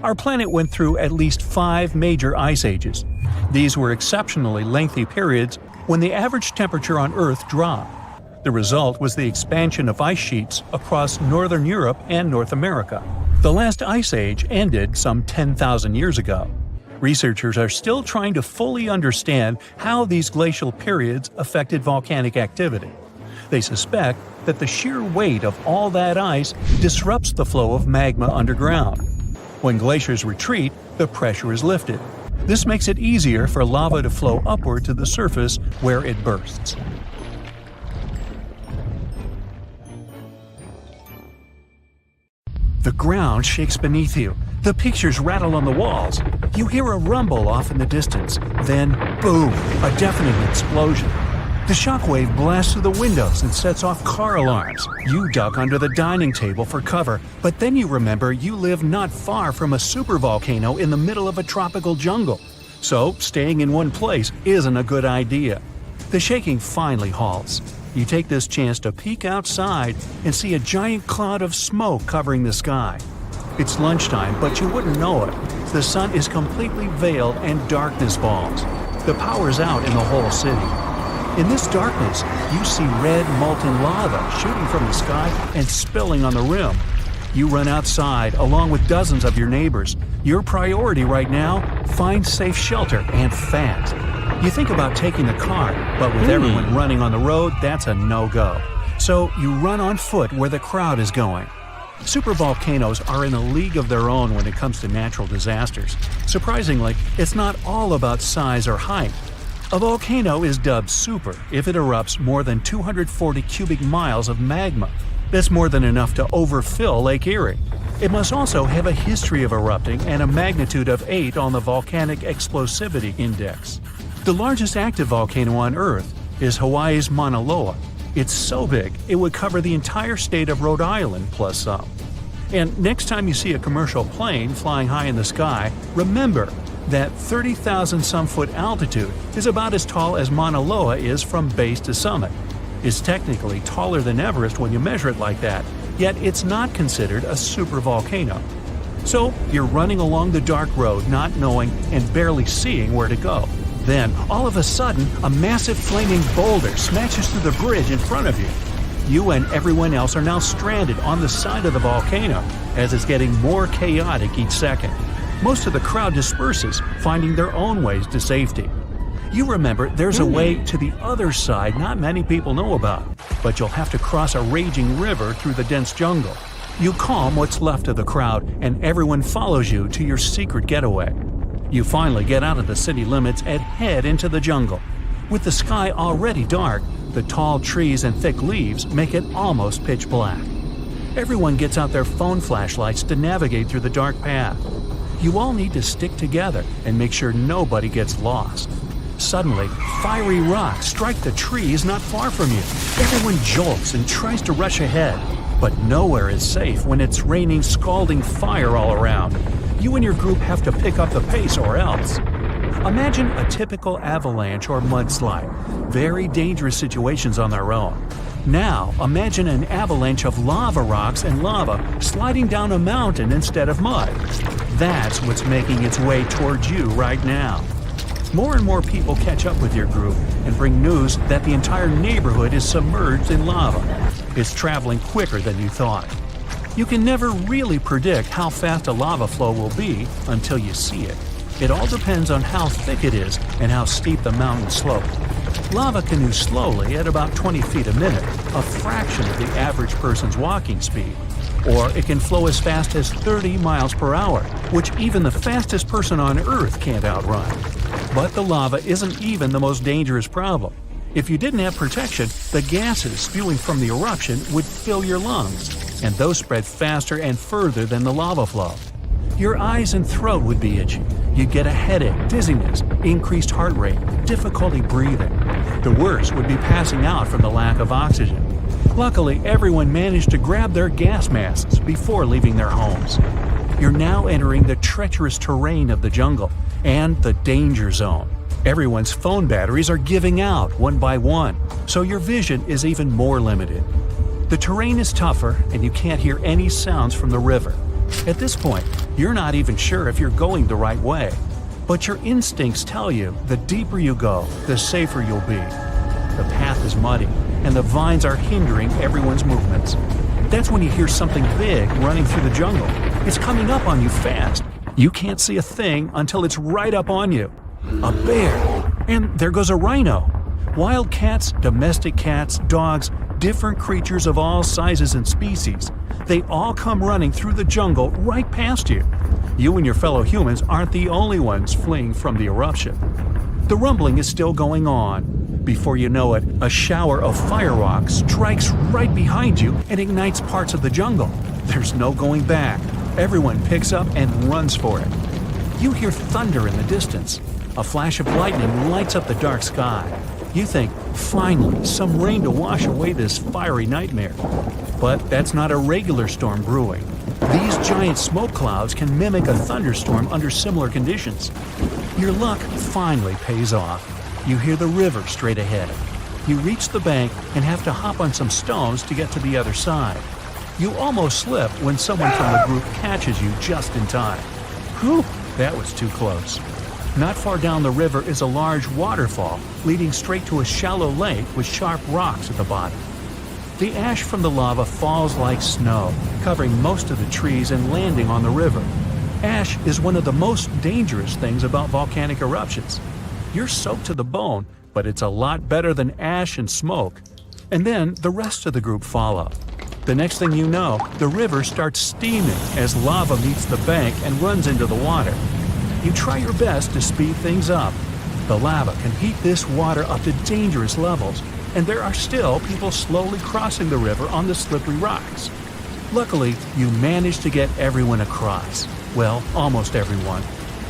Our planet went through at least 5 major ice ages. These were exceptionally lengthy periods when the average temperature on Earth dropped. The result was the expansion of ice sheets across northern Europe and North America. The last ice age ended some 10,000 years ago. Researchers are still trying to fully understand how these glacial periods affected volcanic activity. They suspect that the sheer weight of all that ice disrupts the flow of magma underground. When glaciers retreat, the pressure is lifted. This makes it easier for lava to flow upward to the surface where it bursts. The ground shakes beneath you. The pictures rattle on the walls. You hear a rumble off in the distance. Then, boom, a deafening explosion. The shockwave blasts through the windows and sets off car alarms. You duck under the dining table for cover, but then you remember you live not far from a supervolcano in the middle of a tropical jungle. So, staying in one place isn't a good idea. The shaking finally halts. You take this chance to peek outside and see a giant cloud of smoke covering the sky. It's lunchtime, but you wouldn't know it. The sun is completely veiled and darkness falls. The power's out in the whole city. In this darkness, you see red molten lava shooting from the sky and spilling on the rim. You run outside along with dozens of your neighbors. Your priority right now, find safe shelter and fast. You think about taking the car, but with everyone running on the road, that's a no-go. So you run on foot where the crowd is going. Supervolcanoes are in a league of their own when it comes to natural disasters. Surprisingly, it's not all about size or height. A volcano is dubbed super if it erupts more than 240 cubic miles of magma. That's more than enough to overfill Lake Erie. It must also have a history of erupting and a magnitude of 8 on the Volcanic Explosivity Index. The largest active volcano on Earth is Hawaii's Mauna Loa. It's so big, it would cover the entire state of Rhode Island plus some. And next time you see a commercial plane flying high in the sky, remember that 30,000-some-foot altitude is about as tall as Mauna Loa is from base to summit. It's technically taller than Everest when you measure it like that, yet it's not considered a supervolcano. So you're running along the dark road not knowing and barely seeing where to go. Then, all of a sudden, a massive flaming boulder smashes through the bridge in front of you. You and everyone else are now stranded on the side of the volcano, as it's getting more chaotic each second. Most of the crowd disperses, finding their own ways to safety. You remember there's a way to the other side not many people know about, but you'll have to cross a raging river through the dense jungle. You calm what's left of the crowd, and everyone follows you to your secret getaway. You finally get out of the city limits and head into the jungle. With the sky already dark, the tall trees and thick leaves make it almost pitch black. Everyone gets out their phone flashlights to navigate through the dark path. You all need to stick together and make sure nobody gets lost. Suddenly, fiery rocks strike the trees not far from you. Everyone jolts and tries to rush ahead, but nowhere is safe when it's raining scalding fire all around. You and your group have to pick up the pace or else. Imagine a typical avalanche or mudslide, very dangerous situations on their own. Now, imagine an avalanche of lava rocks and lava sliding down a mountain instead of mud. That's what's making its way towards you right now. More and more people catch up with your group and bring news that the entire neighborhood is submerged in lava. It's traveling quicker than you thought. You can never really predict how fast a lava flow will be until you see it. It all depends on how thick it is and how steep the mountain slope. Lava can move slowly at about 20 feet a minute, a fraction of the average person's walking speed. Or it can flow as fast as 30 miles per hour, which even the fastest person on Earth can't outrun. But the lava isn't even the most dangerous problem. If you didn't have protection, the gases spewing from the eruption would fill your lungs, and those spread faster and further than the lava flow. Your eyes and throat would be itchy. You'd get a headache, dizziness, increased heart rate, difficulty breathing. The worst would be passing out from the lack of oxygen. Luckily, everyone managed to grab their gas masks before leaving their homes. You're now entering the treacherous terrain of the jungle and the danger zone. Everyone's phone batteries are giving out one by one, so your vision is even more limited. The terrain is tougher, and you can't hear any sounds from the river. At this point, you're not even sure if you're going the right way. But your instincts tell you the deeper you go, the safer you'll be. The path is muddy, and the vines are hindering everyone's movements. That's when you hear something big running through the jungle. It's coming up on you fast. You can't see a thing until it's right up on you. A bear! And there goes a rhino. Wild cats, domestic cats, dogs, different creatures of all sizes and species. They all come running through the jungle right past you. You and your fellow humans aren't the only ones fleeing from the eruption. The rumbling is still going on. Before you know it, a shower of fire rock strikes right behind you and ignites parts of the jungle. There's no going back. Everyone picks up and runs for it. You hear thunder in the distance. A flash of lightning lights up the dark sky. You think, finally, some rain to wash away this fiery nightmare. But that's not a regular storm brewing. These giant smoke clouds can mimic a thunderstorm under similar conditions. Your luck finally pays off. You hear the river straight ahead. You reach the bank and have to hop on some stones to get to the other side. You almost slip when someone from the group catches you just in time. Whew, that was too close. Not far down the river is a large waterfall leading straight to a shallow lake with sharp rocks at the bottom. The ash from the lava falls like snow, covering most of the trees and landing on the river. Ash is one of the most dangerous things about volcanic eruptions. You're soaked to the bone, but it's a lot better than ash and smoke. And then the rest of the group follow. The next thing you know, the river starts steaming as lava meets the bank and runs into the water. You try your best to speed things up. The lava can heat this water up to dangerous levels, and there are still people slowly crossing the river on the slippery rocks. Luckily, you manage to get everyone across. Well, almost everyone.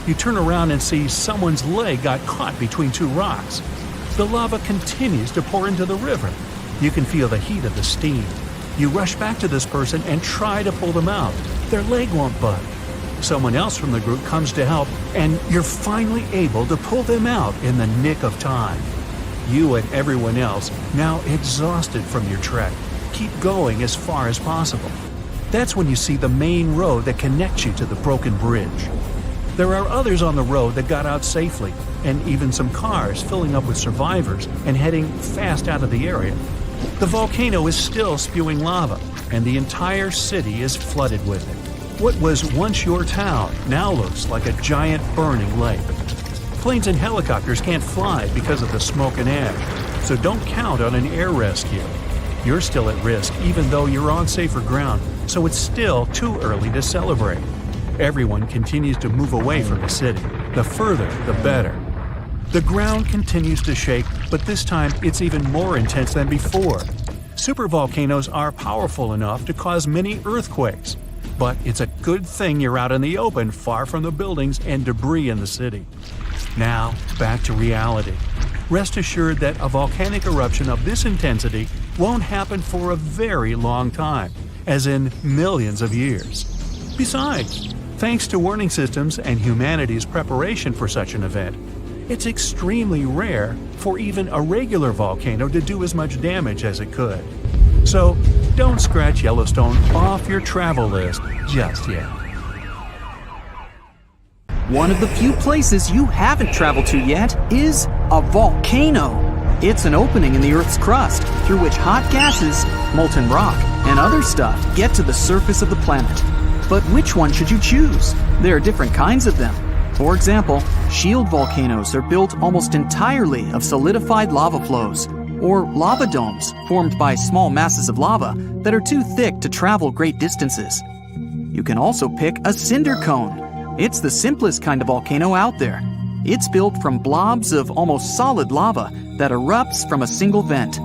You turn around and see someone's leg got caught between two rocks. The lava continues to pour into the river. You can feel the heat of the steam. You rush back to this person and try to pull them out. Their leg won't budge. Someone else from the group comes to help, and you're finally able to pull them out in the nick of time. You and everyone else, now exhausted from your trek, keep going as far as possible. That's when you see the main road that connects you to the broken bridge. There are others on the road that got out safely, and even some cars filling up with survivors and heading fast out of the area. The volcano is still spewing lava, and the entire city is flooded with it. What was once your town now looks like a giant burning lake. Planes and helicopters can't fly because of the smoke and ash, so don't count on an air rescue. You're still at risk even though you're on safer ground, so it's still too early to celebrate. Everyone continues to move away from the city. The further, the better. The ground continues to shake, but this time it's even more intense than before. Supervolcanoes are powerful enough to cause many earthquakes, but it's a good thing you're out in the open, far from the buildings and debris in the city. Now, back to reality. Rest assured that a volcanic eruption of this intensity won't happen for a very long time, as in millions of years. Besides, thanks to warning systems and humanity's preparation for such an event, it's extremely rare for even a regular volcano to do as much damage as it could. So, don't scratch Yellowstone off your travel list just yet. One of the few places you haven't traveled to yet is a volcano. It's an opening in the Earth's crust through which hot gases, molten rock, and other stuff get to the surface of the planet. But which one should you choose? There are different kinds of them. For example, shield volcanoes are built almost entirely of solidified lava flows, or lava domes formed by small masses of lava that are too thick to travel great distances. You can also pick a cinder cone. It's the simplest kind of volcano out there. It's built from blobs of almost solid lava that erupts from a single vent.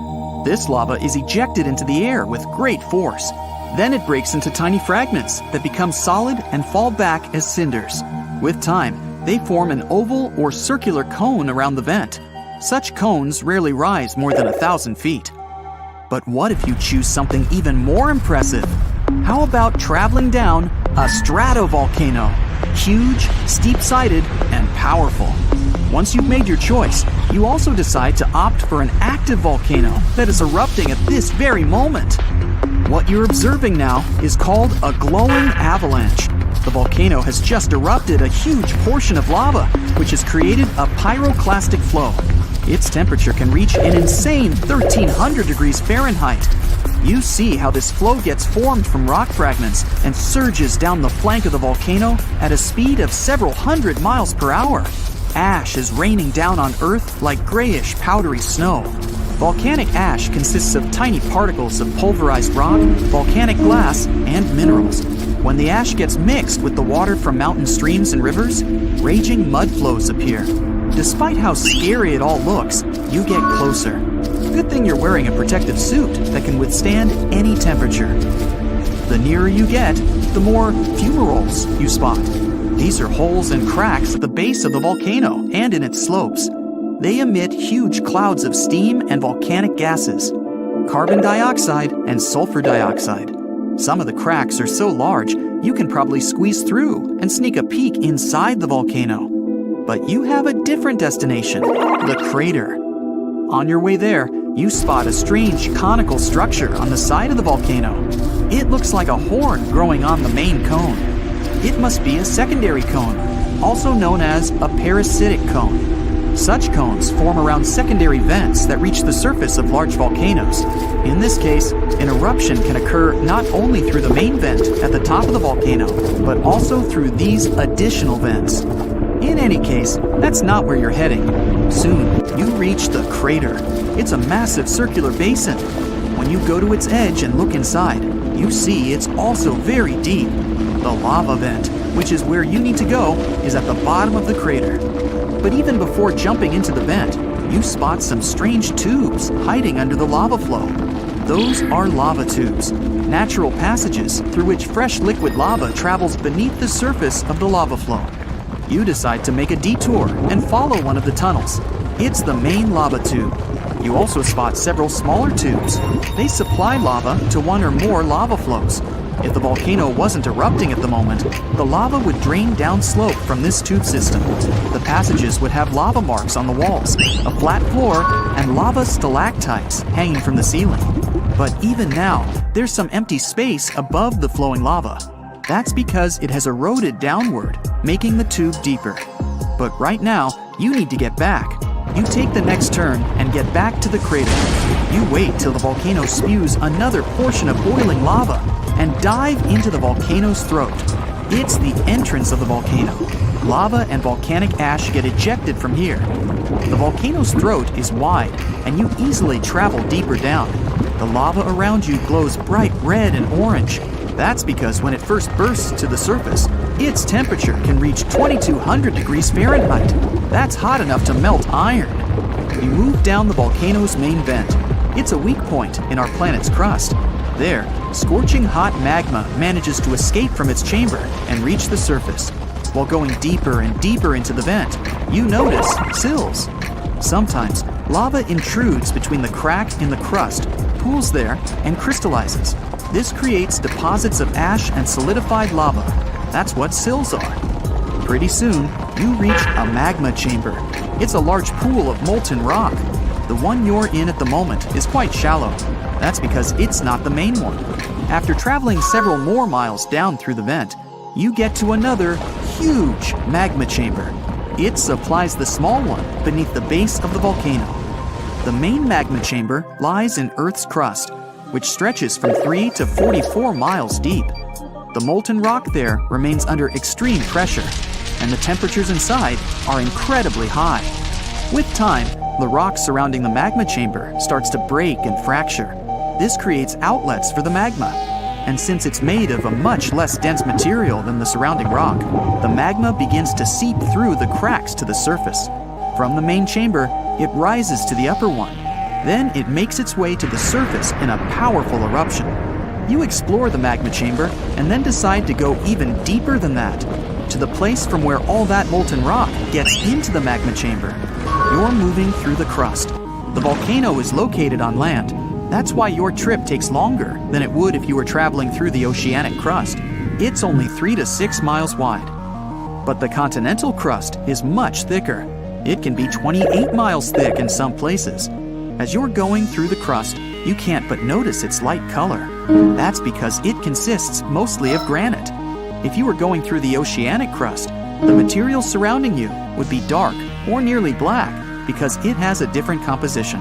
This lava is ejected into the air with great force. Then it breaks into tiny fragments that become solid and fall back as cinders. With time, they form an oval or circular cone around the vent. Such cones rarely rise more than 1,000 feet. But what if you choose something even more impressive? How about traveling down a stratovolcano? Huge, steep-sided, and powerful. Once you've made your choice, you also decide to opt for an active volcano that is erupting at this very moment. What you're observing now is called a glowing avalanche. The volcano has just erupted a huge portion of lava, which has created a pyroclastic flow. Its temperature can reach an insane 1,300 degrees Fahrenheit. You see how this flow gets formed from rock fragments and surges down the flank of the volcano at a speed of several hundred miles per hour. Ash is raining down on Earth like grayish, powdery snow. Volcanic ash consists of tiny particles of pulverized rock, volcanic glass, and minerals. When the ash gets mixed with the water from mountain streams and rivers, raging mud flows appear. Despite how scary it all looks, you get closer. Good thing you're wearing a protective suit that can withstand any temperature. The nearer you get, the more fumaroles you spot. These are holes and cracks at the base of the volcano and in its slopes. They emit huge clouds of steam and volcanic gases, carbon dioxide and sulfur dioxide. Some of the cracks are so large, you can probably squeeze through and sneak a peek inside the volcano. But you have a different destination, the crater. On your way there, you spot a strange conical structure on the side of the volcano. It looks like a horn growing on the main cone. It must be a secondary cone, also known as a parasitic cone. Such cones form around secondary vents that reach the surface of large volcanoes. In this case, an eruption can occur not only through the main vent at the top of the volcano, but also through these additional vents. In any case, that's not where you're heading. Soon, you reach the crater. It's a massive circular basin. When you go to its edge and look inside, you see it's also very deep. The lava vent, which is where you need to go, is at the bottom of the crater. But even before jumping into the vent, you spot some strange tubes hiding under the lava flow. Those are lava tubes, natural passages through which fresh liquid lava travels beneath the surface of the lava flow. You decide to make a detour and follow one of the tunnels. It's the main lava tube. You also spot several smaller tubes. They supply lava to one or more lava flows. If the volcano wasn't erupting at the moment, the lava would drain downslope from this tube system. The passages would have lava marks on the walls, a flat floor, and lava stalactites hanging from the ceiling. But even now, there's some empty space above the flowing lava. That's because it has eroded downward, making the tube deeper. But right now, you need to get back. You take the next turn and get back to the crater. You wait till the volcano spews another portion of boiling lava and dive into the volcano's throat. It's the entrance of the volcano. Lava and volcanic ash get ejected from here. The volcano's throat is wide, and you easily travel deeper down. The lava around you glows bright red and orange. That's because when it first bursts to the surface, its temperature can reach 2200 degrees Fahrenheit. That's hot enough to melt iron. You move down the volcano's main vent. It's a weak point in our planet's crust. There, scorching hot magma manages to escape from its chamber and reach the surface. While going deeper and deeper into the vent, you notice sills. Sometimes, lava intrudes between the crack in the crust, pools there, and crystallizes. This creates deposits of ash and solidified lava. That's what sills are. Pretty soon, you reach a magma chamber. It's a large pool of molten rock. The one you're in at the moment is quite shallow. That's because it's not the main one. After traveling several more miles down through the vent, you get to another huge magma chamber. It supplies the small one beneath the base of the volcano. The main magma chamber lies in Earth's crust, which stretches from 3 to 44 miles deep. The molten rock there remains under extreme pressure, and the temperatures inside are incredibly high. With time, the rock surrounding the magma chamber starts to break and fracture. This creates outlets for the magma, and since it's made of a much less dense material than the surrounding rock, the magma begins to seep through the cracks to the surface. From the main chamber, it rises to the upper one. Then it makes its way to the surface in a powerful eruption. You explore the magma chamber and then decide to go even deeper than that, to the place from where all that molten rock gets into the magma chamber. You're moving through the crust. The volcano is located on land. That's why your trip takes longer than it would if you were traveling through the oceanic crust. It's only 3 to 6 miles wide. But the continental crust is much thicker. It can be 28 miles thick in some places. As you're going through the crust, you can't but notice its light color. That's because it consists mostly of granite. If you were going through the oceanic crust, the material surrounding you would be dark or nearly black because it has a different composition.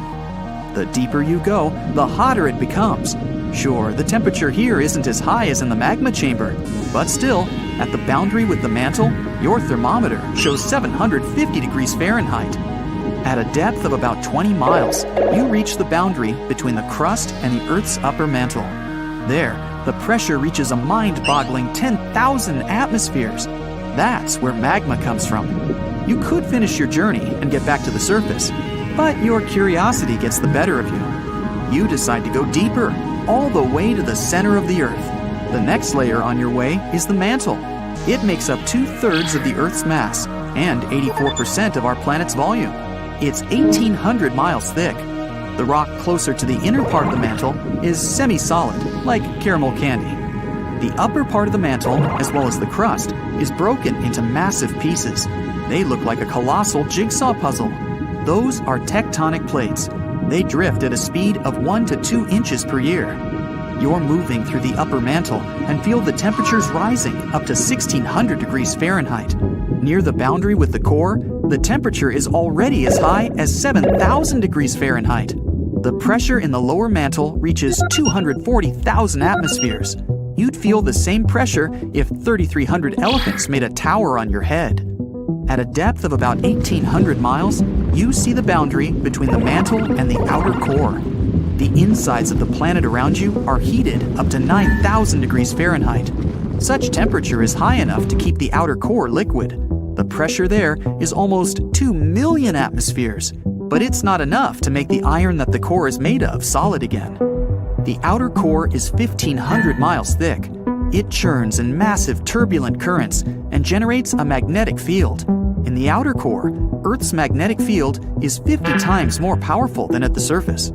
The deeper you go, the hotter it becomes. Sure, the temperature here isn't as high as in the magma chamber, but still, at the boundary with the mantle, your thermometer shows 750 degrees Fahrenheit. At a depth of about 20 miles, you reach the boundary between the crust and the Earth's upper mantle. There, the pressure reaches a mind-boggling 10,000 atmospheres. That's where magma comes from. You could finish your journey and get back to the surface, but your curiosity gets the better of you. You decide to go deeper, all the way to the center of the Earth. The next layer on your way is the mantle. It makes up 2/3 of the Earth's mass and 84% of our planet's volume. It's 1,800 miles thick. The rock closer to the inner part of the mantle is semi-solid, like caramel candy. The upper part of the mantle, as well as the crust, is broken into massive pieces. They look like a colossal jigsaw puzzle. Those are tectonic plates. They drift at a speed of 1 to 2 inches per year. You're moving through the upper mantle and feel the temperatures rising up to 1,600 degrees Fahrenheit. Near the boundary with the core, the temperature is already as high as 7,000 degrees Fahrenheit. The pressure in the lower mantle reaches 240,000 atmospheres. You'd feel the same pressure if 3,300 elephants made a tower on your head. At a depth of about 1,800 miles, you see the boundary between the mantle and the outer core. The insides of the planet around you are heated up to 9,000 degrees Fahrenheit. Such temperature is high enough to keep the outer core liquid. The pressure there is almost 2 million atmospheres, but it's not enough to make the iron that the core is made of solid again. The outer core is 1,500 miles thick. It churns in massive turbulent currents and generates a magnetic field. In the outer core, Earth's magnetic field is 50 times more powerful than at the surface.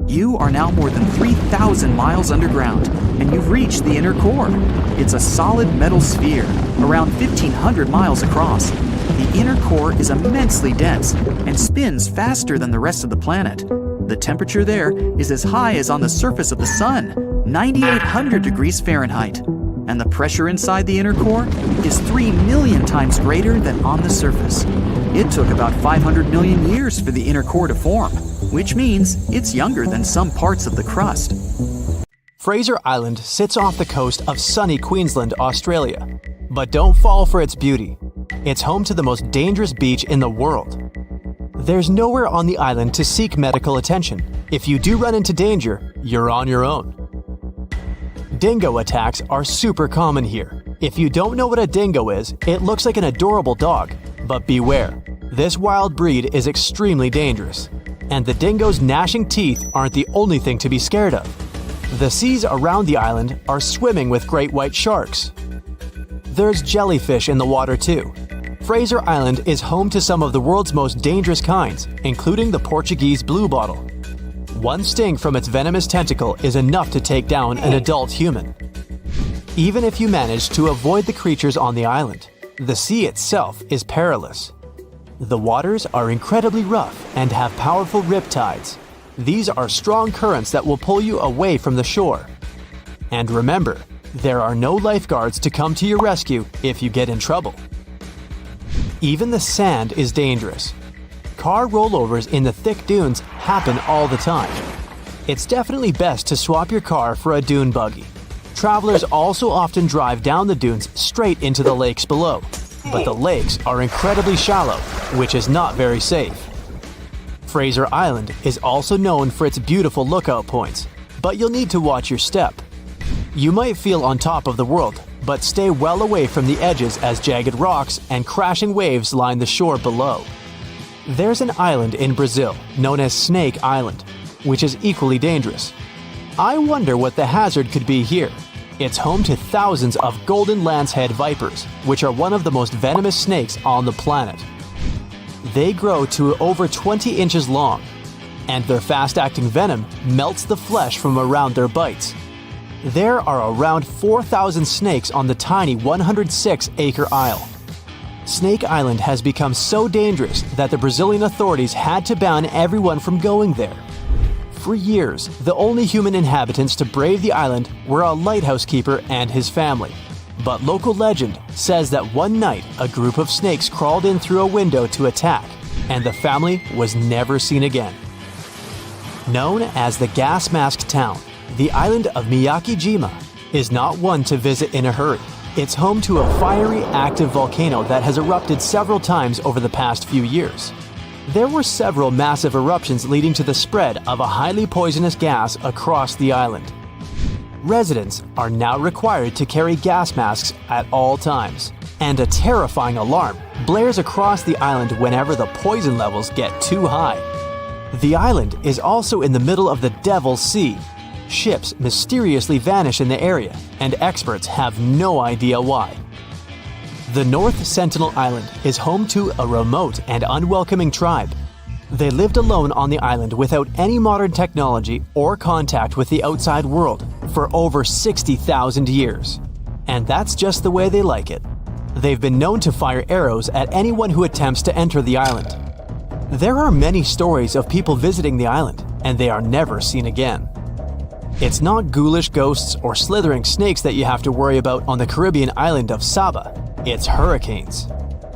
You are now more than 3,000 miles underground, and you've reached the inner core. It's a solid metal sphere, around 1,500 miles across. The inner core is immensely dense and spins faster than the rest of the planet. The temperature there is as high as on the surface of the sun, 9,800 degrees Fahrenheit. and the pressure inside the inner core is 3 million times greater than on the surface. It took about 500 million years for the inner core to form, which means it's younger than some parts of the crust. Fraser Island sits off the coast of sunny Queensland, Australia. But don't fall for its beauty. It's home to the most dangerous beach in the world. There's nowhere on the island to seek medical attention. If you do run into danger, you're on your own. Dingo attacks are super common here. If you don't know what a dingo is, it looks like an adorable dog. But beware, this wild breed is extremely dangerous. And the dingo's gnashing teeth aren't the only thing to be scared of. The seas around the island are swimming with great white sharks. There's jellyfish in the water too. Fraser Island is home to some of the world's most dangerous kinds, including the Portuguese bluebottle. One sting from its venomous tentacle is enough to take down an adult human. Even if you manage to avoid the creatures on the island, the sea itself is perilous. The waters are incredibly rough and have powerful riptides. These are strong currents that will pull you away from the shore. And remember, there are no lifeguards to come to your rescue if you get in trouble. Even the sand is dangerous. Car rollovers in the thick dunes happen all the time. It's definitely best to swap your car for a dune buggy. Travelers also often drive down the dunes straight into the lakes below. But the lakes are incredibly shallow, which is not very safe. Fraser Island is also known for its beautiful lookout points, but you'll need to watch your step. You might feel on top of the world, but stay well away from the edges as jagged rocks and crashing waves line the shore below. There's an island in Brazil known as Snake Island, which is equally dangerous. I wonder what the hazard could be here. It's home to thousands of golden lancehead vipers, which are one of the most venomous snakes on the planet. They grow to over 20 inches long, and their fast-acting venom melts the flesh from around their bites. There are around 4,000 snakes on the tiny 106-acre isle. Snake Island has become so dangerous that the Brazilian authorities had to ban everyone from going there. For years, the only human inhabitants to brave the island were a lighthouse keeper and his family. But local legend says that one night a group of snakes crawled in through a window to attack, and the family was never seen again. Known as the Gas Mask Town, the island of Miyakijima is not one to visit in a hurry. It's home to a fiery, active volcano that has erupted several times over the past few years. There were several massive eruptions leading to the spread of a highly poisonous gas across the island. Residents are now required to carry gas masks at all times, and a terrifying alarm blares across the island whenever the poison levels get too high. The island is also in the middle of the Devil's Sea. Ships mysteriously vanish in the area, and experts have no idea why. The North Sentinel Island is home to a remote and unwelcoming tribe. They lived alone on the island without any modern technology or contact with the outside world for over 60,000 years. And that's just the way they like it. They've been known to fire arrows at anyone who attempts to enter the island. There are many stories of people visiting the island, and they are never seen again. It's not ghoulish ghosts or slithering snakes that you have to worry about on the Caribbean island of Saba. It's hurricanes.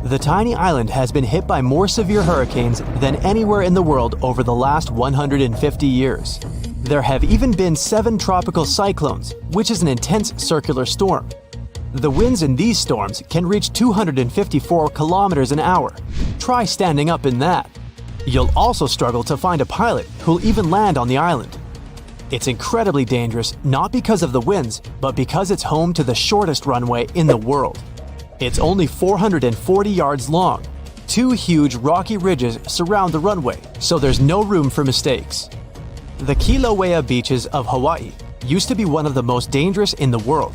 The tiny island has been hit by more severe hurricanes than anywhere in the world over the last 150 years. There have even been 7 tropical cyclones, which is an intense circular storm. The winds in these storms can reach 254 kilometers an hour. Try standing up in that. You'll also struggle to find a pilot who'll even land on the island. It's incredibly dangerous not because of the winds, but because it's home to the shortest runway in the world. It's only 440 yards long. 2 huge rocky ridges surround the runway, so there's no room for mistakes. The Kilauea beaches of Hawaii used to be one of the most dangerous in the world.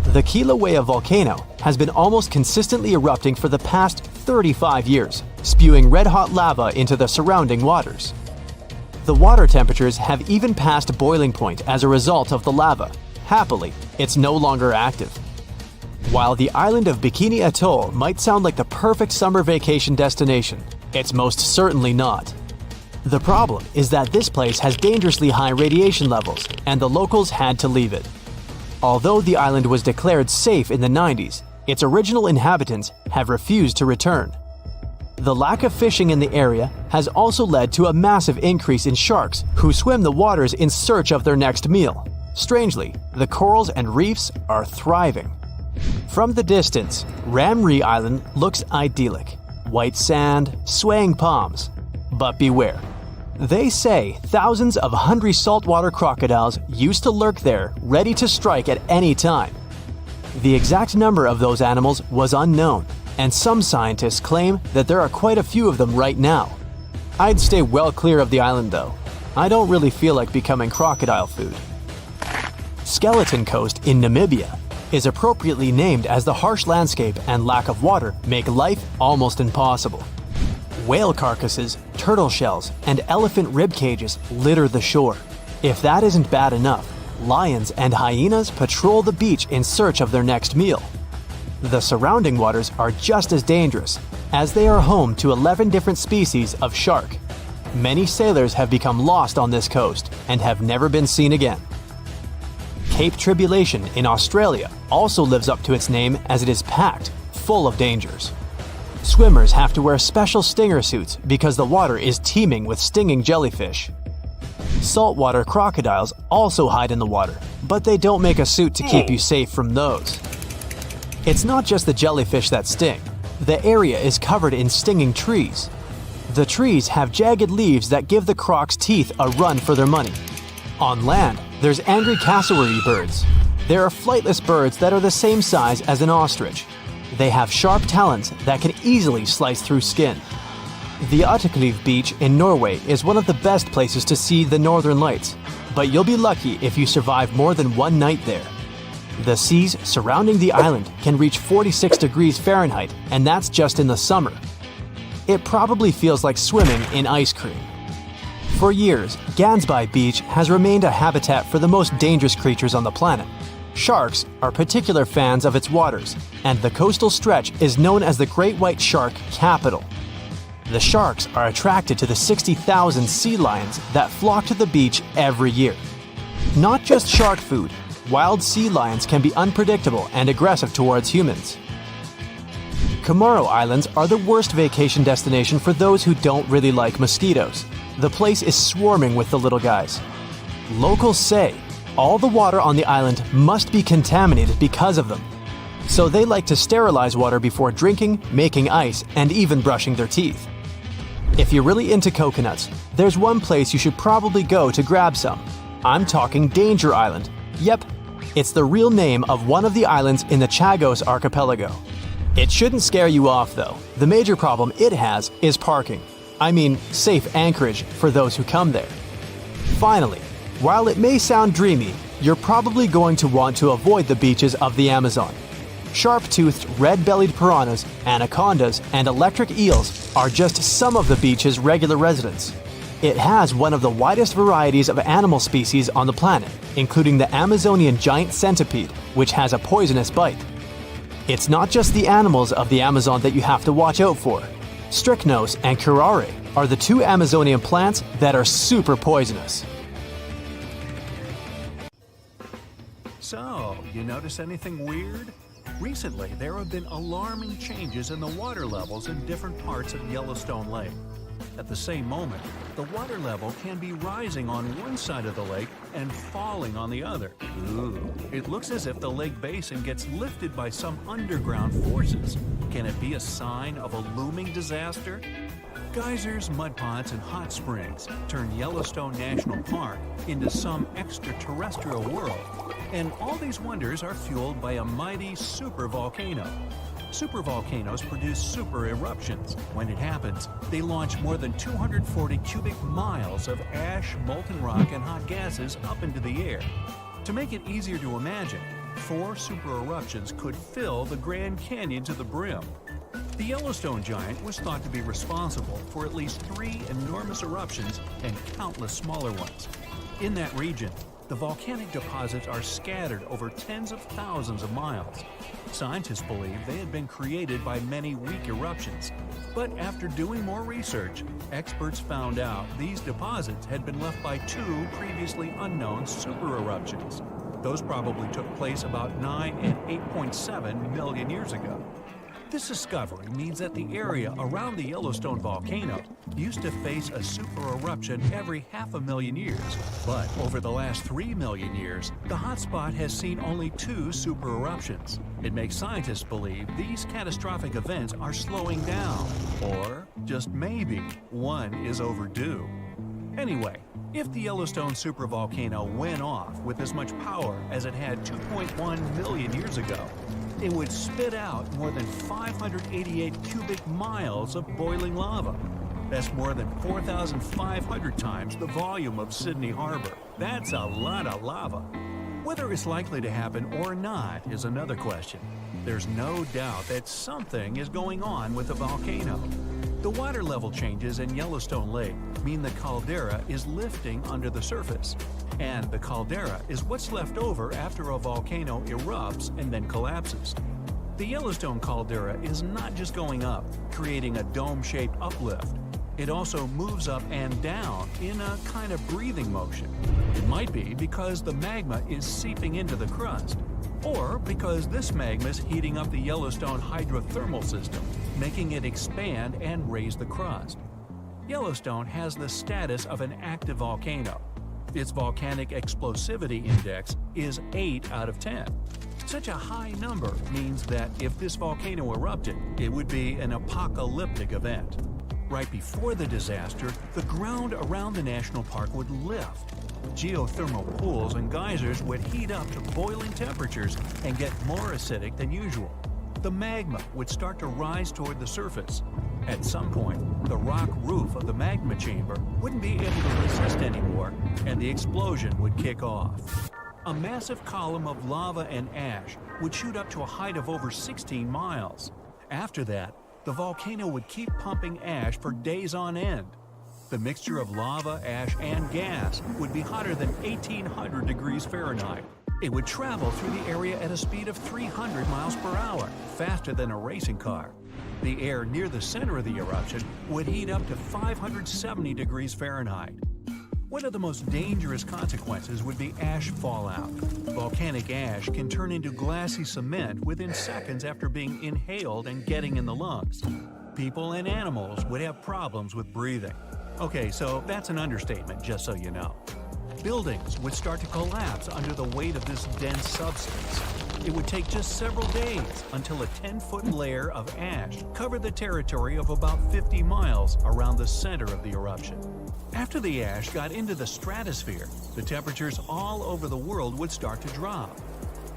The Kilauea volcano has been almost consistently erupting for the past 35 years, spewing red-hot lava into the surrounding waters. The water temperatures have even passed boiling point as a result of the lava. Happily, it's no longer active. While the island of Bikini Atoll might sound like the perfect summer vacation destination, it's most certainly not. The problem is that this place has dangerously high radiation levels, and the locals had to leave it. Although the island was declared safe in the 90s, its original inhabitants have refused to return. The lack of fishing in the area has also led to a massive increase in sharks who swim the waters in search of their next meal. Strangely, the corals and reefs are thriving. From the distance, Ramree Island looks idyllic. White sand, swaying palms. But beware. They say thousands of hungry saltwater crocodiles used to lurk there, ready to strike at any time. The exact number of those animals was unknown, and some scientists claim that there are quite a few of them right now. I'd stay well clear of the island though. I don't really feel like becoming crocodile food. Skeleton Coast in Namibia is appropriately named as the harsh landscape and lack of water make life almost impossible. Whale carcasses, turtle shells, and elephant rib cages litter the shore. If that isn't bad enough, lions and hyenas patrol the beach in search of their next meal. The surrounding waters are just as dangerous, as they are home to 11 different species of shark. Many sailors have become lost on this coast and have never been seen again. Cape Tribulation in Australia also lives up to its name as it is packed, full of dangers. Swimmers have to wear special stinger suits because the water is teeming with stinging jellyfish. Saltwater crocodiles also hide in the water, but they don't make a suit to keep you safe from those. It's not just the jellyfish that sting. The area is covered in stinging trees. The trees have jagged leaves that give the crocs' teeth a run for their money. On land, there's angry cassowary birds. There are flightless birds that are the same size as an ostrich. They have sharp talons that can easily slice through skin. The Acoustic beach in Norway is one of the best places to see the northern lights, but you'll be lucky if you survive more than one night there. The seas surrounding the island can reach 46 degrees Fahrenheit, and that's just in the summer. It probably feels like swimming in ice cream. For years, Gansby Beach has remained a habitat for the most dangerous creatures on the planet. Sharks are particular fans of its waters, and the coastal stretch is known as the Great White Shark Capital. The sharks are attracted to the 60,000 sea lions that flock to the beach every year. Not just shark food, wild sea lions can be unpredictable and aggressive towards humans. Comoro Islands are the worst vacation destination for those who don't really like mosquitoes. The place is swarming with the little guys. Locals say all the water on the island must be contaminated because of them. So they like to sterilize water before drinking, making ice, and even brushing their teeth. If you're really into coconuts, there's one place you should probably go to grab some. I'm talking Danger Island. Yep, it's the real name of one of the islands in the Chagos archipelago. It shouldn't scare you off though. The major problem it has is parking. I mean, safe anchorage for those who come there. Finally, while it may sound dreamy, you're probably going to want to avoid the beaches of the Amazon. Sharp-toothed red-bellied piranhas, anacondas, and electric eels are just some of the beach's regular residents. It has one of the widest varieties of animal species on the planet, including the Amazonian giant centipede, which has a poisonous bite. It's not just the animals of the Amazon that you have to watch out for. Strychnos and curare are the two Amazonian plants that are super poisonous. So, you notice anything weird? Recently, there have been alarming changes in the water levels in different parts of Yellowstone Lake. At the same moment, the water level can be rising on one side of the lake and falling on the other. Ooh, it looks as if the lake basin gets lifted by some underground forces. Can it be a sign of a looming disaster? Geysers, mud pots, and hot springs turn Yellowstone National Park into some extraterrestrial world. And all these wonders are fueled by a mighty supervolcano. Supervolcanoes produce super eruptions. When it happens, they launch more than 240 cubic miles of ash, molten rock, and hot gases up into the air. To make it easier to imagine, 4 super eruptions could fill the Grand Canyon to the brim. The Yellowstone giant was thought to be responsible for at least 3 enormous eruptions and countless smaller ones. In that region, the volcanic deposits are scattered over tens of thousands of miles. Scientists believe they had been created by many weak eruptions. But after doing more research, experts found out these deposits had been left by 2 previously unknown super eruptions. Those probably took place about 9 and 8.7 million years ago. This discovery means that the area around the Yellowstone volcano used to face a super-eruption every 500,000 years. But over the last 3 million years, the hotspot has seen only 2 super-eruptions. It makes scientists believe these catastrophic events are slowing down, or just maybe one is overdue. Anyway, if the Yellowstone supervolcano went off with as much power as it had 2.1 million years ago, it would spit out more than 588 cubic miles of boiling lava. That's more than 4,500 times the volume of Sydney Harbor. That's a lot of lava. Whether it's likely to happen or not is another question. There's no doubt that something is going on with the volcano. The water level changes in Yellowstone Lake mean the caldera is lifting under the surface. And the caldera is what's left over after a volcano erupts and then collapses. The Yellowstone caldera is not just going up, creating a dome-shaped uplift. It also moves up and down in a kind of breathing motion. It might be because the magma is seeping into the crust, or because this magma is heating up the Yellowstone hydrothermal system, making it expand and raise the crust. Yellowstone has the status of an active volcano. Its volcanic explosivity index is 8 out of 10. Such a high number means that if this volcano erupted, it would be an apocalyptic event. Right before the disaster, the ground around the national park would lift. Geothermal pools and geysers would heat up to boiling temperatures and get more acidic than usual. The magma would start to rise toward the surface. At some point, the rock roof of the magma chamber wouldn't be able to resist anymore, and the explosion would kick off. A massive column of lava and ash would shoot up to a height of over 16 miles. After that, the volcano would keep pumping ash for days on end. The mixture of lava, ash, and gas would be hotter than 1,800 degrees Fahrenheit. It would travel through the area at a speed of 300 miles per hour, faster than a racing car. The air near the center of the eruption would heat up to 570 degrees Fahrenheit. One of the most dangerous consequences would be ash fallout. Volcanic ash can turn into glassy cement within seconds after being inhaled and getting in the lungs. People and animals would have problems with breathing. Okay, so that's an understatement, just so you know. Buildings would start to collapse under the weight of this dense substance. It would take just several days until a 10-foot layer of ash covered the territory of about 50 miles around the center of the eruption. After the ash got into the stratosphere, the temperatures all over the world would start to drop.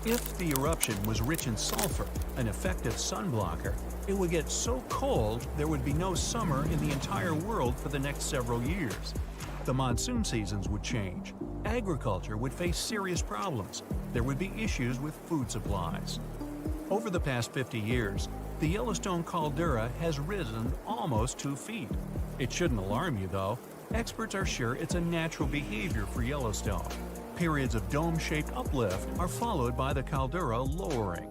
If the eruption was rich in sulfur, an effective sunblocker, it would get so cold there would be no summer in the entire world for the next several years. The monsoon seasons would change. Agriculture would face serious problems. There would be issues with food supplies. Over the past 50 years, the Yellowstone caldera has risen almost 2 feet. It shouldn't alarm you, though. Experts are sure it's a natural behavior for Yellowstone. Periods of dome-shaped uplift are followed by the caldera lowering.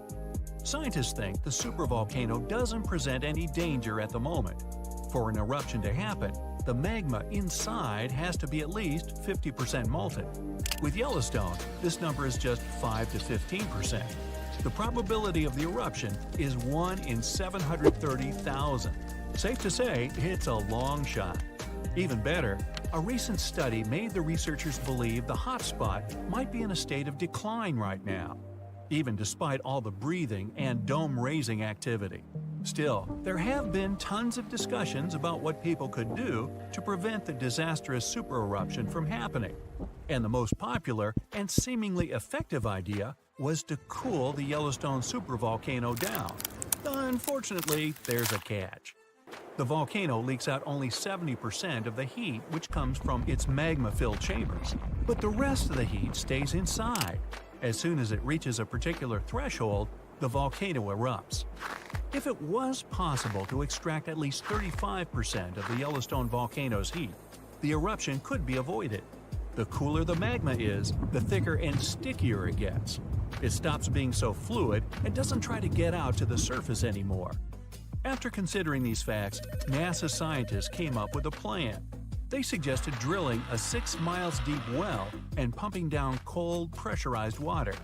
Scientists think the supervolcano doesn't present any danger at the moment. For an eruption to happen, the magma inside has to be at least 50% molten. With Yellowstone, this number is just 5 to 15%. The probability of the eruption is 1 in 730,000. Safe to say, it's a long shot. Even better, a recent study made the researchers believe the hotspot might be in a state of decline right now, even despite all the breathing and dome-raising activity. Still, there have been tons of discussions about what people could do to prevent the disastrous supereruption from happening. And the most popular and seemingly effective idea was to cool the Yellowstone supervolcano down. Unfortunately, there's a catch. The volcano leaks out only 70% of the heat which comes from its magma-filled chambers, but the rest of the heat stays inside. As soon as it reaches a particular threshold, the volcano erupts. If it was possible to extract at least 35% of the Yellowstone volcano's heat, the eruption could be avoided. The cooler the magma is, the thicker and stickier it gets. It stops being so fluid and doesn't try to get out to the surface anymore. After considering these facts, NASA scientists came up with a plan. they suggested drilling a 6 miles deep well and pumping down cold, pressurized water.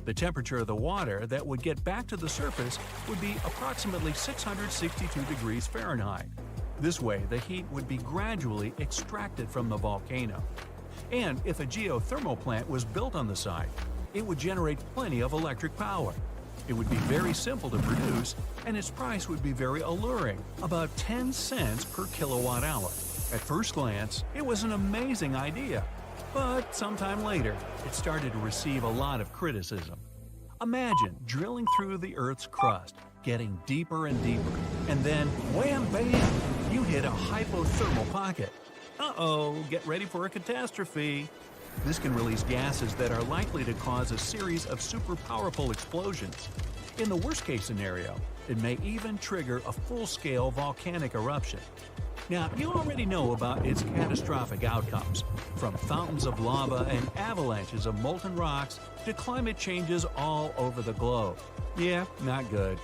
The temperature of the water that would get back to the surface would be approximately 662 degrees Fahrenheit. This way, the heat would be gradually extracted from the volcano. And if a geothermal plant was built on the site, it would generate plenty of electric power. It would be very simple to produce, and its price would be very alluring, about 10 cents per kilowatt hour. At first glance, it was an amazing idea, but sometime later, it started to receive a lot of criticism. Imagine drilling through the Earth's crust, getting deeper and deeper, and then wham bam, you hit a hypothermal pocket. Uh-oh, get ready for a catastrophe. This can release gases that are likely to cause a series of super powerful explosions. In the worst-case scenario, it may even trigger a full-scale volcanic eruption. Now, you already know about its catastrophic outcomes, from fountains of lava and avalanches of molten rocks to climate changes all over the globe. Yeah, not good.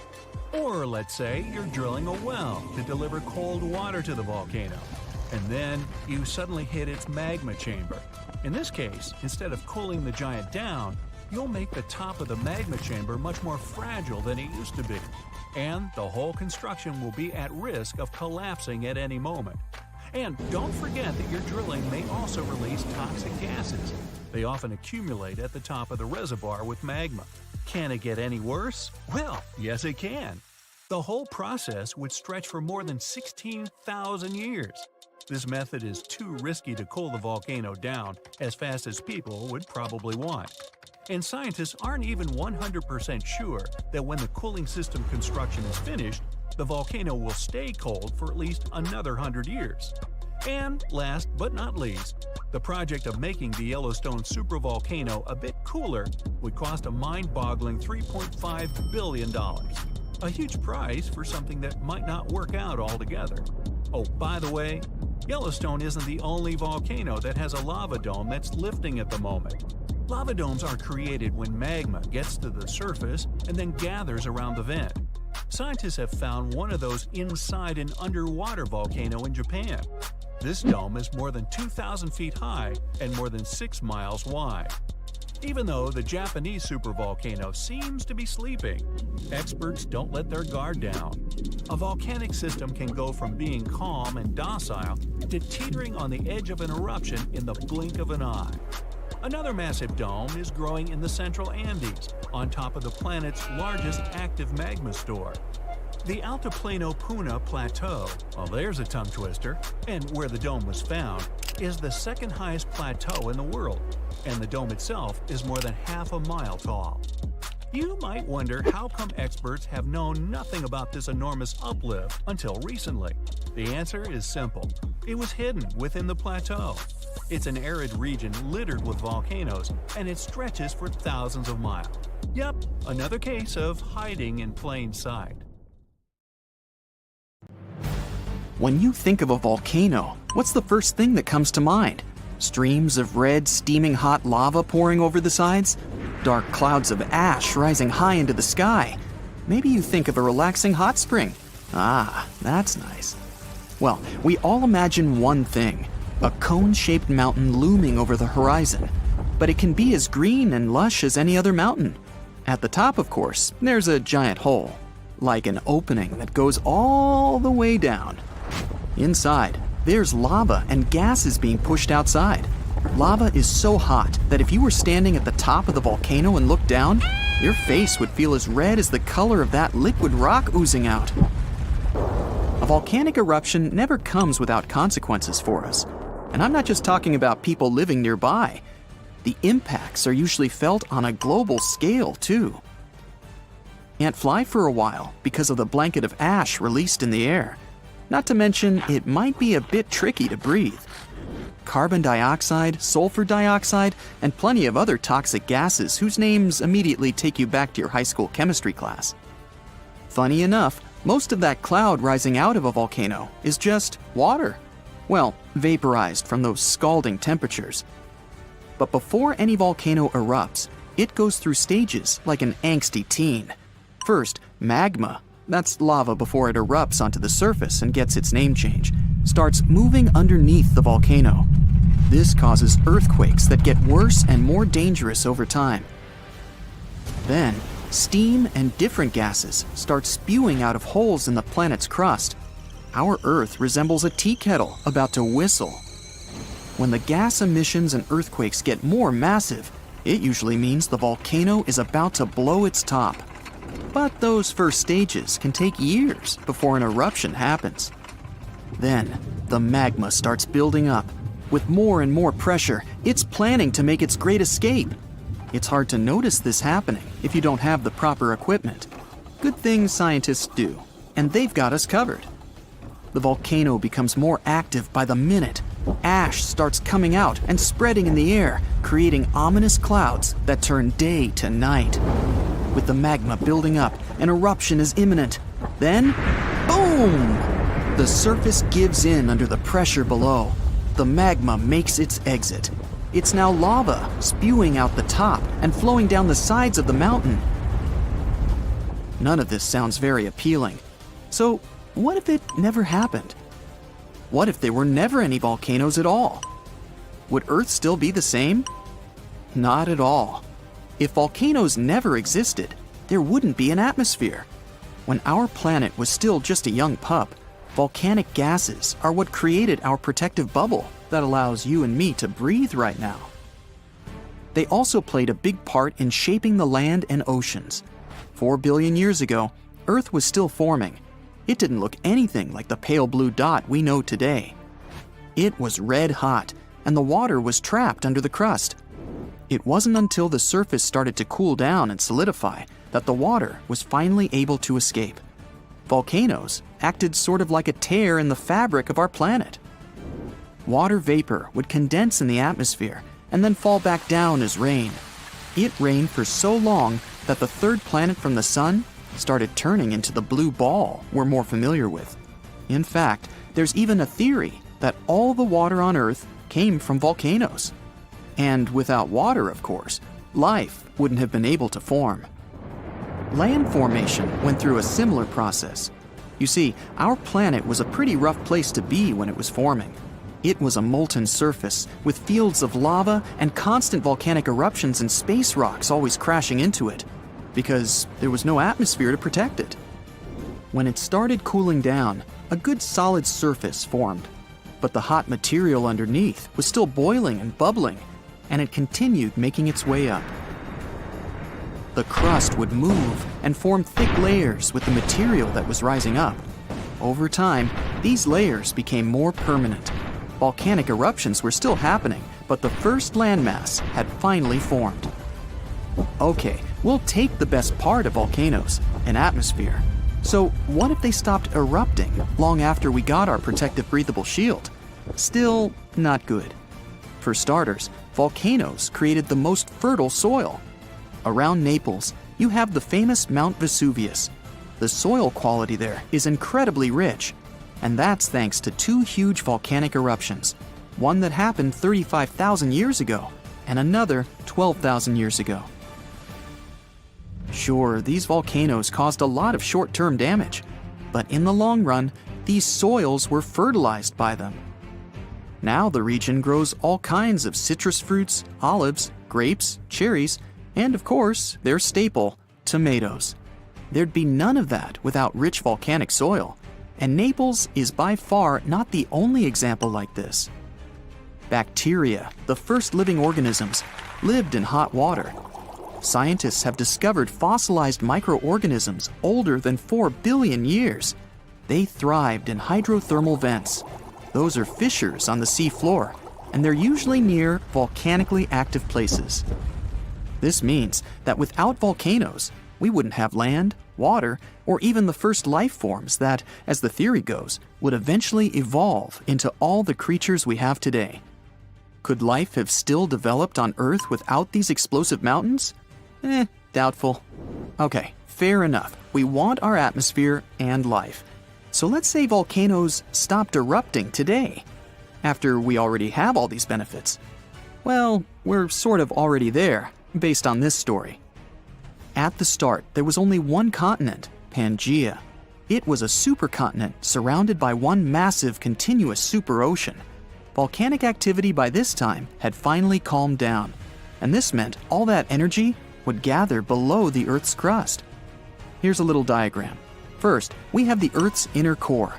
Or let's say you're drilling a well to deliver cold water to the volcano, and then you suddenly hit its magma chamber. In this case, instead of cooling the giant down, you'll make the top of the magma chamber much more fragile than it used to be, and the whole construction will be at risk of collapsing at any moment. And don't forget that your drilling may also release toxic gases. They often accumulate at the top of the reservoir with magma. Can it get any worse? Well, yes it can. The whole process would stretch for more than 16,000 years. This method is too risky to cool the volcano down as fast as people would probably want. And scientists aren't even 100% sure that when the cooling system construction is finished, the volcano will stay cold for at least another 100 years. And last but not least, the project of making the Yellowstone supervolcano a bit cooler would cost a mind-boggling $3.5 billion. A huge price for something that might not work out altogether. Oh, by the way, Yellowstone isn't the only volcano that has a lava dome that's lifting at the moment. Lava domes are created when magma gets to the surface and then gathers around the vent. Scientists have found one of those inside an underwater volcano in Japan. This dome is more than 2,000 feet high and more than 6 miles wide. Even though the Japanese supervolcano seems to be sleeping, experts don't let their guard down. A volcanic system can go from being calm and docile to teetering on the edge of an eruption in the blink of an eye. Another massive dome is growing in the central Andes, on top of the planet's largest active magma store. The Altiplano Puna Plateau, well there's a tongue twister, and where the dome was found, is the second highest plateau in the world, and the dome itself is more than half a mile tall. You might wonder how come experts have known nothing about this enormous uplift until recently. The answer is simple. It was hidden within the plateau. It's an arid region littered with volcanoes, and it stretches for thousands of miles. Yep, another case of hiding in plain sight. When you think of a volcano, what's the first thing that comes to mind? Streams of red, steaming hot lava pouring over the sides? Dark clouds of ash rising high into the sky? Maybe you think of a relaxing hot spring. Ah, that's nice. Well, we all imagine one thing, a cone-shaped mountain looming over the horizon. But it can be as green and lush as any other mountain. At the top, of course, there's a giant hole, like an opening that goes all the way down. Inside, there's lava and gases being pushed outside. Lava is so hot that if you were standing at the top of the volcano and looked down, your face would feel as red as the color of that liquid rock oozing out. A volcanic eruption never comes without consequences for us. And I'm not just talking about people living nearby. The impacts are usually felt on a global scale, too. Can't fly for a while because of the blanket of ash released in the air. Not to mention, it might be a bit tricky to breathe. Carbon dioxide, sulfur dioxide, and plenty of other toxic gases whose names immediately take you back to your high school chemistry class. Funny enough, most of that cloud rising out of a volcano is just water. Well, vaporized from those scalding temperatures. But before any volcano erupts, it goes through stages like an angsty teen. First, magma. That's lava before it erupts onto the surface and gets its name change. starts moving underneath the volcano. This causes earthquakes that get worse and more dangerous over time. Then, steam and different gases start spewing out of holes in the planet's crust. Our Earth resembles a tea kettle about to whistle. When the gas emissions and earthquakes get more massive, it usually means the volcano is about to blow its top. But those first stages can take years before an eruption happens. Then, the magma starts building up. With more and more pressure, it's planning to make its great escape. It's hard to notice this happening if you don't have the proper equipment. Good thing scientists do, and they've got us covered. The volcano becomes more active by the minute. Ash starts coming out and spreading in the air, creating ominous clouds that turn day to night. With the magma building up, an eruption is imminent. Then, boom! The surface gives in under the pressure below. The magma makes its exit. It's now lava, spewing out the top and flowing down the sides of the mountain. None of this sounds very appealing. So, what if it never happened? What if there were never any volcanoes at all? Would Earth still be the same? Not at all. If volcanoes never existed, there wouldn't be an atmosphere. When our planet was still just a young pup, volcanic gases are what created our protective bubble that allows you and me to breathe right now. They also played a big part in shaping the land and oceans. 4 billion years ago, Earth was still forming. It didn't look anything like the pale blue dot we know today. It was red hot, and the water was trapped under the crust. It wasn't until the surface started to cool down and solidify that the water was finally able to escape. Volcanoes acted sort of like a tear in the fabric of our planet. Water vapor would condense in the atmosphere and then fall back down as rain. It rained for so long that the third planet from the sun started turning into the blue ball we're more familiar with. In fact, there's even a theory that all the water on Earth came from volcanoes. And without water, of course, life wouldn't have been able to form. Land formation went through a similar process. You see, our planet was a pretty rough place to be when it was forming. It was a molten surface with fields of lava and constant volcanic eruptions and space rocks always crashing into it, because there was no atmosphere to protect it. When it started cooling down, a good solid surface formed, but the hot material underneath was still boiling and bubbling, and it continued making its way up. The crust would move and form thick layers with the material that was rising up. Over time, these layers became more permanent. Volcanic eruptions were still happening, but the first landmass had finally formed. Okay, we'll take the best part of volcanoes, an atmosphere. So what if they stopped erupting long after we got our protective breathable shield? Still not good. For starters, volcanoes created the most fertile soil. Around Naples, you have the famous Mount Vesuvius. The soil quality there is incredibly rich, and that's thanks to 2 huge volcanic eruptions, one that happened 35,000 years ago and another 12,000 years ago. Sure, these volcanoes caused a lot of short-term damage, but in the long run, these soils were fertilized by them. Now the region grows all kinds of citrus fruits, olives, grapes, cherries, and of course, their staple, tomatoes. There'd be none of that without rich volcanic soil, and Naples is by far not the only example like this. Bacteria, the first living organisms, lived in hot water. Scientists have discovered fossilized microorganisms older than 4 billion years. They thrived in hydrothermal vents. Those are fissures on the sea floor, and they're usually near volcanically active places. This means that without volcanoes, we wouldn't have land, water, or even the first life forms that, as the theory goes, would eventually evolve into all the creatures we have today. Could life have still developed on Earth without these explosive mountains? Doubtful. Okay, fair enough. We want our atmosphere and life. So let's say volcanoes stopped erupting today, after we already have all these benefits. Well, we're sort of already there, based on this story. At the start, there was only one continent, Pangaea. It was a supercontinent surrounded by one massive continuous superocean. Volcanic activity by this time had finally calmed down, and this meant all that energy would gather below the Earth's crust. Here's a little diagram. First, we have the Earth's inner core.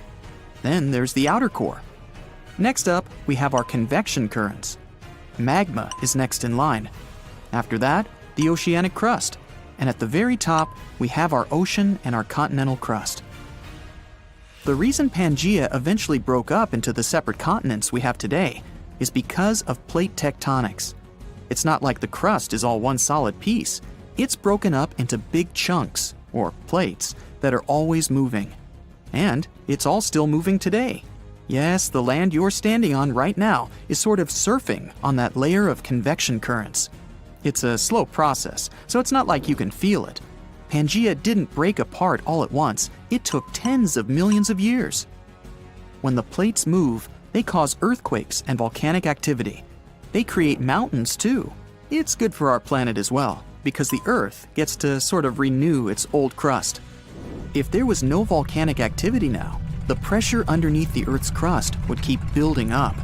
Then there's the outer core. Next up, we have our convection currents. Magma is next in line. After that, the oceanic crust. And at the very top, we have our ocean and our continental crust. The reason Pangaea eventually broke up into the separate continents we have today is because of plate tectonics. It's not like the crust is all one solid piece. It's broken up into big chunks, or plates, that are always moving. And it's all still moving today. Yes, the land you're standing on right now is sort of surfing on that layer of convection currents. It's a slow process, so it's not like you can feel it. Pangaea didn't break apart all at once. It took tens of millions of years. When the plates move, they cause earthquakes and volcanic activity. They create mountains too. It's good for our planet as well, because the Earth gets to sort of renew its old crust. If there was no volcanic activity now, the pressure underneath the Earth's crust would keep building up.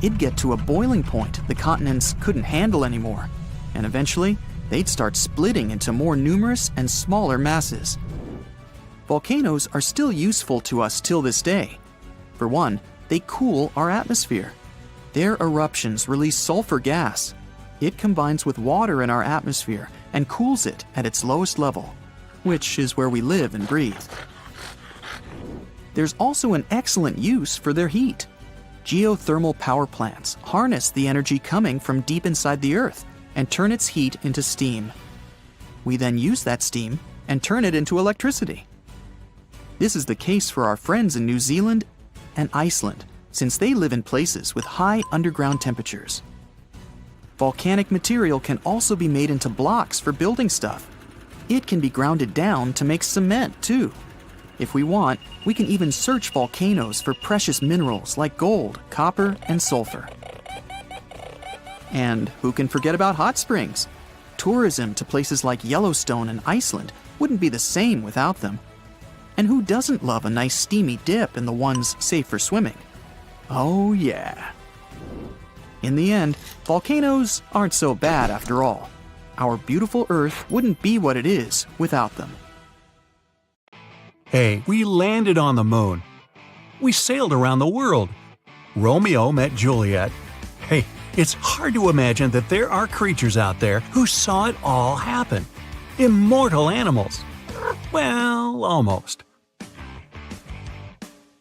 It'd get to a boiling point the continents couldn't handle anymore, and eventually, they'd start splitting into more numerous and smaller masses. Volcanoes are still useful to us till this day. For one, they cool our atmosphere. Their eruptions release sulfur gas. It combines with water in our atmosphere and cools it at its lowest level, which is where we live and breathe. There's also an excellent use for their heat. Geothermal power plants harness the energy coming from deep inside the Earth and turn its heat into steam. We then use that steam and turn it into electricity. This is the case for our friends in New Zealand and Iceland, since they live in places with high underground temperatures. Volcanic material can also be made into blocks for building stuff. It can be grounded down to make cement too. If we want, we can even search volcanoes for precious minerals like gold, copper, and sulfur. And who can forget about hot springs? Tourism to places like Yellowstone and Iceland wouldn't be the same without them. And who doesn't love a nice steamy dip in the ones safe for swimming? Oh yeah. In the end, volcanoes aren't so bad after all. Our beautiful Earth wouldn't be what it is without them. Hey, we landed on the moon. We sailed around the world. Romeo met Juliet. Hey, it's hard to imagine that there are creatures out there who saw it all happen. Immortal animals. Well, almost.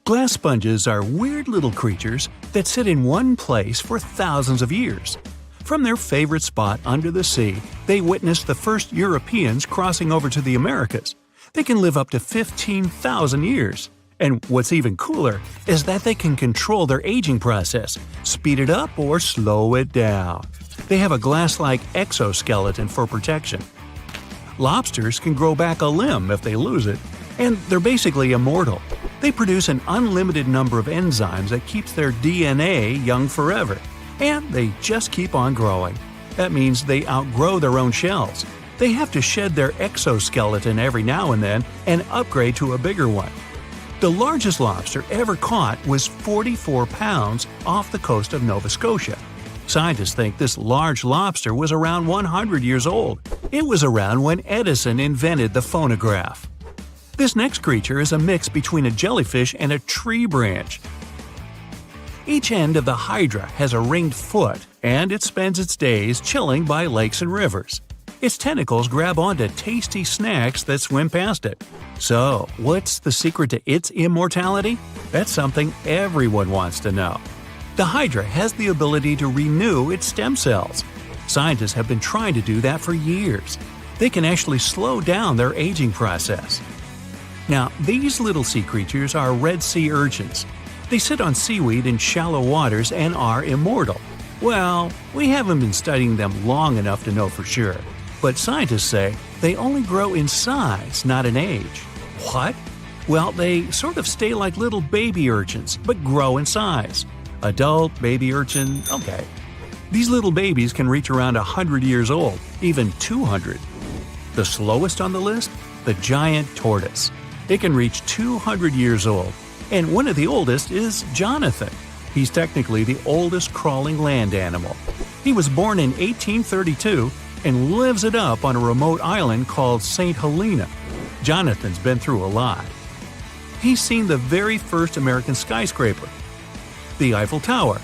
Glass sponges are weird little creatures that sit in one place for thousands of years. From their favorite spot under the sea, they witnessed the first Europeans crossing over to the Americas. They can live up to 15,000 years. And what's even cooler is that they can control their aging process, speed it up or slow it down. They have a glass-like exoskeleton for protection. Lobsters can grow back a limb if they lose it, and they're basically immortal. They produce an unlimited number of enzymes that keeps their DNA young forever, and they just keep on growing. That means they outgrow their own shells. They have to shed their exoskeleton every now and then and upgrade to a bigger one. The largest lobster ever caught was 44 pounds off the coast of Nova Scotia. Scientists think this large lobster was around 100 years old. It was around when Edison invented the phonograph. This next creature is a mix between a jellyfish and a tree branch. Each end of the hydra has a ringed foot, and it spends its days chilling by lakes and rivers. Its tentacles grab onto tasty snacks that swim past it. So, what's the secret to its immortality? That's something everyone wants to know. The hydra has the ability to renew its stem cells. Scientists have been trying to do that for years. They can actually slow down their aging process. Now, these little sea creatures are Red Sea urchins. They sit on seaweed in shallow waters and are immortal. Well, we haven't been studying them long enough to know for sure. But scientists say they only grow in size, not in age. What? Well, they sort of stay like little baby urchins, but grow in size. Adult, baby urchin, okay. These little babies can reach around 100 years old, even 200. The slowest on the list? The giant tortoise. It can reach 200 years old, and one of the oldest is Jonathan. He's technically the oldest crawling land animal. He was born in 1832 and lives it up on a remote island called St. Helena. Jonathan's been through a lot. He's seen the very first American skyscraper, the Eiffel Tower.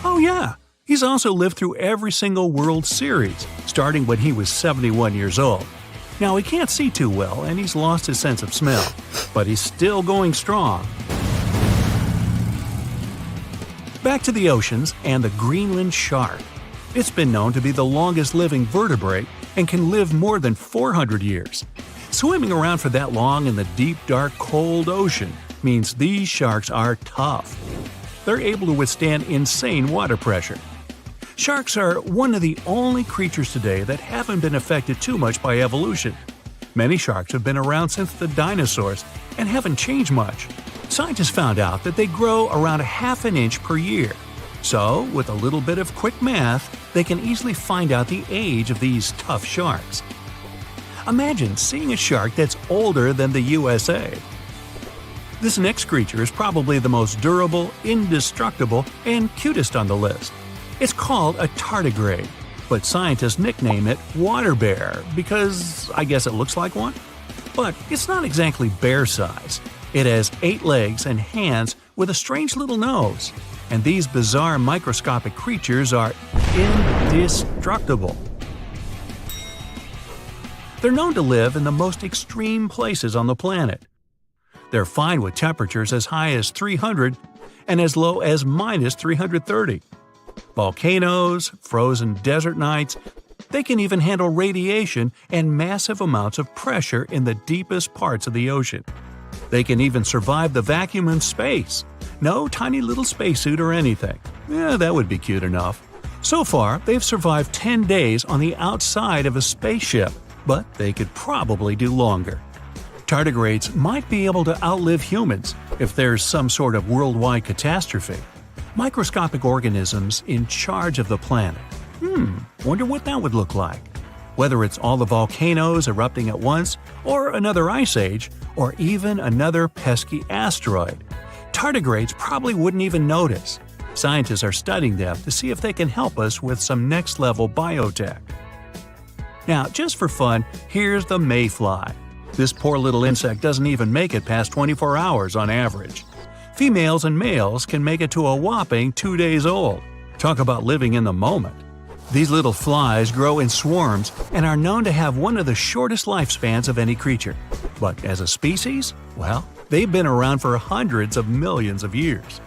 Oh yeah, he's also lived through every single World Series, starting when he was 71 years old. Now he can't see too well and he's lost his sense of smell, but he's still going strong. Back to the oceans and the Greenland shark. It's been known to be the longest living vertebrate and can live more than 400 years. Swimming around for that long in the deep, dark, cold ocean means these sharks are tough. They're able to withstand insane water pressure. Sharks are one of the only creatures today that haven't been affected too much by evolution. Many sharks have been around since the dinosaurs and haven't changed much. Scientists found out that they grow around a half an inch per year. So, with a little bit of quick math, they can easily find out the age of these tough sharks. Imagine seeing a shark that's older than the USA. This next creature is probably the most durable, indestructible, and cutest on the list. It's called a tardigrade, but scientists nickname it water bear because I guess it looks like one. But it's not exactly bear size. It has 8 legs and hands with a strange little nose. And these bizarre microscopic creatures are indestructible. They're known to live in the most extreme places on the planet. They're fine with temperatures as high as 300 and as low as minus 330. Volcanoes, frozen desert nights, they can even handle radiation and massive amounts of pressure in the deepest parts of the ocean. They can even survive the vacuum in space. No tiny little spacesuit or anything. That would be cute enough. So far, they've survived 10 days on the outside of a spaceship, but they could probably do longer. Tardigrades might be able to outlive humans if there's some sort of worldwide catastrophe. Microscopic organisms in charge of the planet. Wonder what that would look like. Whether it's all the volcanoes erupting at once, or another ice age, or even another pesky asteroid. Tardigrades probably wouldn't even notice. Scientists are studying them to see if they can help us with some next-level biotech. Now, just for fun, here's the mayfly. This poor little insect doesn't even make it past 24 hours on average. Females and males can make it to a whopping 2 days old. Talk about living in the moment. These little flies grow in swarms and are known to have one of the shortest lifespans of any creature. But as a species, well, they've been around for hundreds of millions of years.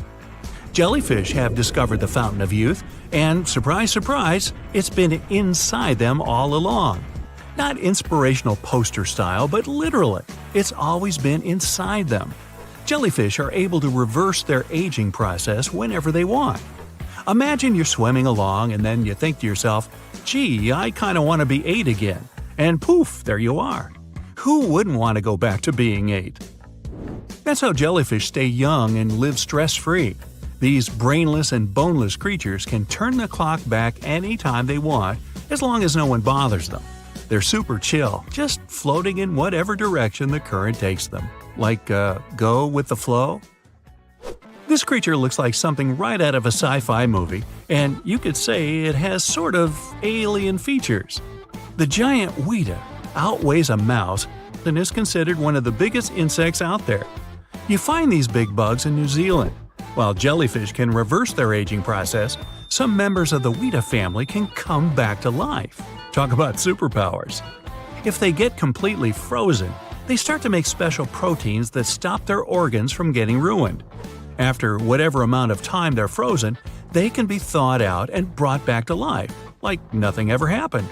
Jellyfish have discovered the fountain of youth, and surprise, surprise, it's been inside them all along. Not inspirational poster style, but literally, it's always been inside them. Jellyfish are able to reverse their aging process whenever they want. Imagine you're swimming along and then you think to yourself, gee, I kinda want to be 8 again. And poof, there you are. Who wouldn't want to go back to being 8? That's how jellyfish stay young and live stress-free. These brainless and boneless creatures can turn the clock back anytime they want, as long as no one bothers them. They're super chill, just floating in whatever direction the current takes them. Like, go with the flow? This creature looks like something right out of a sci-fi movie, and you could say it has sort of alien features. The giant weta outweighs a mouse and is considered one of the biggest insects out there. You find these big bugs in New Zealand. While jellyfish can reverse their aging process, some members of the weta family can come back to life. Talk about superpowers. If they get completely frozen, they start to make special proteins that stop their organs from getting ruined. After whatever amount of time they're frozen, they can be thawed out and brought back to life, like nothing ever happened.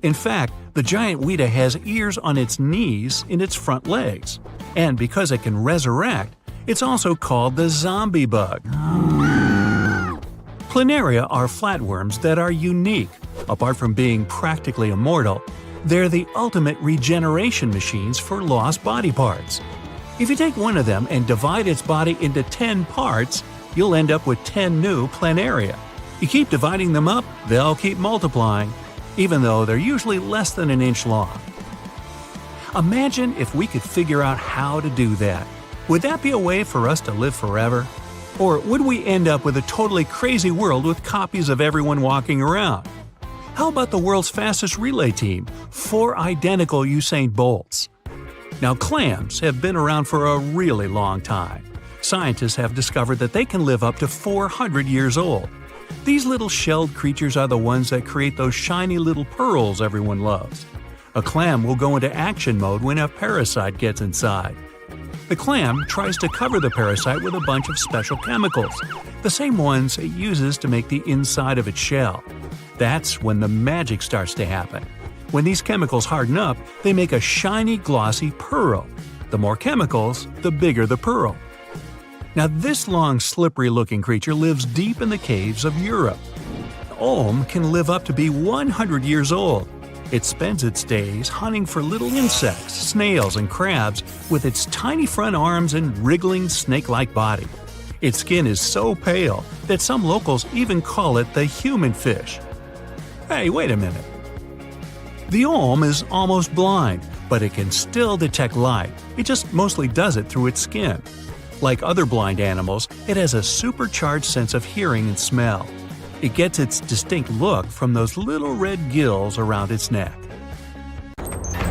In fact, the giant weta has ears on its knees in its front legs. And because it can resurrect, it's also called the zombie bug. Planaria are flatworms that are unique. Apart from being practically immortal, they're the ultimate regeneration machines for lost body parts. If you take one of them and divide its body into 10 parts, you'll end up with 10 new planaria. You keep dividing them up, they'll keep multiplying, even though they're usually less than an inch long. Imagine if we could figure out how to do that. Would that be a way for us to live forever? Or would we end up with a totally crazy world with copies of everyone walking around? How about the world's fastest relay team, 4 identical Usain Bolts? Now, clams have been around for a really long time. Scientists have discovered that they can live up to 400 years old. These little shelled creatures are the ones that create those shiny little pearls everyone loves. A clam will go into action mode when a parasite gets inside. The clam tries to cover the parasite with a bunch of special chemicals, the same ones it uses to make the inside of its shell. That's when the magic starts to happen. When these chemicals harden up, they make a shiny, glossy pearl. The more chemicals, the bigger the pearl. Now, this long, slippery-looking creature lives deep in the caves of Europe. The olm can live up to be 100 years old. It spends its days hunting for little insects, snails, and crabs with its tiny front arms and wriggling snake-like body. Its skin is so pale that some locals even call it the human fish. Hey, wait a minute. The olm is almost blind, but it can still detect light. It just mostly does it through its skin. Like other blind animals, it has a supercharged sense of hearing and smell. It gets its distinct look from those little red gills around its neck.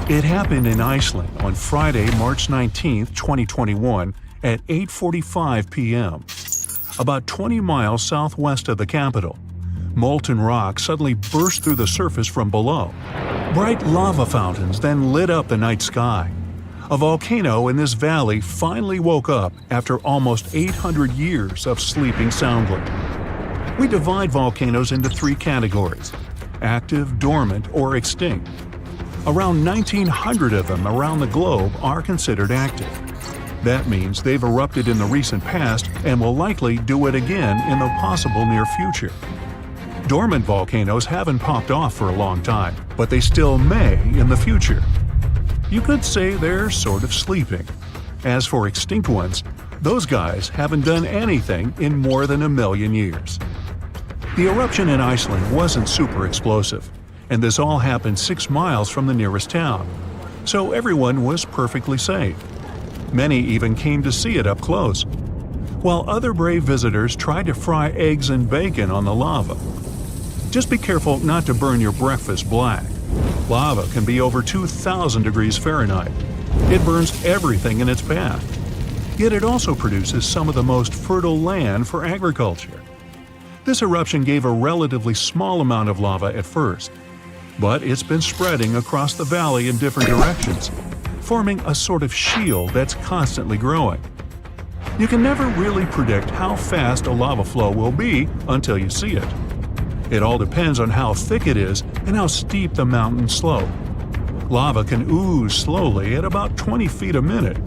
It happened in Iceland on Friday, March 19, 2021 at 8:45 p.m. About 20 miles southwest of the capital. Molten rock suddenly burst through the surface from below. Bright lava fountains then lit up the night sky. A volcano in this valley finally woke up after almost 800 years of sleeping soundly. We divide volcanoes into 3 categories: active, dormant, or extinct. Around 1,900 of them around the globe are considered active. That means they've erupted in the recent past and will likely do it again in the possible near future. Dormant volcanoes haven't popped off for a long time, but they still may in the future. You could say they're sort of sleeping. As for extinct ones, those guys haven't done anything in more than 1 million years. The eruption in Iceland wasn't super explosive, and this all happened 6 miles from the nearest town, so everyone was perfectly safe. Many even came to see it up close, while other brave visitors tried to fry eggs and bacon on the lava. Just be careful not to burn your breakfast black. Lava can be over 2,000 degrees Fahrenheit. It burns everything in its path. Yet it also produces some of the most fertile land for agriculture. This eruption gave a relatively small amount of lava at first, but it's been spreading across the valley in different directions, forming a sort of shield that's constantly growing. You can never really predict how fast a lava flow will be until you see it. It all depends on how thick it is and how steep the mountain slope. Lava can ooze slowly at about 20 feet a minute,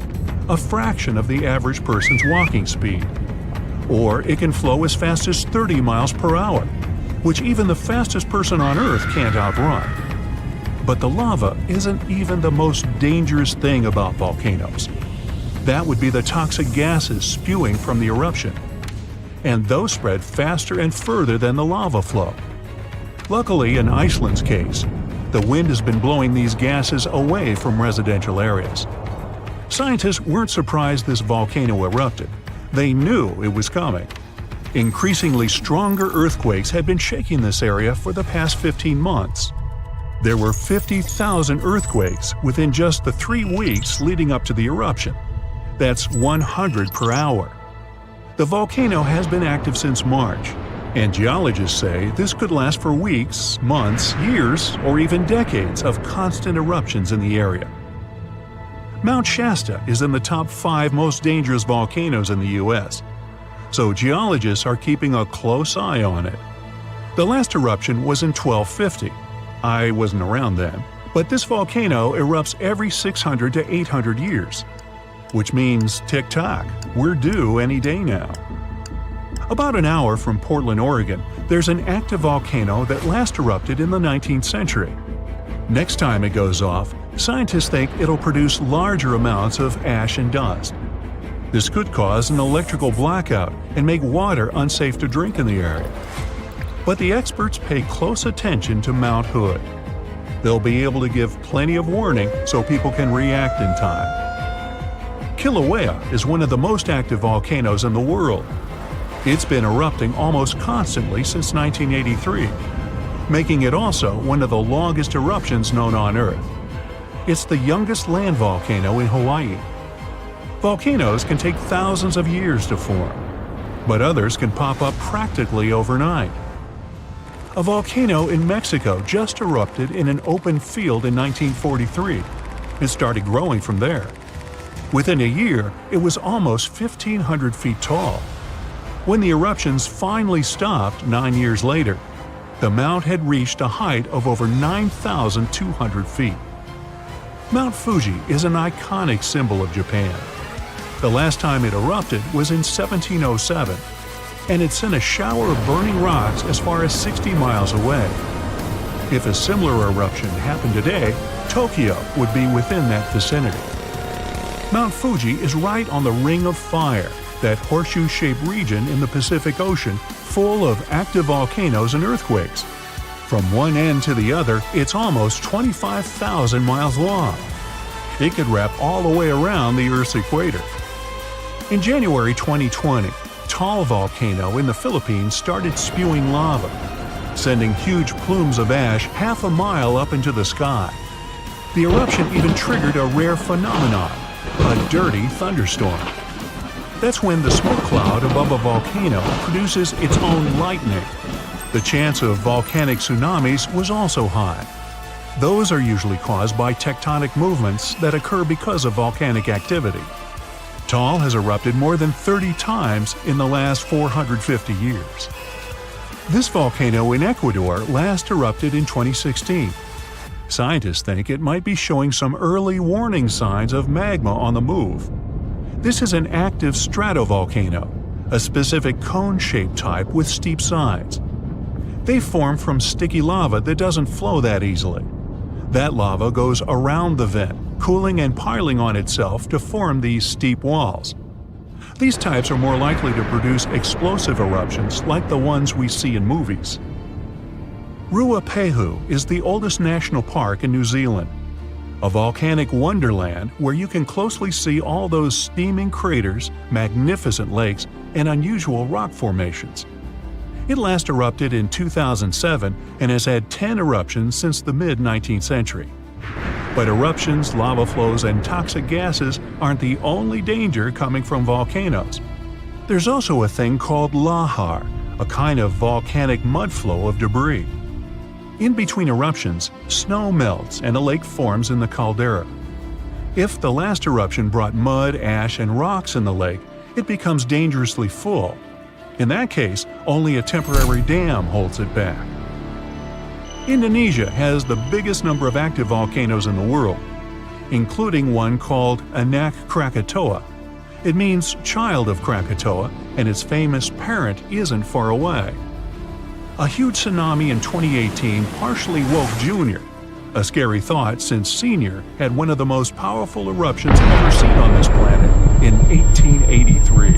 a fraction of the average person's walking speed. Or it can flow as fast as 30 miles per hour, which even the fastest person on Earth can't outrun. But the lava isn't even the most dangerous thing about volcanoes. That would be the toxic gases spewing from the eruption. And those spread faster and further than the lava flow. Luckily, in Iceland's case, the wind has been blowing these gases away from residential areas. Scientists weren't surprised this volcano erupted. They knew it was coming. Increasingly stronger earthquakes had been shaking this area for the past 15 months. There were 50,000 earthquakes within just the 3 weeks leading up to the eruption. That's 100 per hour. The volcano has been active since March, and geologists say this could last for weeks, months, years, or even decades of constant eruptions in the area. Mount Shasta is in the top 5 most dangerous volcanoes in the U.S., so geologists are keeping a close eye on it. The last eruption was in 1250. I wasn't around then, but this volcano erupts every 600 to 800 years. Which means, tick-tock, we're due any day now. About an hour from Portland, Oregon, there's an active volcano that last erupted in the 19th century. Next time it goes off, scientists think it'll produce larger amounts of ash and dust. This could cause an electrical blackout and make water unsafe to drink in the area. But the experts pay close attention to Mount Hood. They'll be able to give plenty of warning so people can react in time. Kilauea is one of the most active volcanoes in the world. It's been erupting almost constantly since 1983, making it also one of the longest eruptions known on Earth. It's the youngest land volcano in Hawaii. Volcanoes can take thousands of years to form, but others can pop up practically overnight. A volcano in Mexico just erupted in an open field in 1943 and started growing from there. Within a year, it was almost 1,500 feet tall. When the eruptions finally stopped 9 years later, the mount had reached a height of over 9,200 feet. Mount Fuji is an iconic symbol of Japan. The last time it erupted was in 1707, and it sent a shower of burning rocks as far as 60 miles away. If a similar eruption happened today, Tokyo would be within that vicinity. Mount Fuji is right on the Ring of Fire, that horseshoe-shaped region in the Pacific Ocean full of active volcanoes and earthquakes. From one end to the other, it's almost 25,000 miles long. It could wrap all the way around the Earth's equator. In January 2020, Taal volcano in the Philippines started spewing lava, sending huge plumes of ash half a mile up into the sky. The eruption even triggered a rare phenomenon, a dirty thunderstorm. That's when the smoke cloud above a volcano produces its own lightning. The chance of volcanic tsunamis was also high. Those are usually caused by tectonic movements that occur because of volcanic activity. Taal has erupted more than 30 times in the last 450 years. This volcano in Ecuador last erupted in 2016. Scientists think it might be showing some early warning signs of magma on the move. This is an active stratovolcano, a specific cone-shaped type with steep sides. They form from sticky lava that doesn't flow that easily. That lava goes around the vent, cooling and piling on itself to form these steep walls. These types are more likely to produce explosive eruptions like the ones we see in movies. Ruapehu is the oldest national park in New Zealand, a volcanic wonderland where you can closely see all those steaming craters, magnificent lakes, and unusual rock formations. It last erupted in 2007 and has had 10 eruptions since the mid-19th century. But eruptions, lava flows, and toxic gases aren't the only danger coming from volcanoes. There's also a thing called lahar, a kind of volcanic mud flow of debris. In between eruptions, snow melts and a lake forms in the caldera. If the last eruption brought mud, ash, and rocks in the lake, it becomes dangerously full. In that case, only a temporary dam holds it back. Indonesia has the biggest number of active volcanoes in the world, including one called Anak Krakatoa. It means child of Krakatoa, and its famous parent isn't far away. A huge tsunami in 2018 partially woke Junior, a scary thought since Senior had one of the most powerful eruptions ever seen on this planet in 1883.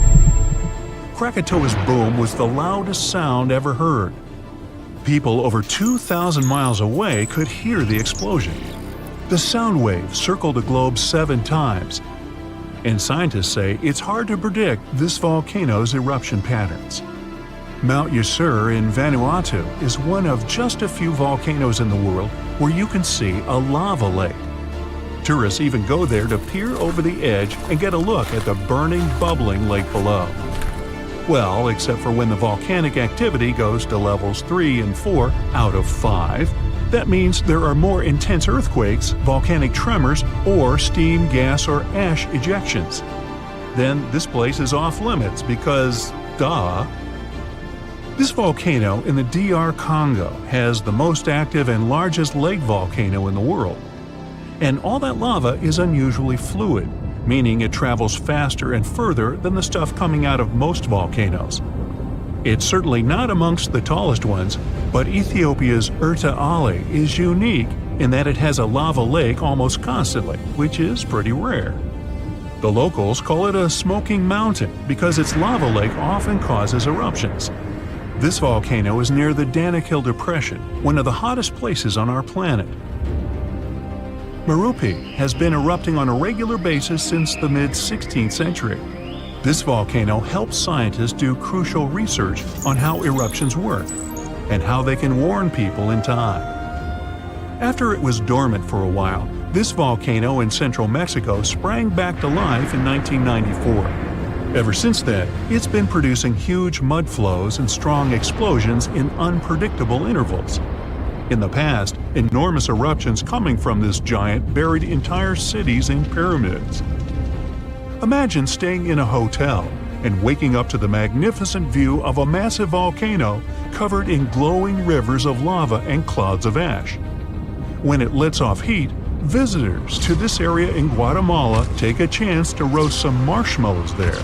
Krakatoa's boom was the loudest sound ever heard. People over 2,000 miles away could hear the explosion. The sound wave circled the globe 7 times, and scientists say it's hard to predict this volcano's eruption patterns. Mount Yellowstone in Vanuatu is one of just a few volcanoes in the world where you can see a lava lake. Tourists even go there to peer over the edge and get a look at the burning, bubbling lake below. Well, except for when the volcanic activity goes to levels 3 and 4 out of 5. That means there are more intense earthquakes, volcanic tremors, or steam, gas, or ash ejections. Then this place is off limits because, duh. This volcano in the DR Congo has the most active and largest lake volcano in the world. And all that lava is unusually fluid, meaning it travels faster and further than the stuff coming out of most volcanoes. It's certainly not amongst the tallest ones, but Ethiopia's Erta Ali is unique in that it has a lava lake almost constantly, which is pretty rare. The locals call it a smoking mountain because its lava lake often causes eruptions. This volcano is near the Danakil Depression, one of the hottest places on our planet. Merupi has been erupting on a regular basis since the mid-16th century. This volcano helps scientists do crucial research on how eruptions work and how they can warn people in time. After it was dormant for a while, this volcano in central Mexico sprang back to life in 1994. Ever since then, it's been producing huge mud flows and strong explosions in unpredictable intervals. In the past, enormous eruptions coming from this giant buried entire cities in pyramids. Imagine staying in a hotel and waking up to the magnificent view of a massive volcano covered in glowing rivers of lava and clouds of ash. When it lets off heat, visitors to this area in Guatemala take a chance to roast some marshmallows there.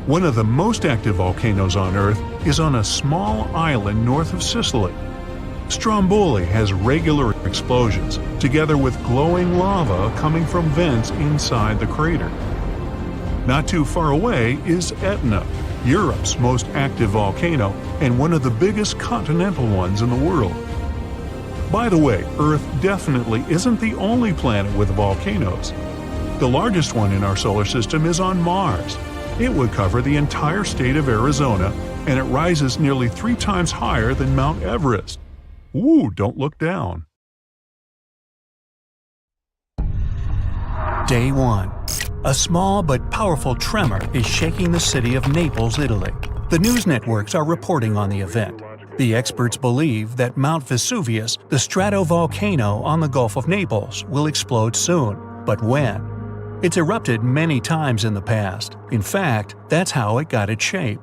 One of the most active volcanoes on Earth is on a small island north of Sicily. Stromboli has regular explosions, together with glowing lava coming from vents inside the crater. Not too far away is Etna, Europe's most active volcano and one of the biggest continental ones in the world. By the way, Earth definitely isn't the only planet with volcanoes. The largest one in our solar system is on Mars. It would cover the entire state of Arizona, and it rises nearly 3 times higher than Mount Everest. Ooh, don't look down. Day 1. A small but powerful tremor is shaking the city of Naples, Italy. The news networks are reporting on the event. The experts believe that Mount Vesuvius, the stratovolcano on the Gulf of Naples, will explode soon. But when? It's erupted many times in the past. In fact, that's how it got its shape.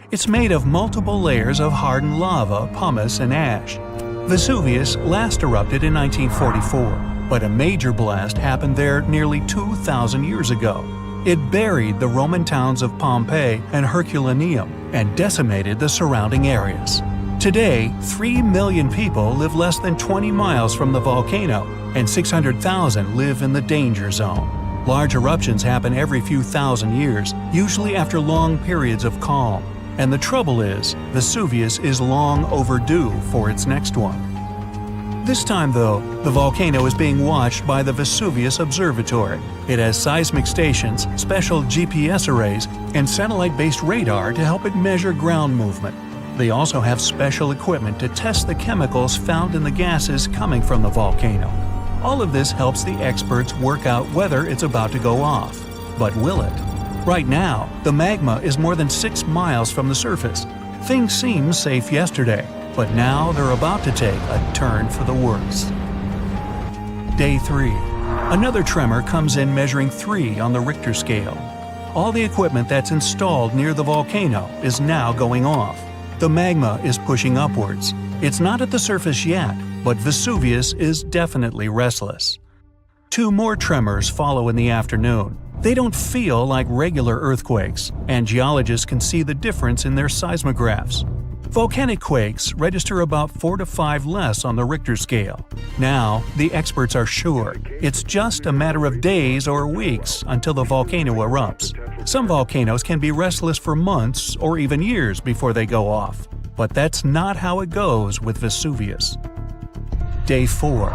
It's made of multiple layers of hardened lava, pumice, and ash. Vesuvius last erupted in 1944, but a major blast happened there nearly 2,000 years ago. It buried the Roman towns of Pompeii and Herculaneum and decimated the surrounding areas. Today, 3 million people live less than 20 miles from the volcano, and 600,000 live in the danger zone. Large eruptions happen every few thousand years, usually after long periods of calm. And the trouble is, Vesuvius is long overdue for its next one. This time, though, the volcano is being watched by the Vesuvius Observatory. It has seismic stations, special GPS arrays, and satellite-based radar to help it measure ground movement. They also have special equipment to test the chemicals found in the gases coming from the volcano. All of this helps the experts work out whether it's about to go off. But will it? Right now, the magma is more than 6 miles from the surface. Things seemed safe yesterday, but now they're about to take a turn for the worse. Day 3. Another tremor comes in measuring 3 on the Richter scale. All the equipment that's installed near the volcano is now going off. The magma is pushing upwards. It's not at the surface yet, but Vesuvius is definitely restless. 2 more tremors follow in the afternoon. They don't feel like regular earthquakes, and geologists can see the difference in their seismographs. Volcanic quakes register about 4 to 5 less on the Richter scale. Now, the experts are sure it's just a matter of days or weeks until the volcano erupts. Some volcanoes can be restless for months or even years before they go off. But that's not how it goes with Vesuvius. Day 4.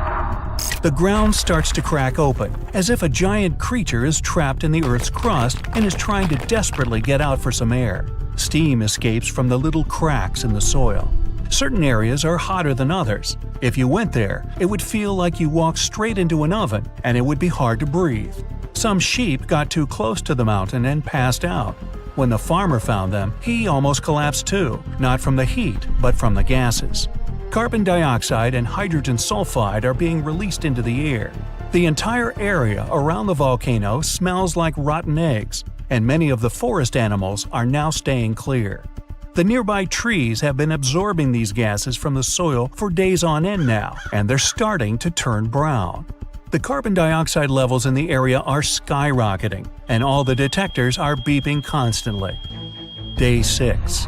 The ground starts to crack open, as if a giant creature is trapped in the Earth's crust and is trying to desperately get out for some air. Steam escapes from the little cracks in the soil. Certain areas are hotter than others. If you went there, it would feel like you walked straight into an oven, and it would be hard to breathe. Some sheep got too close to the mountain and passed out. When the farmer found them, he almost collapsed too, not from the heat, but from the gases. Carbon dioxide and hydrogen sulfide are being released into the air. The entire area around the volcano smells like rotten eggs, and many of the forest animals are now staying clear. The nearby trees have been absorbing these gases from the soil for days on end now, and they're starting to turn brown. The carbon dioxide levels in the area are skyrocketing, and all the detectors are beeping constantly. Day 6.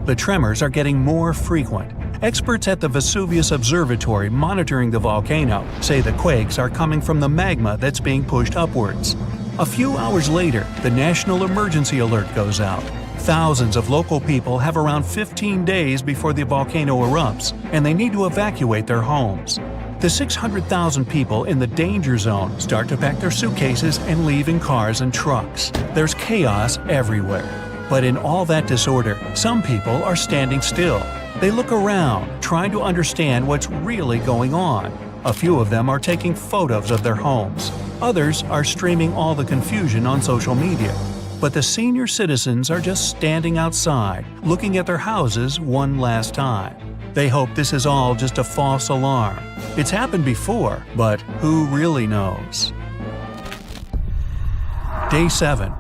The tremors are getting more frequent. Experts at the Vesuvius Observatory monitoring the volcano say the quakes are coming from the magma that's being pushed upwards. A few hours later, the national emergency alert goes out. Thousands of local people have around 15 days before the volcano erupts, and they need to evacuate their homes. The 600,000 people in the danger zone start to pack their suitcases and leave in cars and trucks. There's chaos everywhere. But in all that disorder, some people are standing still. They look around, trying to understand what's really going on. A few of them are taking photos of their homes. Others are streaming all the confusion on social media. But the senior citizens are just standing outside, looking at their houses one last time. They hope this is all just a false alarm. It's happened before, but who really knows? Day 7.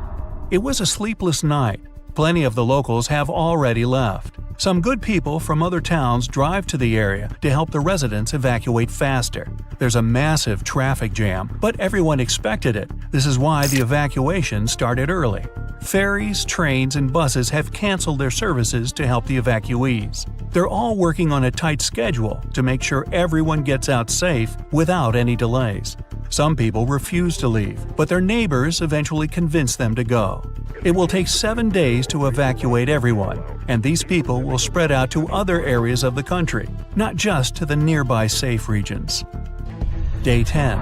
It was a sleepless night. Plenty of the locals have already left. Some good people from other towns drive to the area to help the residents evacuate faster. There's a massive traffic jam, but everyone expected it. This is why the evacuation started early. Ferries, trains, and buses have canceled their services to help the evacuees. They're all working on a tight schedule to make sure everyone gets out safe without any delays. Some people refuse to leave, but their neighbors eventually convince them to go. It will take 7 days to evacuate everyone, and these people will spread out to other areas of the country, not just to the nearby safe regions. Day 10.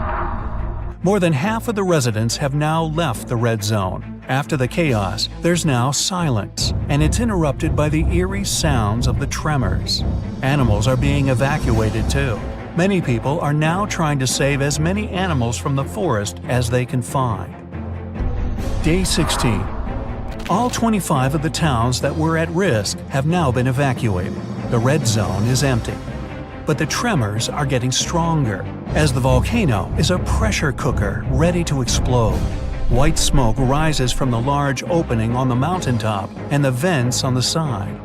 More than half of the residents have now left the red zone. After the chaos, there's now silence, and it's interrupted by the eerie sounds of the tremors. Animals are being evacuated too. Many people are now trying to save as many animals from the forest as they can find. Day 16. All 25 of the towns that were at risk have now been evacuated. The red zone is empty. But the tremors are getting stronger, as the volcano is a pressure cooker ready to explode. White smoke rises from the large opening on the mountaintop and the vents on the side.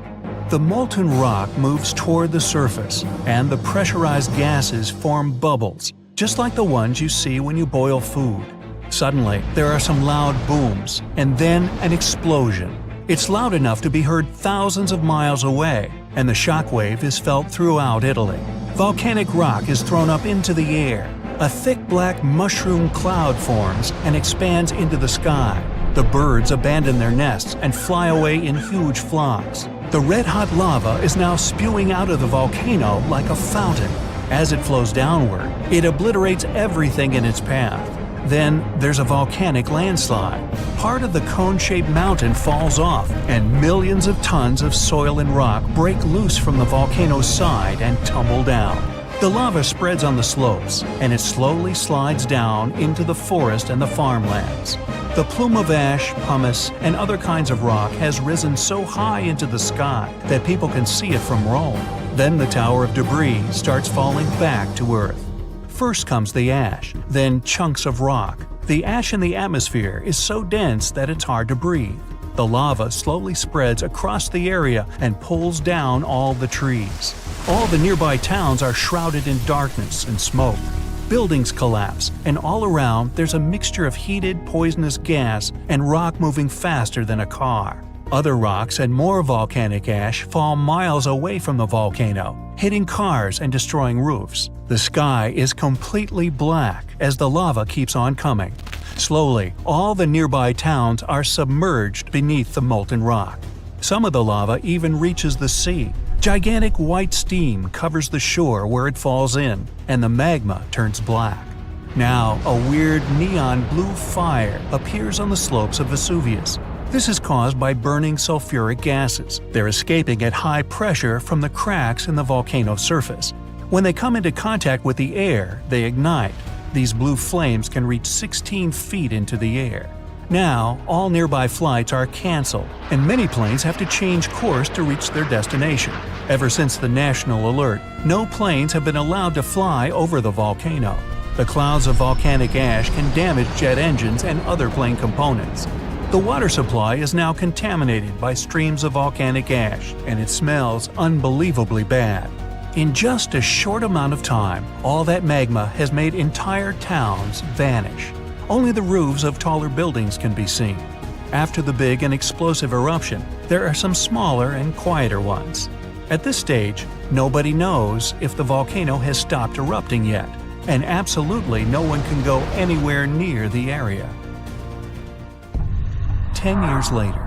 The molten rock moves toward the surface, and the pressurized gases form bubbles, just like the ones you see when you boil food. Suddenly, there are some loud booms, and then an explosion. It's loud enough to be heard thousands of miles away, and the shockwave is felt throughout Italy. Volcanic rock is thrown up into the air. A thick black mushroom cloud forms and expands into the sky. The birds abandon their nests and fly away in huge flocks. The red-hot lava is now spewing out of the volcano like a fountain. As it flows downward, it obliterates everything in its path. Then there's a volcanic landslide. Part of the cone-shaped mountain falls off, and millions of tons of soil and rock break loose from the volcano's side and tumble down. The lava spreads on the slopes, and it slowly slides down into the forest and the farmlands. The plume of ash, pumice, and other kinds of rock has risen so high into the sky that people can see it from Rome. Then the tower of debris starts falling back to Earth. First comes the ash, then chunks of rock. The ash in the atmosphere is so dense that it's hard to breathe. The lava slowly spreads across the area and pulls down all the trees. All the nearby towns are shrouded in darkness and smoke. Buildings collapse, and all around there's a mixture of heated, poisonous gas and rock moving faster than a car. Other rocks and more volcanic ash fall miles away from the volcano, hitting cars and destroying roofs. The sky is completely black as the lava keeps on coming. Slowly, all the nearby towns are submerged beneath the molten rock. Some of the lava even reaches the sea. Gigantic white steam covers the shore where it falls in, and the magma turns black. Now, a weird neon blue fire appears on the slopes of Vesuvius. This is caused by burning sulfuric gases. They're escaping at high pressure from the cracks in the volcano's surface. When they come into contact with the air, they ignite. These blue flames can reach 16 feet into the air. Now, all nearby flights are canceled, and many planes have to change course to reach their destination. Ever since the national alert, no planes have been allowed to fly over the volcano. The clouds of volcanic ash can damage jet engines and other plane components. The water supply is now contaminated by streams of volcanic ash, and it smells unbelievably bad. In just a short amount of time, all that magma has made entire towns vanish. Only the roofs of taller buildings can be seen. After the big and explosive eruption, there are some smaller and quieter ones. At this stage, nobody knows if the volcano has stopped erupting yet, and absolutely no one can go anywhere near the area. 10 years later.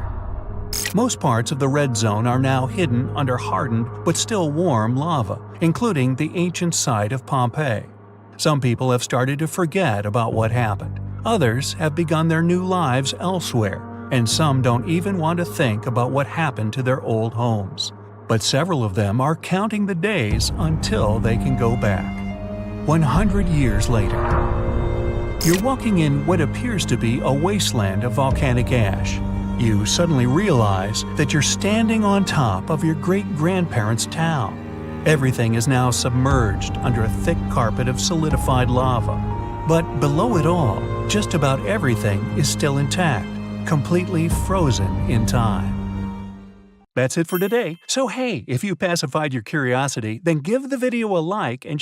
Most parts of the red zone are now hidden under hardened but still warm lava, including the ancient site of Pompeii. Some people have started to forget about what happened. Others have begun their new lives elsewhere, and some don't even want to think about what happened to their old homes. But several of them are counting the days until they can go back. 100 years later, you're walking in what appears to be a wasteland of volcanic ash. You suddenly realize that you're standing on top of your great-grandparents' town. Everything is now submerged under a thick carpet of solidified lava. But below it all, just about everything is still intact, completely frozen in time. That's it for today. So hey, if you pacified your curiosity, then give the video a like and